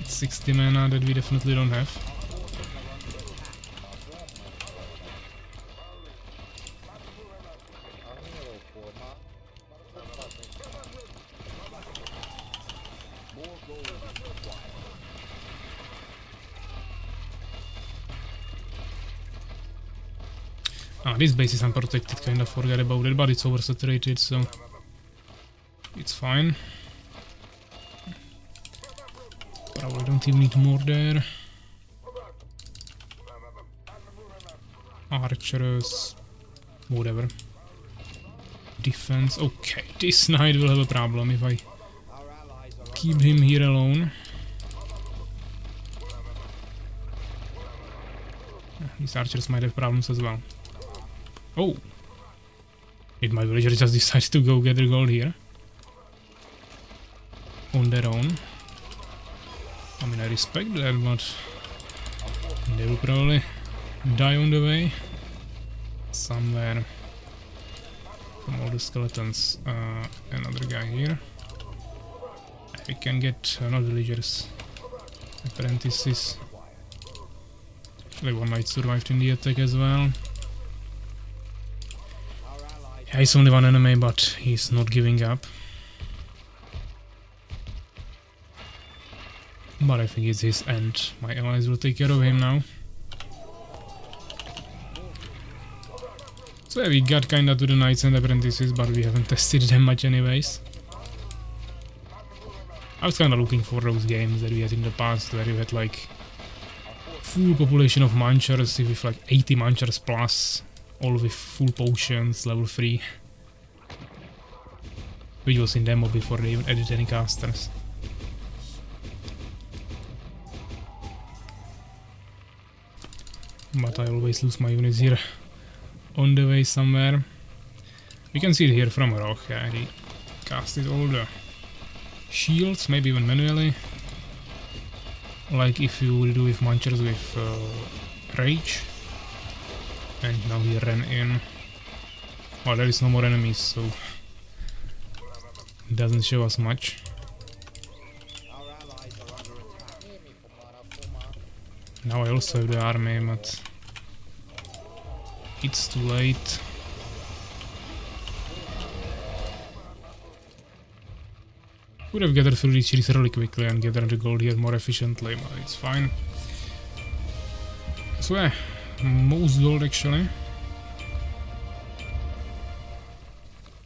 It's 60 mana that we definitely don't have. This base is unprotected, kinda forget about it, but it's oversaturated, so it's fine. Probably don't even need more there. Archers, whatever. Defense, okay, this knight will have a problem if I keep him here alone. These archers might have problems as well. Oh! Did my villager just decide to go gather gold here? On their own. I mean, I respect that, but they will probably die on the way. Somewhere. From all the skeletons. Another guy here. We can get not villagers. Apprentices. Actually, one knight survived in the attack as well. Yeah, he's only one enemy, but he's not giving up. But I think it's his end. My allies will take care of him now. So yeah, we got kinda to the knights and apprentices, but we haven't tested them much anyways. I was kinda looking for those games that we had in the past, where you had like full population of munchers, with like 80 munchers plus, all with full potions, level 3. Which was in demo before they even added any casters. But I always lose my units here on the way somewhere. We can see it here from Rock, yeah, he casted all the shields, maybe even manually. Like if you will do with munchers with rage. And now he ran in. Well, there is no more enemies, so it doesn't show us much. Now I also have the army, but it's too late. Could have gathered through these trees really quickly and gathered the gold here more efficiently, but it's fine. So yeah, most gold actually.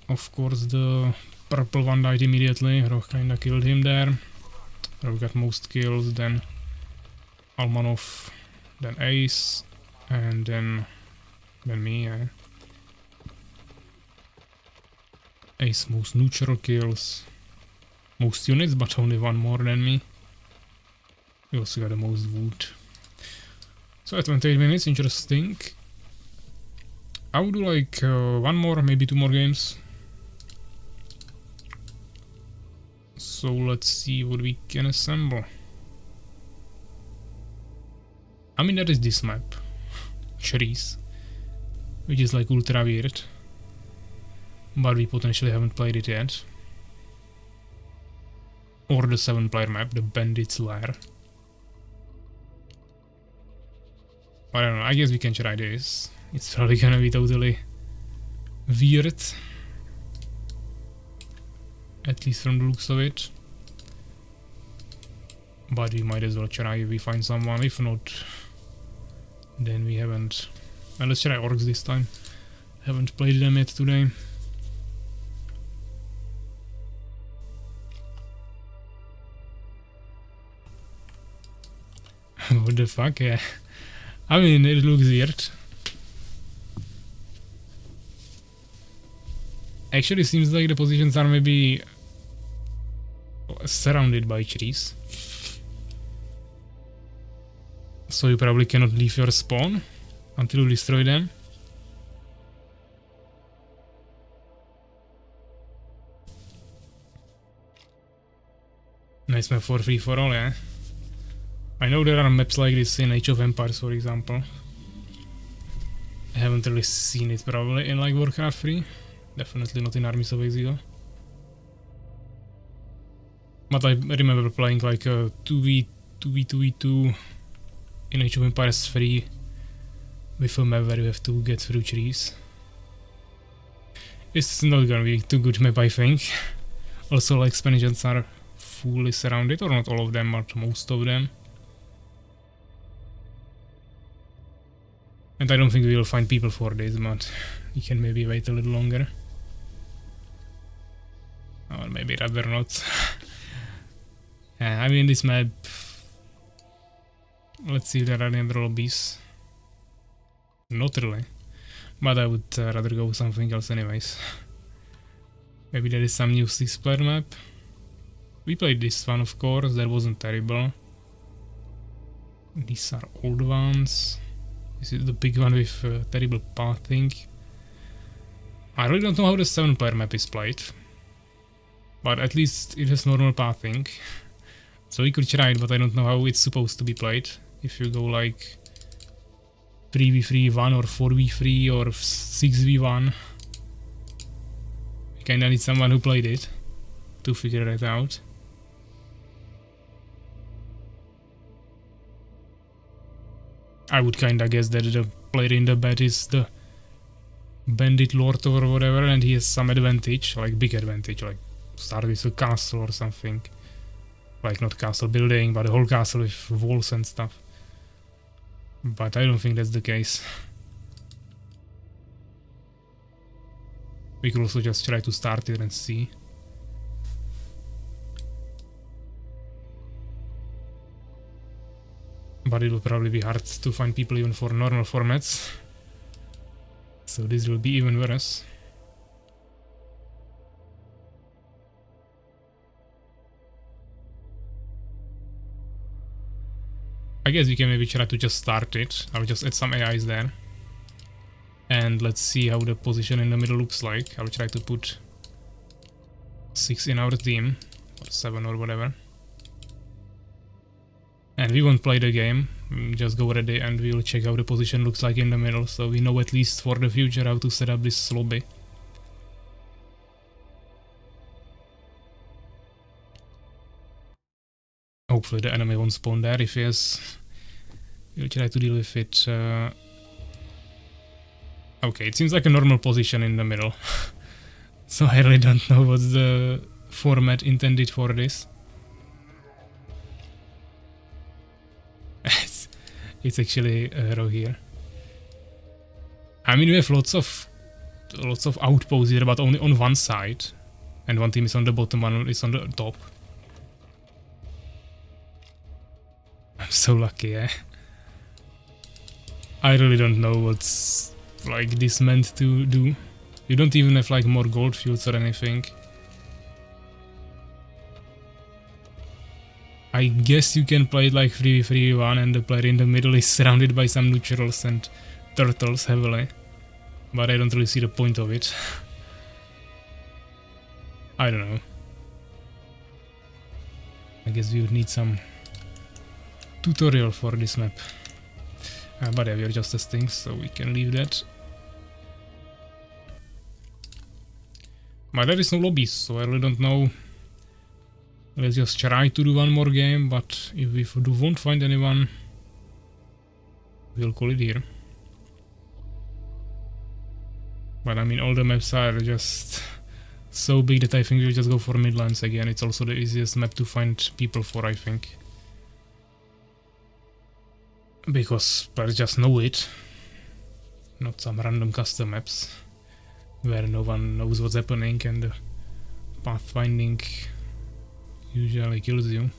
Of course the purple one died immediately, Roch kinda killed him there. Roch got most kills, then Almanov, then Ace, and then me, yeah. Ace most neutral kills, most units, but only one more than me. We also got the most wood. So at 28 minutes, interesting. I would do like one more, maybe 2 more games. So let's see what we can assemble. I mean, that is this map, Cherise, which is like ultra weird, but we potentially haven't played it yet. Or the 7-player map, the Bandit's Lair. I don't know, I guess we can try this. It's probably gonna be totally weird. At least from the looks of it. But we might as well try if we find someone, if not, then we haven't. Well, let's try orcs this time. Haven't played them yet today. What the fuck, yeah. I mean, it looks weird. Actually, seems like the positions are maybe surrounded by trees. So you probably cannot leave your spawn until you destroy them. Nice map for free for all, yeah. I know there are maps like this in Age of Empires, for example. I haven't really seen it probably in like Warcraft 3. Definitely not in Armies of Exile. But I remember playing like a 2v2 in Age of Empires 3 with a map where you have to get through trees. It's not gonna be too good map, I think. Also, like expansions are fully surrounded, or not all of them, but most of them. And I don't think we will find people for this, but we can maybe wait a little longer. Or maybe rather not. Yeah, I mean this map... Let's see if there are any other lobbies. Not really. But I would rather go with something else anyways. Maybe there is some new 6-player map. We played this one, of course, that wasn't terrible. These are old ones. This is the big one with terrible pathing. I really don't know how the 7-player map is played. But at least it has normal pathing. So we could try it, but I don't know how it's supposed to be played. If you go like 3v3 1 or 4v3 or 6v1. I kinda need someone who played it to figure it out. I would kinda guess that the player in the bed is the bandit lord or whatever, and he has some advantage, like big advantage, like start with a castle or something. Like not castle building, but a whole castle with walls and stuff. But I don't think that's the case. We could also just try to start it and see. But it will probably be hard to find people even for normal formats. So this will be even worse. I guess we can maybe try to just start it. I'll just add some AIs there. And let's see how the position in the middle looks like. I'll try to put 6 in our team. Or 7 or whatever. And we won't play the game. Just go ready and we'll check how the position looks like in the middle. So we know at least for the future how to set up this lobby. Hopefully the enemy won't spawn there. If yes, we'll try to deal with it. Okay, it seems like a normal position in the middle. So I really don't know what's the format intended for this. It's actually a hero here. I mean, we have lots of outposts here, but only on one side. And one team is on the bottom, one is on the top. I'm so lucky, eh? I really don't know what's like this meant to do. You don't even have like more gold fields or anything. I guess you can play it like 3v3-1 and the player in the middle is surrounded by some neutrals and turtles heavily. But I don't really see the point of it. I don't know. I guess we would need some tutorial for this map. But yeah, we are just testing, so we can leave that. But there is no lobbies, so I really don't know. Let's just try to do one more game, but if we won't find anyone, we'll call it here. But I mean, all the maps are just so big that I think we'll just go for Midlands again. It's also the easiest map to find people for, I think. Because players just know it. Not some random custom maps where no one knows what's happening and the pathfinding usually kills you.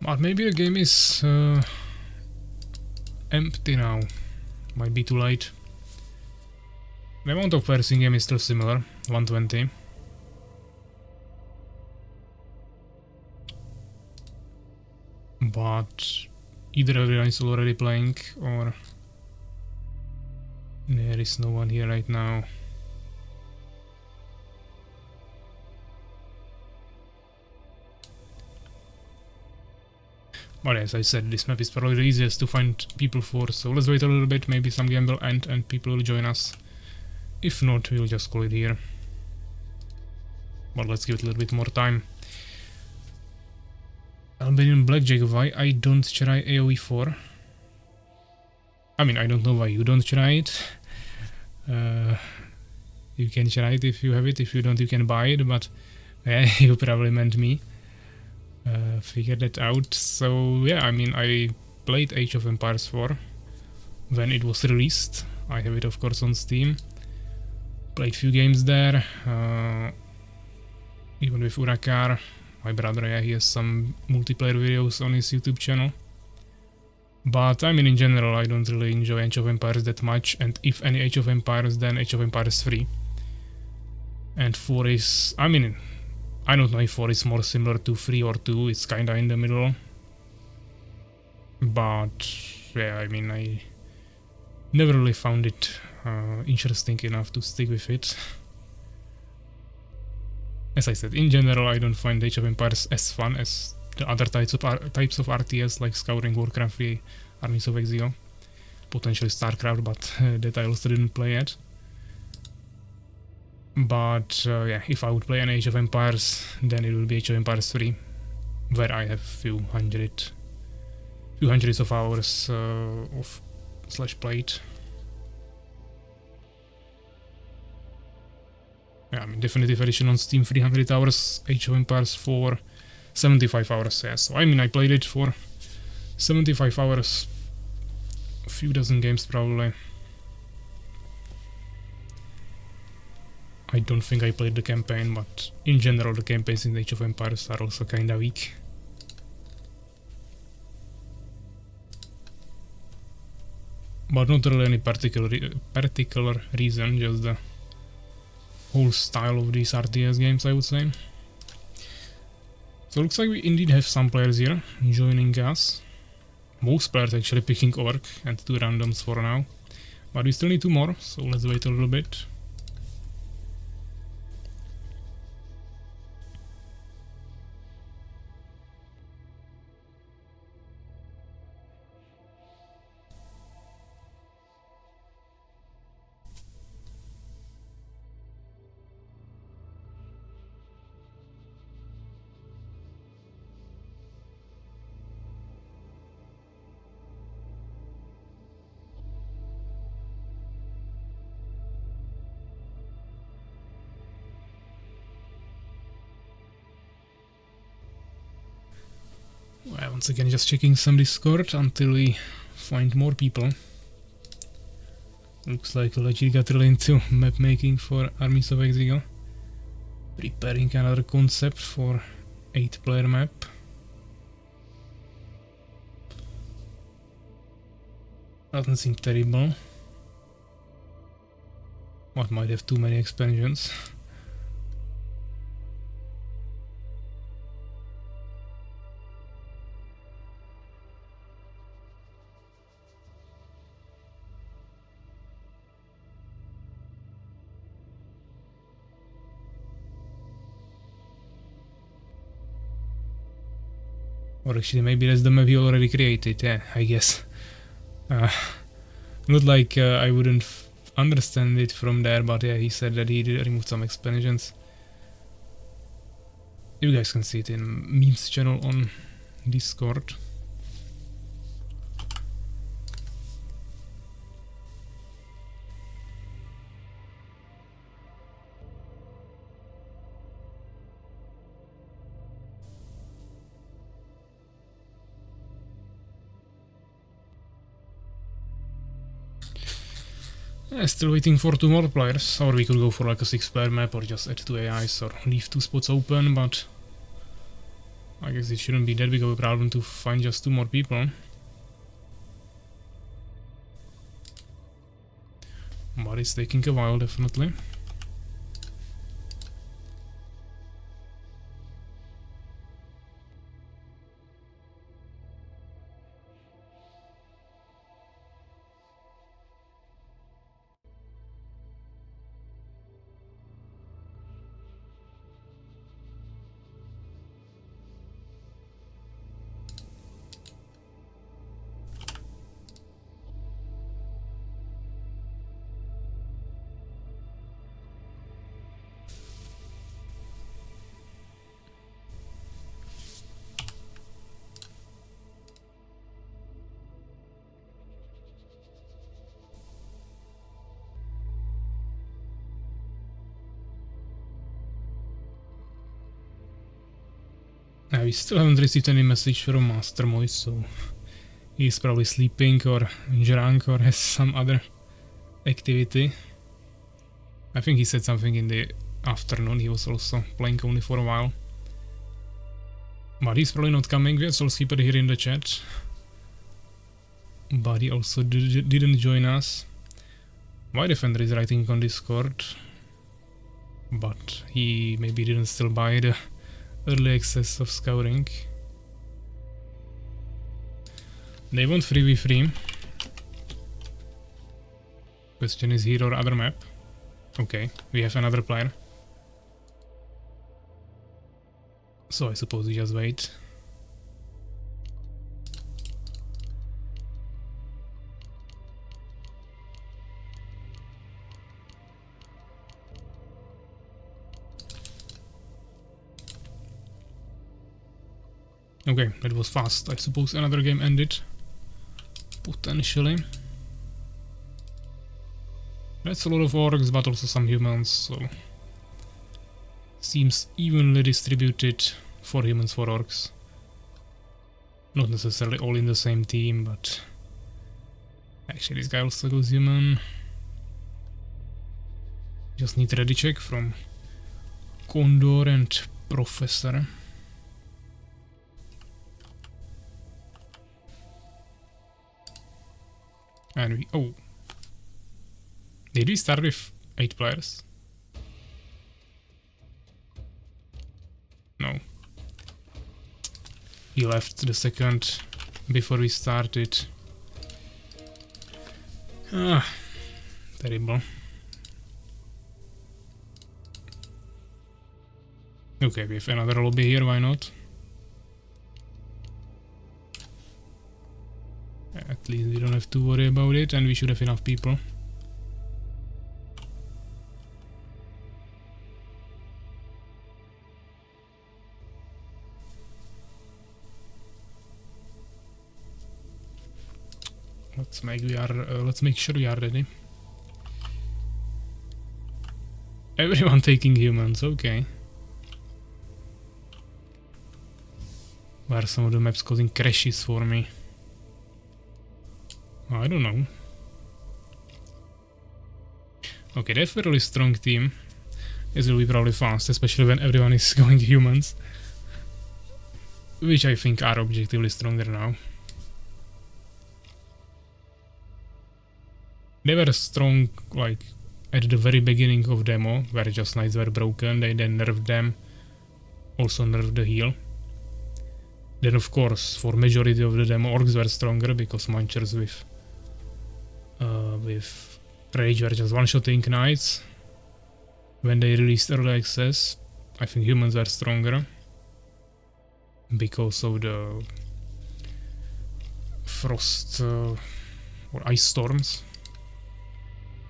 But maybe the game is empty now. Might be too late. The amount of players in game is still similar, 120. But either everyone is already playing or there is no one here right now. But as I said, this map is probably the easiest to find people for, so let's wait a little bit, maybe some game will end and people will join us. If not, we'll just call it here. But let's give it a little bit more time. Albanian Blackjack, why I don't try AoE 4? I mean, I don't know why you don't try it. You can try it if you have it, if you don't you can buy it, but you probably meant me. Figure that out. So yeah, I mean, I played Age of Empires 4 when it was released. I have it of course on Steam. Played few games there, even with Urakar. My brother, yeah, he has some multiplayer videos on his YouTube channel. But I mean, in general, I don't really enjoy Age of Empires that much, and if any Age of Empires, then Age of Empires 3. And 4 is, I mean, I don't know if 4 is more similar to 3 or 2, it's kinda in the middle. But yeah, I mean, I never really found it interesting enough to stick with it. As I said, in general, I don't find Age of Empires as fun as the other types of RTS like Scouring, Warcraft 3, Armies of Exile, potentially Starcraft, but that I also didn't play yet. But yeah, if I would play an Age of Empires, then it will be Age of Empires 3, where I have few hundreds of hours of played. Yeah, I mean, Definitive Edition on Steam 300 hours, Age of Empires 4 75 hours, yeah. So I mean, I played it for 75 hours, a few dozen games probably. I don't think I played the campaign, but in general the campaigns in Age of Empires are also kinda weak. But not really any particular reason, just the whole style of these RTS games, I would say. So looks like we indeed have some players here joining us. Most players actually picking Orc and 2 randoms for now. But we still need 2 more, so let's wait a little bit. Well, once again, just checking some Discord until we find more people. Looks like Legit got really into map making for Armies of Exile. Preparing another concept for 8-player map. Doesn't seem terrible. What, might have too many expansions. Or actually, maybe that's the map he already created, yeah, I guess. Not like I wouldn't understand it from there, but yeah, he said that he did remove some expansions. You guys can see it in memes channel on Discord. Yeah, still waiting for 2 more players, or we could go for like a 6-player map or just add 2 AIs or leave 2 spots open, but I guess it shouldn't be that big of a problem to find just 2 more people. But it's taking a while, definitely. We still haven't received any message from Master Moise, so he's probably sleeping or drunk or has some other activity. I think he said something in the afternoon, he was also playing only for a while. But he's probably not coming, we have Soulskeeper here in the chat. But he also didn't join us. My Defender is writing on Discord. But he maybe didn't still buy the early access of Scouring. They want 3v3. Question is here or other map. Okay, we have another player. So I suppose we just wait. Okay, that was fast. I suppose another game ended. Potentially. That's a lot of orcs, but also some humans, so... Seems evenly distributed for humans, for orcs. Not necessarily all in the same team, but... Actually, this guy also goes human. Just need ready check from Condor and Professor. And we... Oh! Did we start with 8 players? No. He left the second before we started. Ah, terrible. Okay, we have another lobby here, why not? At least we don't have to worry about it, and we should have enough people. Let's make sure we are ready. Everyone taking humans, okay. Why are some of the maps causing crashes for me? I don't know. Okay, that's a really strong team. This will be probably fast, especially when everyone is going humans. Which I think are objectively stronger now. They were strong, like, at the very beginning of demo, where just knights were broken, they then nerfed them, also nerfed the heal. Then of course, for majority of the demo, orcs were stronger, because munchers with rage were just one-shotting knights. When they released early access, I think humans were stronger, because of the frost or ice storms.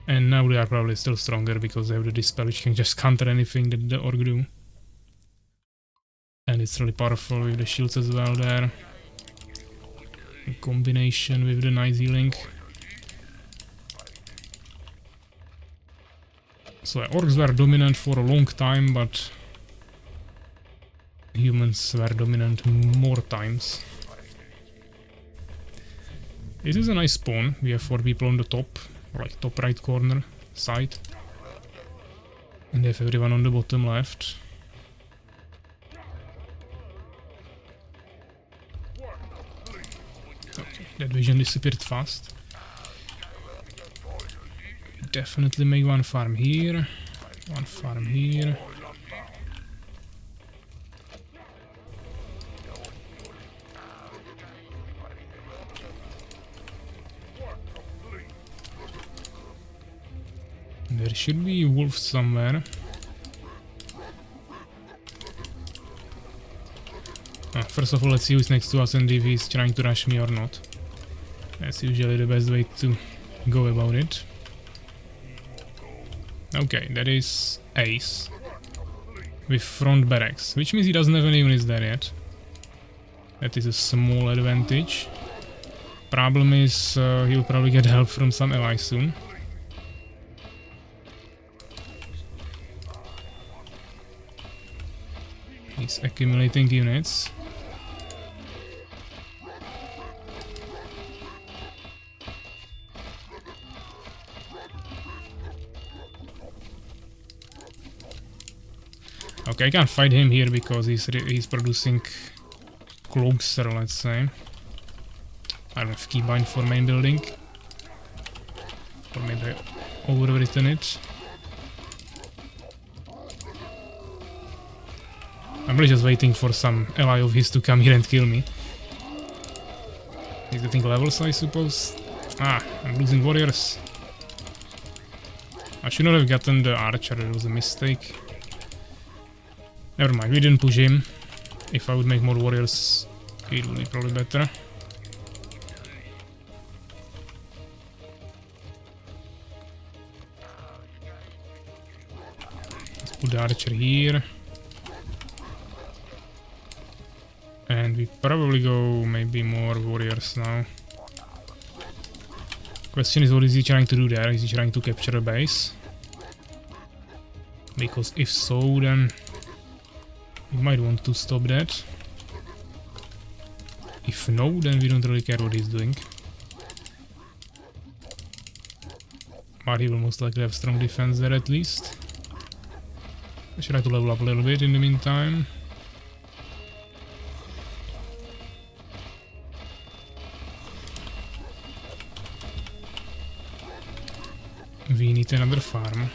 And now they are probably still stronger because they have the Dispel, which can just counter anything that the Orc do. And it's really powerful with the shields as well there. In combination with the nice healing. So Orcs were dominant for a long time, but humans were dominant more times. It is a nice spawn. We have 4 people on the top. Like top right corner side, and they have everyone on the bottom left. That vision disappeared fast. Definitely make one farm here. One farm here. There should be wolves somewhere. First of all, let's see who's next to us and if he's trying to rush me or not. That's usually the best way to go about it. Okay, that is Ace. With front barracks, which means he doesn't have any units there yet. That is a small advantage. Problem is, he'll probably get help from some allies soon. He's accumulating units. Okay, I can't fight him here because he's producing closer, let's say. I don't have keybind for main building. Or maybe I overwritten it. I'm really just waiting for some ally of his to come here and kill me. He's getting levels, I suppose. Ah, I'm losing warriors. I should not have gotten the archer, it was a mistake. Never mind, we didn't push him. If I would make more warriors, it would be probably better. Let's put the archer here. And we probably go maybe more warriors now. Question is, what is he trying to do there? Is he trying to capture a base? Because if so, then we might want to stop that. If no, then we don't really care what he's doing. But he will most likely have strong defense there at least. I should try to level up a little bit in the meantime. We need another farm,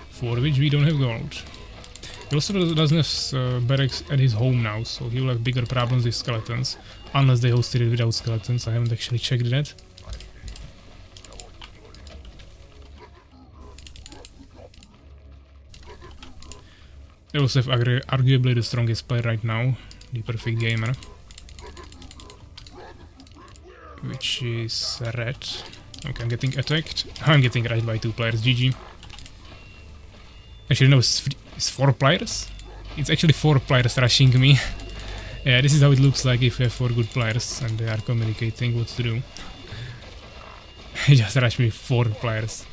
for which we don't have gold. He also doesn't have barracks at his home now, so he will have bigger problems with skeletons, unless they hosted it without skeletons. I haven't actually checked that. They also have arguably the strongest player right now, the perfect gamer, which is Red. Okay, I'm getting attacked. I'm getting right by 2 players, GG. Actually, no, it's 4 players? It's actually 4 players rushing me. Yeah, this is how it looks like if you have 4 good players and they are communicating what to do. He just rushed me 4 players.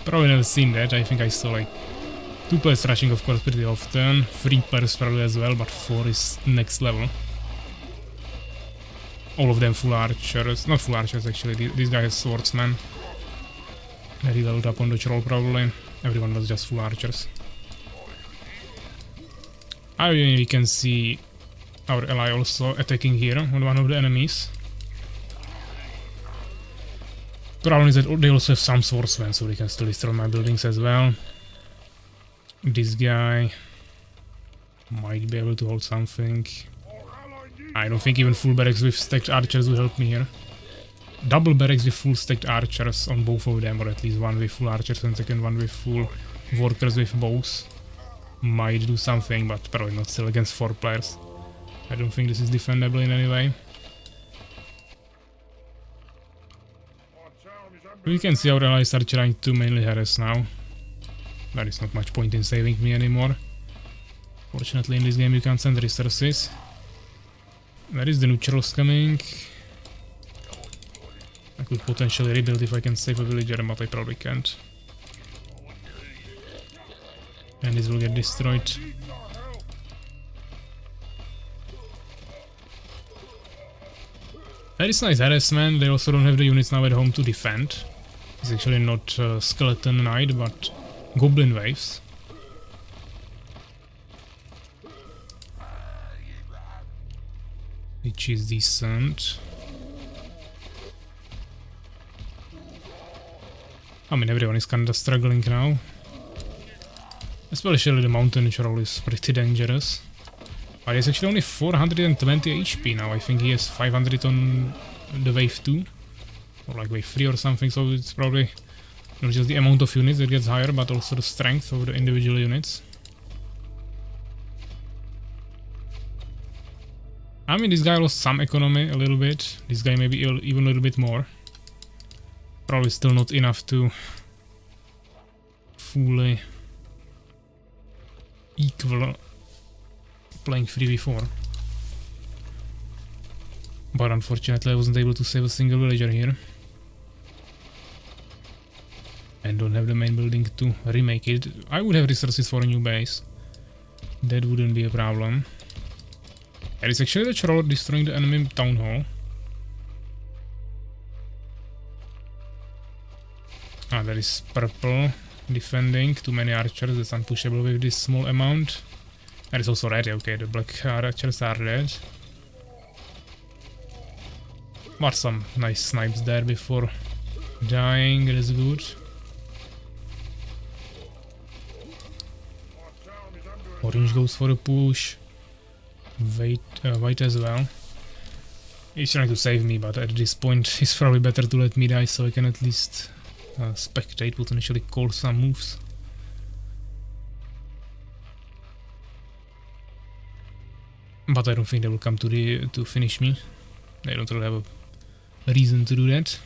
Probably never seen that. I think I saw like 2 players rushing, of course, pretty often. 3 players probably as well, but 4 is next level. All of them full archers. Not full archers, actually. This guy is swordsman. That he leveled up on the troll, probably. Everyone was just full archers. I mean, we can see our ally also attacking here on one of the enemies. Problem is that they also have some swordsmen, so they can still destroy my buildings as well. This guy might be able to hold something. I don't think even full barracks with stacked archers will help me here. Double barracks with full stacked archers on both of them, or at least one with full archers and second one with full workers with bows. Might do something, but probably not still against 4 players. I don't think this is defendable in any way. We can see our allies are trying to mainly harass now. There is not much point in saving me anymore. Fortunately in this game you can't send resources. There is the neutrals coming. I could potentially rebuild if I can save a villager, but I probably can't. And this will get destroyed. That is nice harassment. They also don't have the units now at home to defend. It's actually not skeleton knight, but goblin waves. Which is decent. I mean, everyone is kinda struggling now. Especially the mountain troll is pretty dangerous. But he's actually only 420 HP now. I think he has 500 on the wave 2. Or like wave 3 or something, so it's probably not just the amount of units that gets higher, but also the strength of the individual units. I mean, this guy lost some economy a little bit. This guy maybe even a little bit more. Probably still not enough to fully equal playing 3v4. But unfortunately I wasn't able to save a single villager here. And don't have the main building to remake it. I would have resources for a new base. That wouldn't be a problem. And it's actually the troll destroying the enemy town hall. Ah, there is purple defending. Too many archers, that's unpushable with this small amount. There is also red, okay, the black archers are red. But some nice snipes there before dying, it is good. Orange goes for a push. White as well. He's trying to save me, but at this point it's probably better to let me die so I can at least spectate, potentially call some moves. But I don't think they will come to finish me. They don't really have a reason to do that.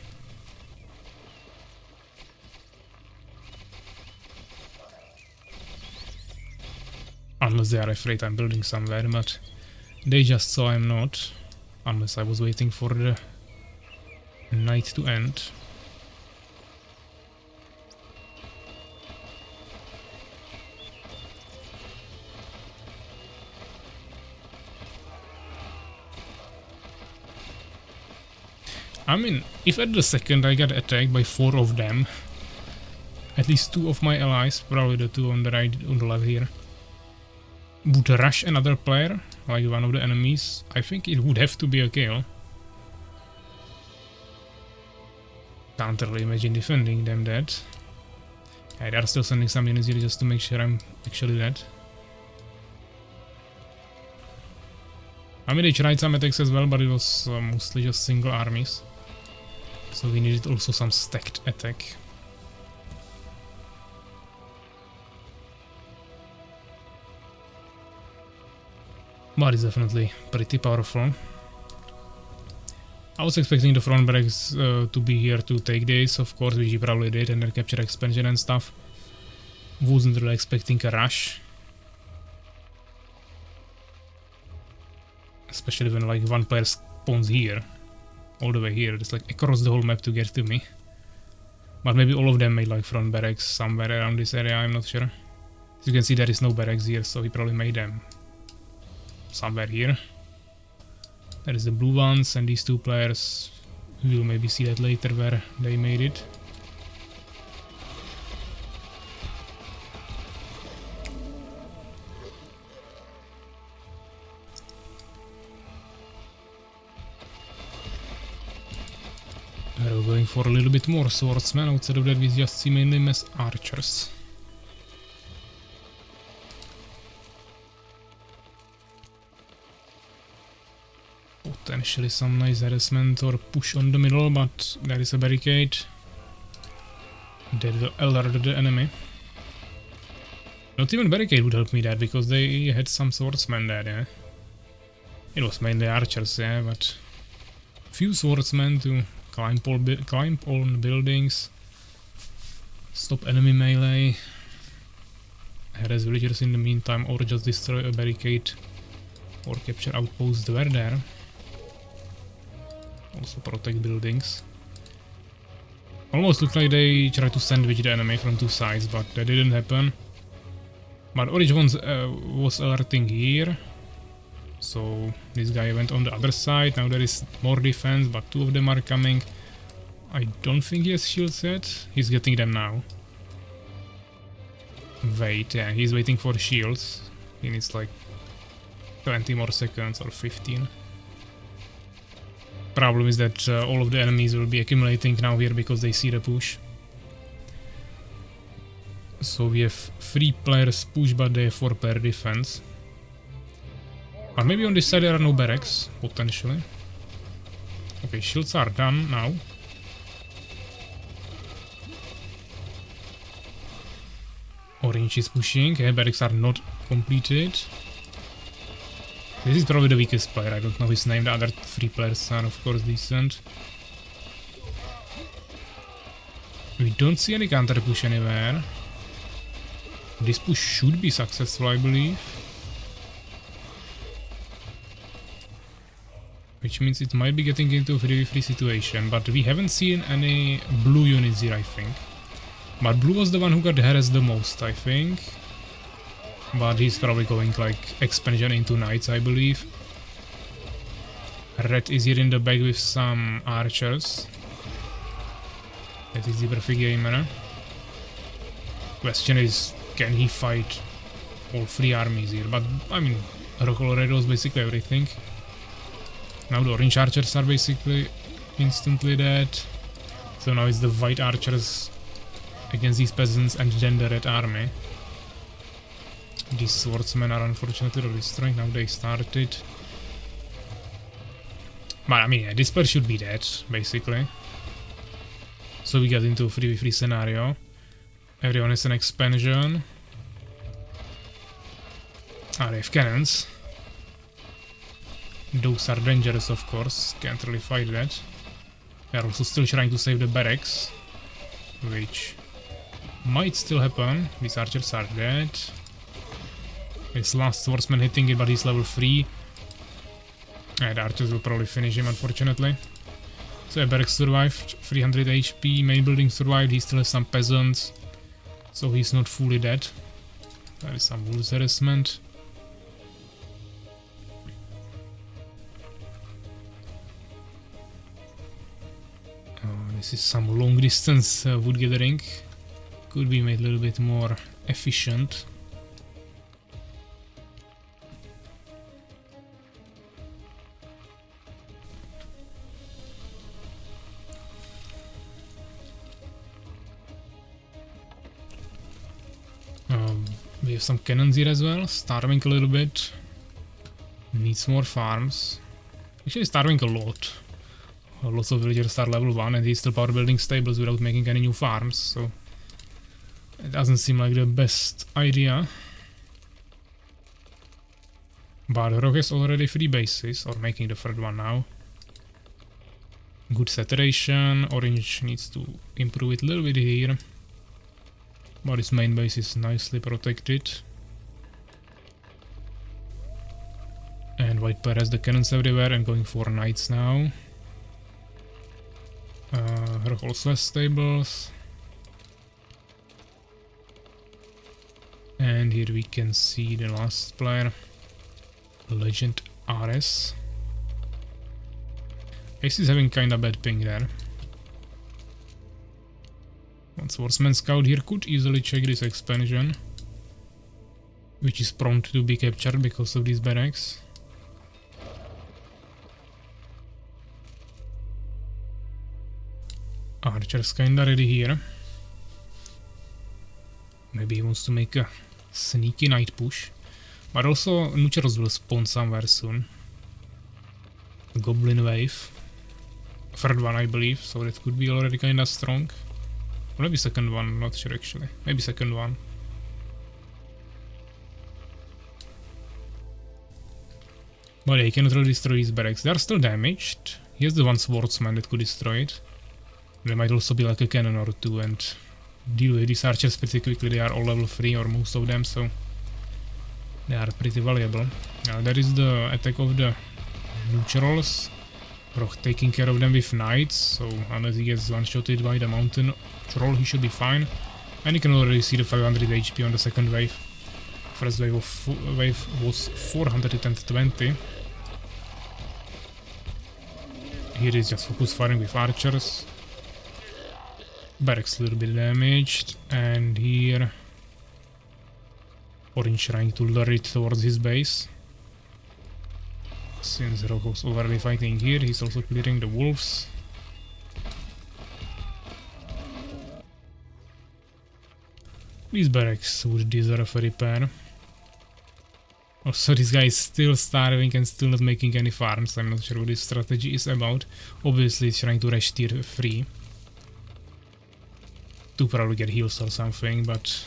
Unless they are afraid I'm building somewhere, but they just saw I'm not. Unless I was waiting for the night to end. I mean, if at the second I get attacked by 4 of them, at least 2 of my allies, probably the 2 on the right, on the left here, would rush another player, like one of the enemies, I think it would have to be a kill. Can't really imagine defending them dead. Yeah, they are still sending some units here just to make sure I'm actually dead. I mean, they tried some attacks as well, but it was mostly just single armies. So we needed also some stacked attack. But it's definitely pretty powerful. I was expecting the front barracks to be here to take this, of course, which he probably did, and then capture expansion and stuff. Wasn't really expecting a rush. Especially when like one player spawns here. All the way here, it's like across the whole map to get to me. But maybe all of them made like front barracks somewhere around this area, I'm not sure. As you can see, there is no barracks here, so he probably made them somewhere here. There is the blue ones, and these 2 players, we will maybe see that later where they made it. We're going for a little bit more swordsmen, outside of that we just see mainly mass archers. Potentially some nice harassment or push on the middle, but there is a barricade that will alert the enemy. Not even barricade would help me there, because they had some swordsmen there, yeah. It was mainly archers, yeah, but few swordsmen to climb on buildings, stop enemy melee, harass villagers in the meantime, or just destroy a barricade or capture outposts were there. Also protect buildings. Almost looked like they tried to sandwich the enemy from 2 sides, but that didn't happen. But Orange was alerting here. So this guy went on the other side. Now there is more defense, but 2 of them are coming. I don't think he has shields yet. He's getting them now. Wait, yeah, he's waiting for shields. He needs like 20 more seconds or 15. Problem is that all of the enemies will be accumulating now here because they see the push. So we have 3 players push, but they have 4 player defense. But maybe on this side there are no barracks, potentially. Okay, shields are done now. Orange is pushing, barracks are not completed. This is probably the weakest player, I don't know his name, the other 3 players are of course decent. We don't see any counter push anywhere. This push should be successful, I believe. Which means it might be getting into a 3v3 situation, but we haven't seen any blue units here, I think. But blue was the one who got harassed the most, I think. But he's probably going like expansion into knights, I believe. Red is here in the back with some archers. That is the perfect gamer. Question is, can he fight all 3 armies here? But I mean, Rock already was basically everything. Now the orange archers are basically instantly dead. So now it's the white archers against these peasants and then the red army. These swordsmen are unfortunately destroyed. Now they started. But I mean, yeah, this player should be dead, basically. So we get into a 3v3 scenario. Everyone has an expansion. Ah, they have cannons. Those are dangerous, of course. Can't really fight that. They are also still trying to save the barracks, which might still happen. These archers are dead. His last swordsman hitting it, but he's level 3. And the archers will probably finish him, unfortunately. So yeah, barracks survived, 300 HP, main building survived, he still has some peasants. So he's not fully dead. There is some wolves harassment. This is some long distance wood gathering. Could be made a little bit more efficient. We have some cannons here as well, starving a little bit. Needs more farms. Actually starving a lot. Lots of villagers are level 1 and he's still power building stables without making any new farms, so it doesn't seem like the best idea. But Rock has already 3 bases, or making the 3rd one now. Good saturation, Orange needs to improve it a little bit here. But his main base is nicely protected. And White player has the cannons everywhere and going for knights now. Rock also has stables. And here we can see the last player, Legend RS. Ace is having kinda bad ping there. One swordsman scout here could easily check this expansion, which is prone to be captured because of these barracks. Archer's kinda ready here. Maybe he wants to make a sneaky night push. But also Nucheros will spawn somewhere soon. Goblin wave. 3rd one I believe, so that could be already kinda strong. Or maybe 2nd one, not sure actually. Maybe 2nd one. But yeah, he cannot really destroy his barracks. They are still damaged. He has the one swordsman that could destroy it. There might also be like a cannon or 2 and deal with these archers pretty quickly. They are all level 3 or most of them, so they are pretty valuable. Now that is the attack of the neutrals. Rock taking care of them with knights, so unless he gets one-shotted by the mountain troll, he should be fine. And you can already see the 500 HP on the 2nd wave. First wave was 420. Here is just focus firing with archers. Barracks a little bit damaged, and here Orange trying to lure it towards his base. Since Rock was already fighting here, he's also clearing the wolves. These barracks would deserve a repair. Also, this guy is still starving and still not making any farms. I'm not sure what his strategy is about. Obviously, he's trying to rush tier 3. To probably get heals or something, but...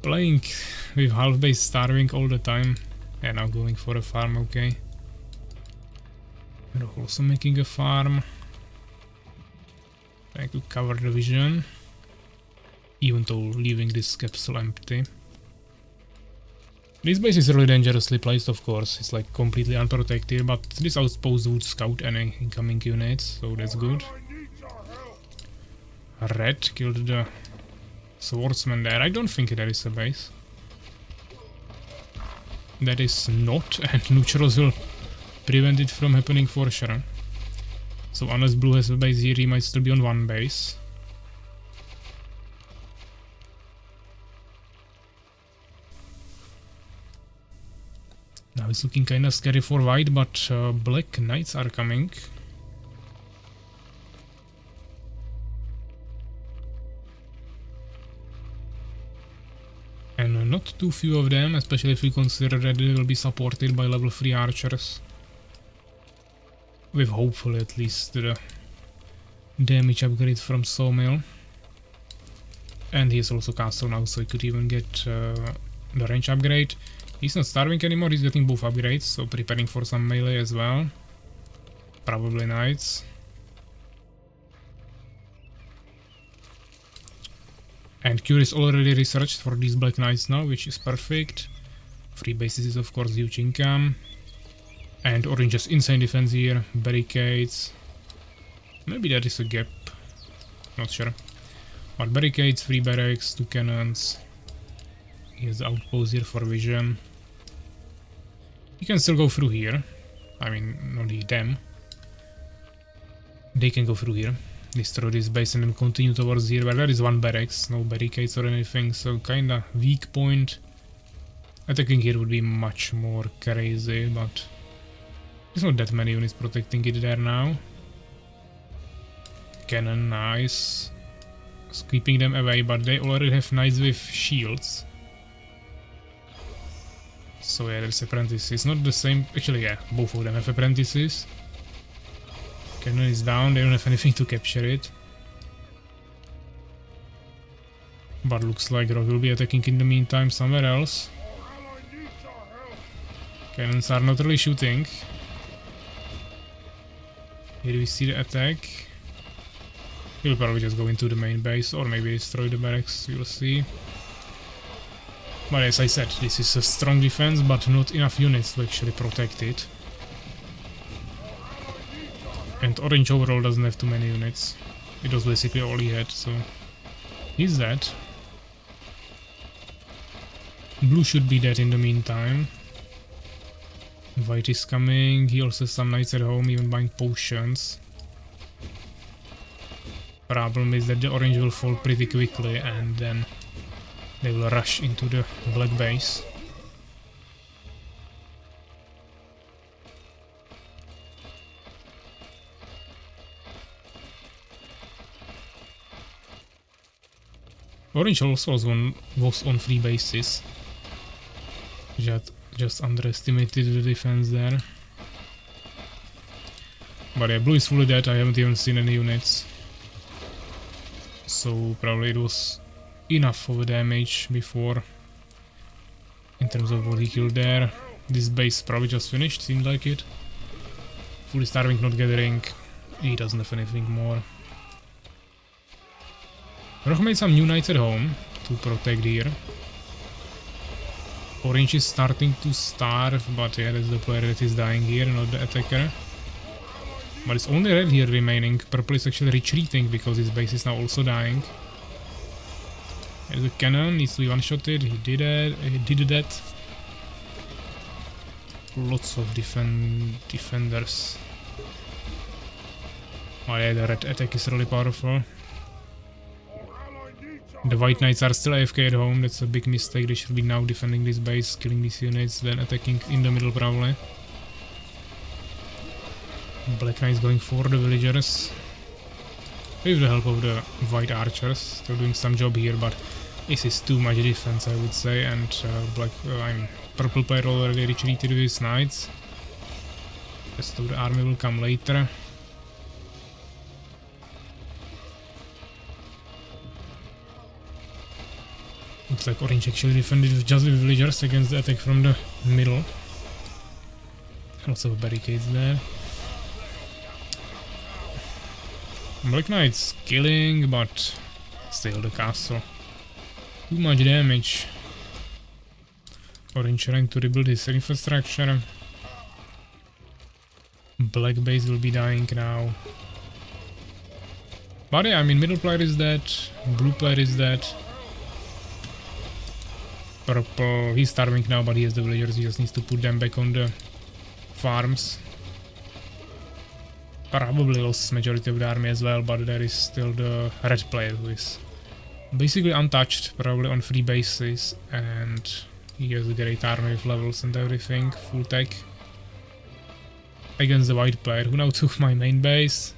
playing with half base starving all the time. Yeah, now going for a farm, okay. We're also making a farm. Trying to cover the vision. Even though leaving this capsule empty. This base is really dangerously placed, of course. It's like completely unprotected, but this outpost would scout any incoming units, so that's good. Red killed the swordsman there. I don't think that is a base. That is not, and neutrals will prevent it from happening for sure. So unless blue has a base here, he might still be on one base. Now it's looking kinda scary for white, but black knights are coming. And not too few of them, especially if we consider that they will be supported by level 3 archers. With hopefully at least the damage upgrade from Sawmill. And he is also castle now, so he could even get the range upgrade. He's not starving anymore, he's getting both upgrades, so preparing for some melee as well. Probably knights. And Cure is already researched for these black knights now, which is perfect. 3 bases is of course huge income. And orange has insane defense here, barricades. Maybe that is a gap, not sure. But barricades, 3 barracks, 2 cannons. Here's the outpost here for vision. You can still go through here. I mean, not them. They can go through here. Destroy this base and then continue towards here, where there is 1 barracks, no barricades or anything, so kinda weak point. Attacking here would be much more crazy, but there's not that many units protecting it there now. Cannon, nice. It's keeping them away, but they already have knights with shields. So yeah, there's apprentices, not the same, actually yeah, both of them have apprentices. Cannon is down, they don't have anything to capture it. But looks like Rock will be attacking in the meantime somewhere else. Cannons are not really shooting. Here we see the attack. He'll probably just go into the main base or maybe destroy the barracks, we'll see. But as I said, this is a strong defense, but not enough units to actually protect it. And orange overall doesn't have too many units. It was basically all he had, so he's dead. Blue should be dead in the meantime. White is coming, he also has some knights at home, even buying potions. Problem is that the orange will fall pretty quickly and then they will rush into the black base. Orange also was on 3 bases. Just underestimated the defense there. But yeah, blue is fully dead, I haven't even seen any units. So probably it was enough of a damage before. In terms of what he killed there. This base probably just finished, seemed like it. Fully starving, not gathering. He doesn't have anything more. Roch made some new knights at home to protect here. Orange is starting to starve, but yeah, that's the player that is dying here, not the attacker. But it's only red here remaining. Purple is actually retreating because his base is now also dying. There's a cannon, needs to be one-shotted, he did it, he did that. Lots of defenders. Oh yeah, the red attack is really powerful. The white knights are still AFK at home, that's a big mistake, they should be now defending this base, killing these units, then attacking in the middle probably. Black knights going for the villagers. With the help of the white archers, they're doing some job here, but This is too much defense, I would say, and purple player already retreated with his knights. Rest of the army will come later. Looks like orange actually defended just with villagers against the attack from the middle. Lots of barricades there. Black Knight's killing, but still the castle. Too much damage. Orange trying to rebuild his infrastructure. Black base will be dying now. But yeah, I mean, middle player is dead, blue player is dead. Purple, he's starving now, but he has the villagers, he just needs to put them back on the farms. Probably lost majority of the army as well, but there is still the red player who is basically untouched, probably on free bases, and he has a great army with levels and everything, full tech. Against the white player, who now took my main base.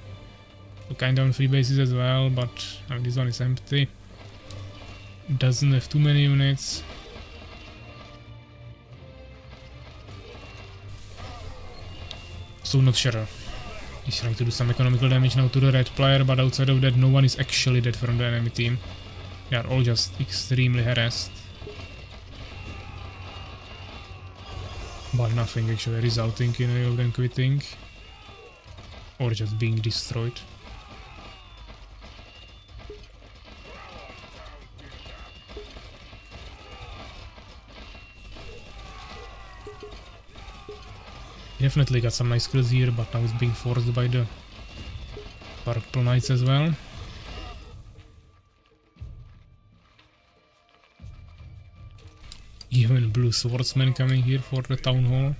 So kinda on free bases as well, but I mean, this one is empty. Doesn't have too many units. So not sure. He's trying to do some economical damage now to the red player, but outside of that no one is actually dead from the enemy team. They are all just extremely harassed. But nothing actually resulting in any of them quitting. Or just being destroyed. Definitely got some nice kills here, but now it's being forced by the purple knights as well. Even blue swordsmen coming here for the town hall.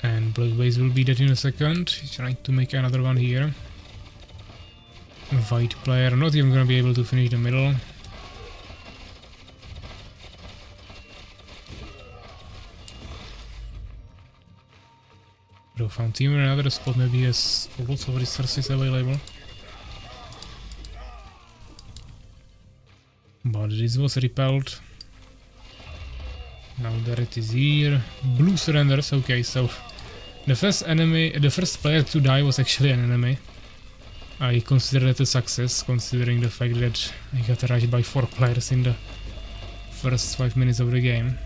And black base will be dead in a second. He's trying to make another one here. White player not even gonna be able to finish the middle. Bro found team in another spot, maybe he has lots of resources available. But this was repelled. Now the red is here. Blue surrenders, okay, so the first player to die was actually an enemy. I consider that a success, considering the fact that I got rushed by 4 players in the first 5 minutes of the game.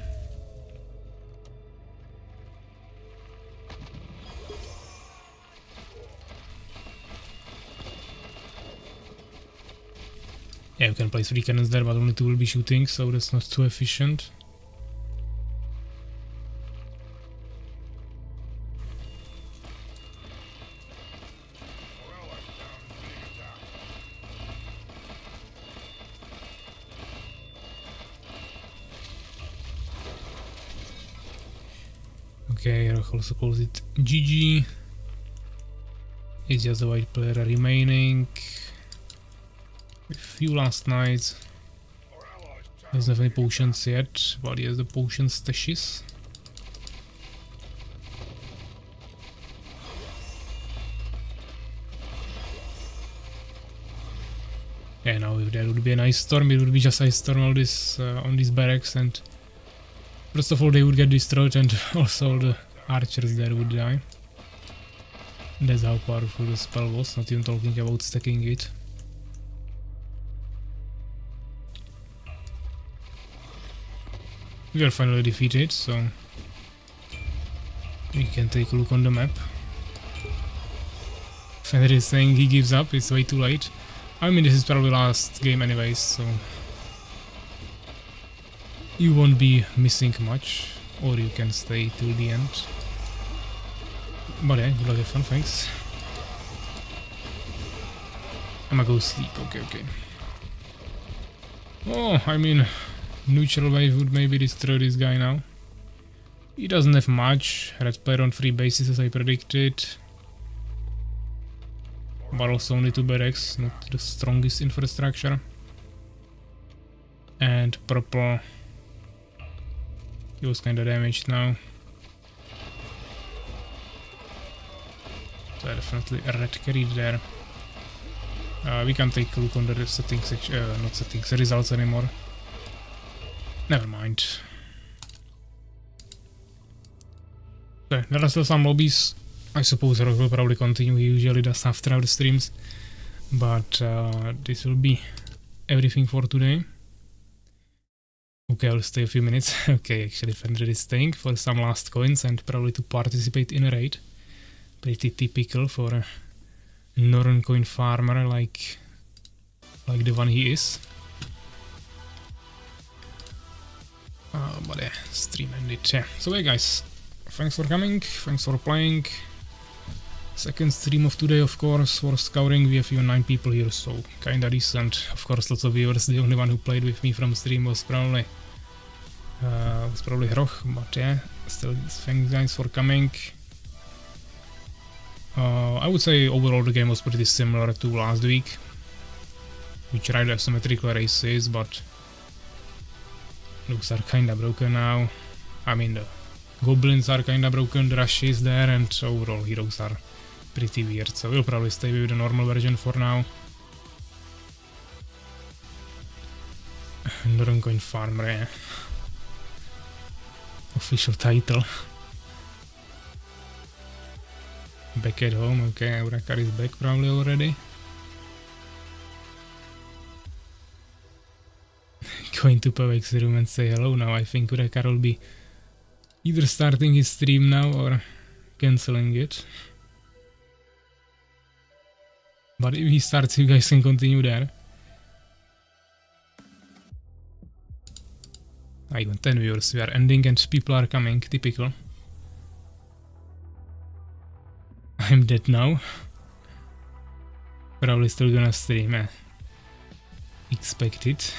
Yeah, you can place 3 cannons there, but only 2 will be shooting, so that's not too efficient. Okay, I'll also calls it GG. It's just the white player remaining. A few last knights. Doesn't have any potions yet, but he has the potion stashes. Yeah, now if there would be an ice storm, it would be just ice storm on these barracks, and first of all they would get destroyed, and also all the archers there would die. That's how powerful the spell was, not even talking about stacking it. We are finally defeated, so we can take a look on the map. Fenrir is saying he gives up, it's way too late. I mean, this is probably last game anyways, so you won't be missing much, or you can stay till the end. But yeah, good luck, have fun, thanks. I'ma go sleep, okay. Oh, I mean, neutral wave would maybe destroy this guy now. He doesn't have much, red player on 3 bases as I predicted. but also only 2 barracks, not the strongest infrastructure. And purple, he was kinda damaged now. So definitely a red carried there. We can take a look on the settings, not settings, results anymore. Never mind. So there are still some lobbies. I suppose Rock will probably continue, he usually does after the streams. But this will be everything for today. Okay, I'll stay a few minutes. Okay, actually Fender is staying for some last coins and probably to participate in a raid. Pretty typical for a northern coin farmer like the one he is. But yeah, stream ended. Yeah. So yeah guys, thanks for coming, thanks for playing. Second stream of today, of course, for Scouring. We have even 9 people here, so kinda decent. Of course, lots of viewers. The only one who played with me from stream was probably Roch, but yeah, still thanks guys for coming. I would say overall the game was pretty similar to last week. We tried asymmetrical races, but those are kinda broken now. I mean, the goblins are kinda broken, the rush is there, and overall heroes are pretty weird, so we'll probably stay with the normal version for now. Northern Coin Farmer, yeah. Official title. Back at home, okay, Urakar is back probably already. Going to Pavek's room and say hello now. I think Urakar will be either starting his stream now or cancelling it. But if he starts, you guys can continue there. Even 10 viewers, we are ending and people are coming, typical. I'm dead now. Probably still gonna stream, expect it.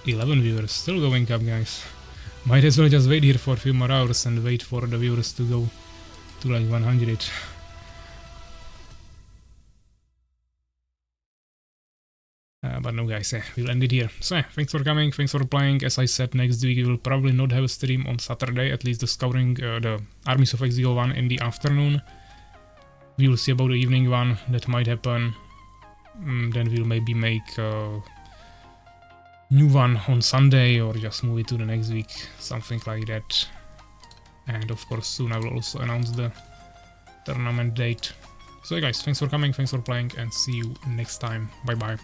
$11 viewers, still going up guys. Might as well just wait here for a few more hours and wait for the viewers to go to like 100. But no guys, we'll end it here. So thanks for coming, thanks for playing. As I said, next week we will probably not have a stream on Saturday, at least the Scouring, the Armies of Exile one in the afternoon. We will see about the evening one, that might happen. Then we'll maybe make a new one on Sunday or just move it to the next week, something like that. And of course soon I will also announce the tournament date. So guys, thanks for coming, thanks for playing, and see you next time. Bye bye.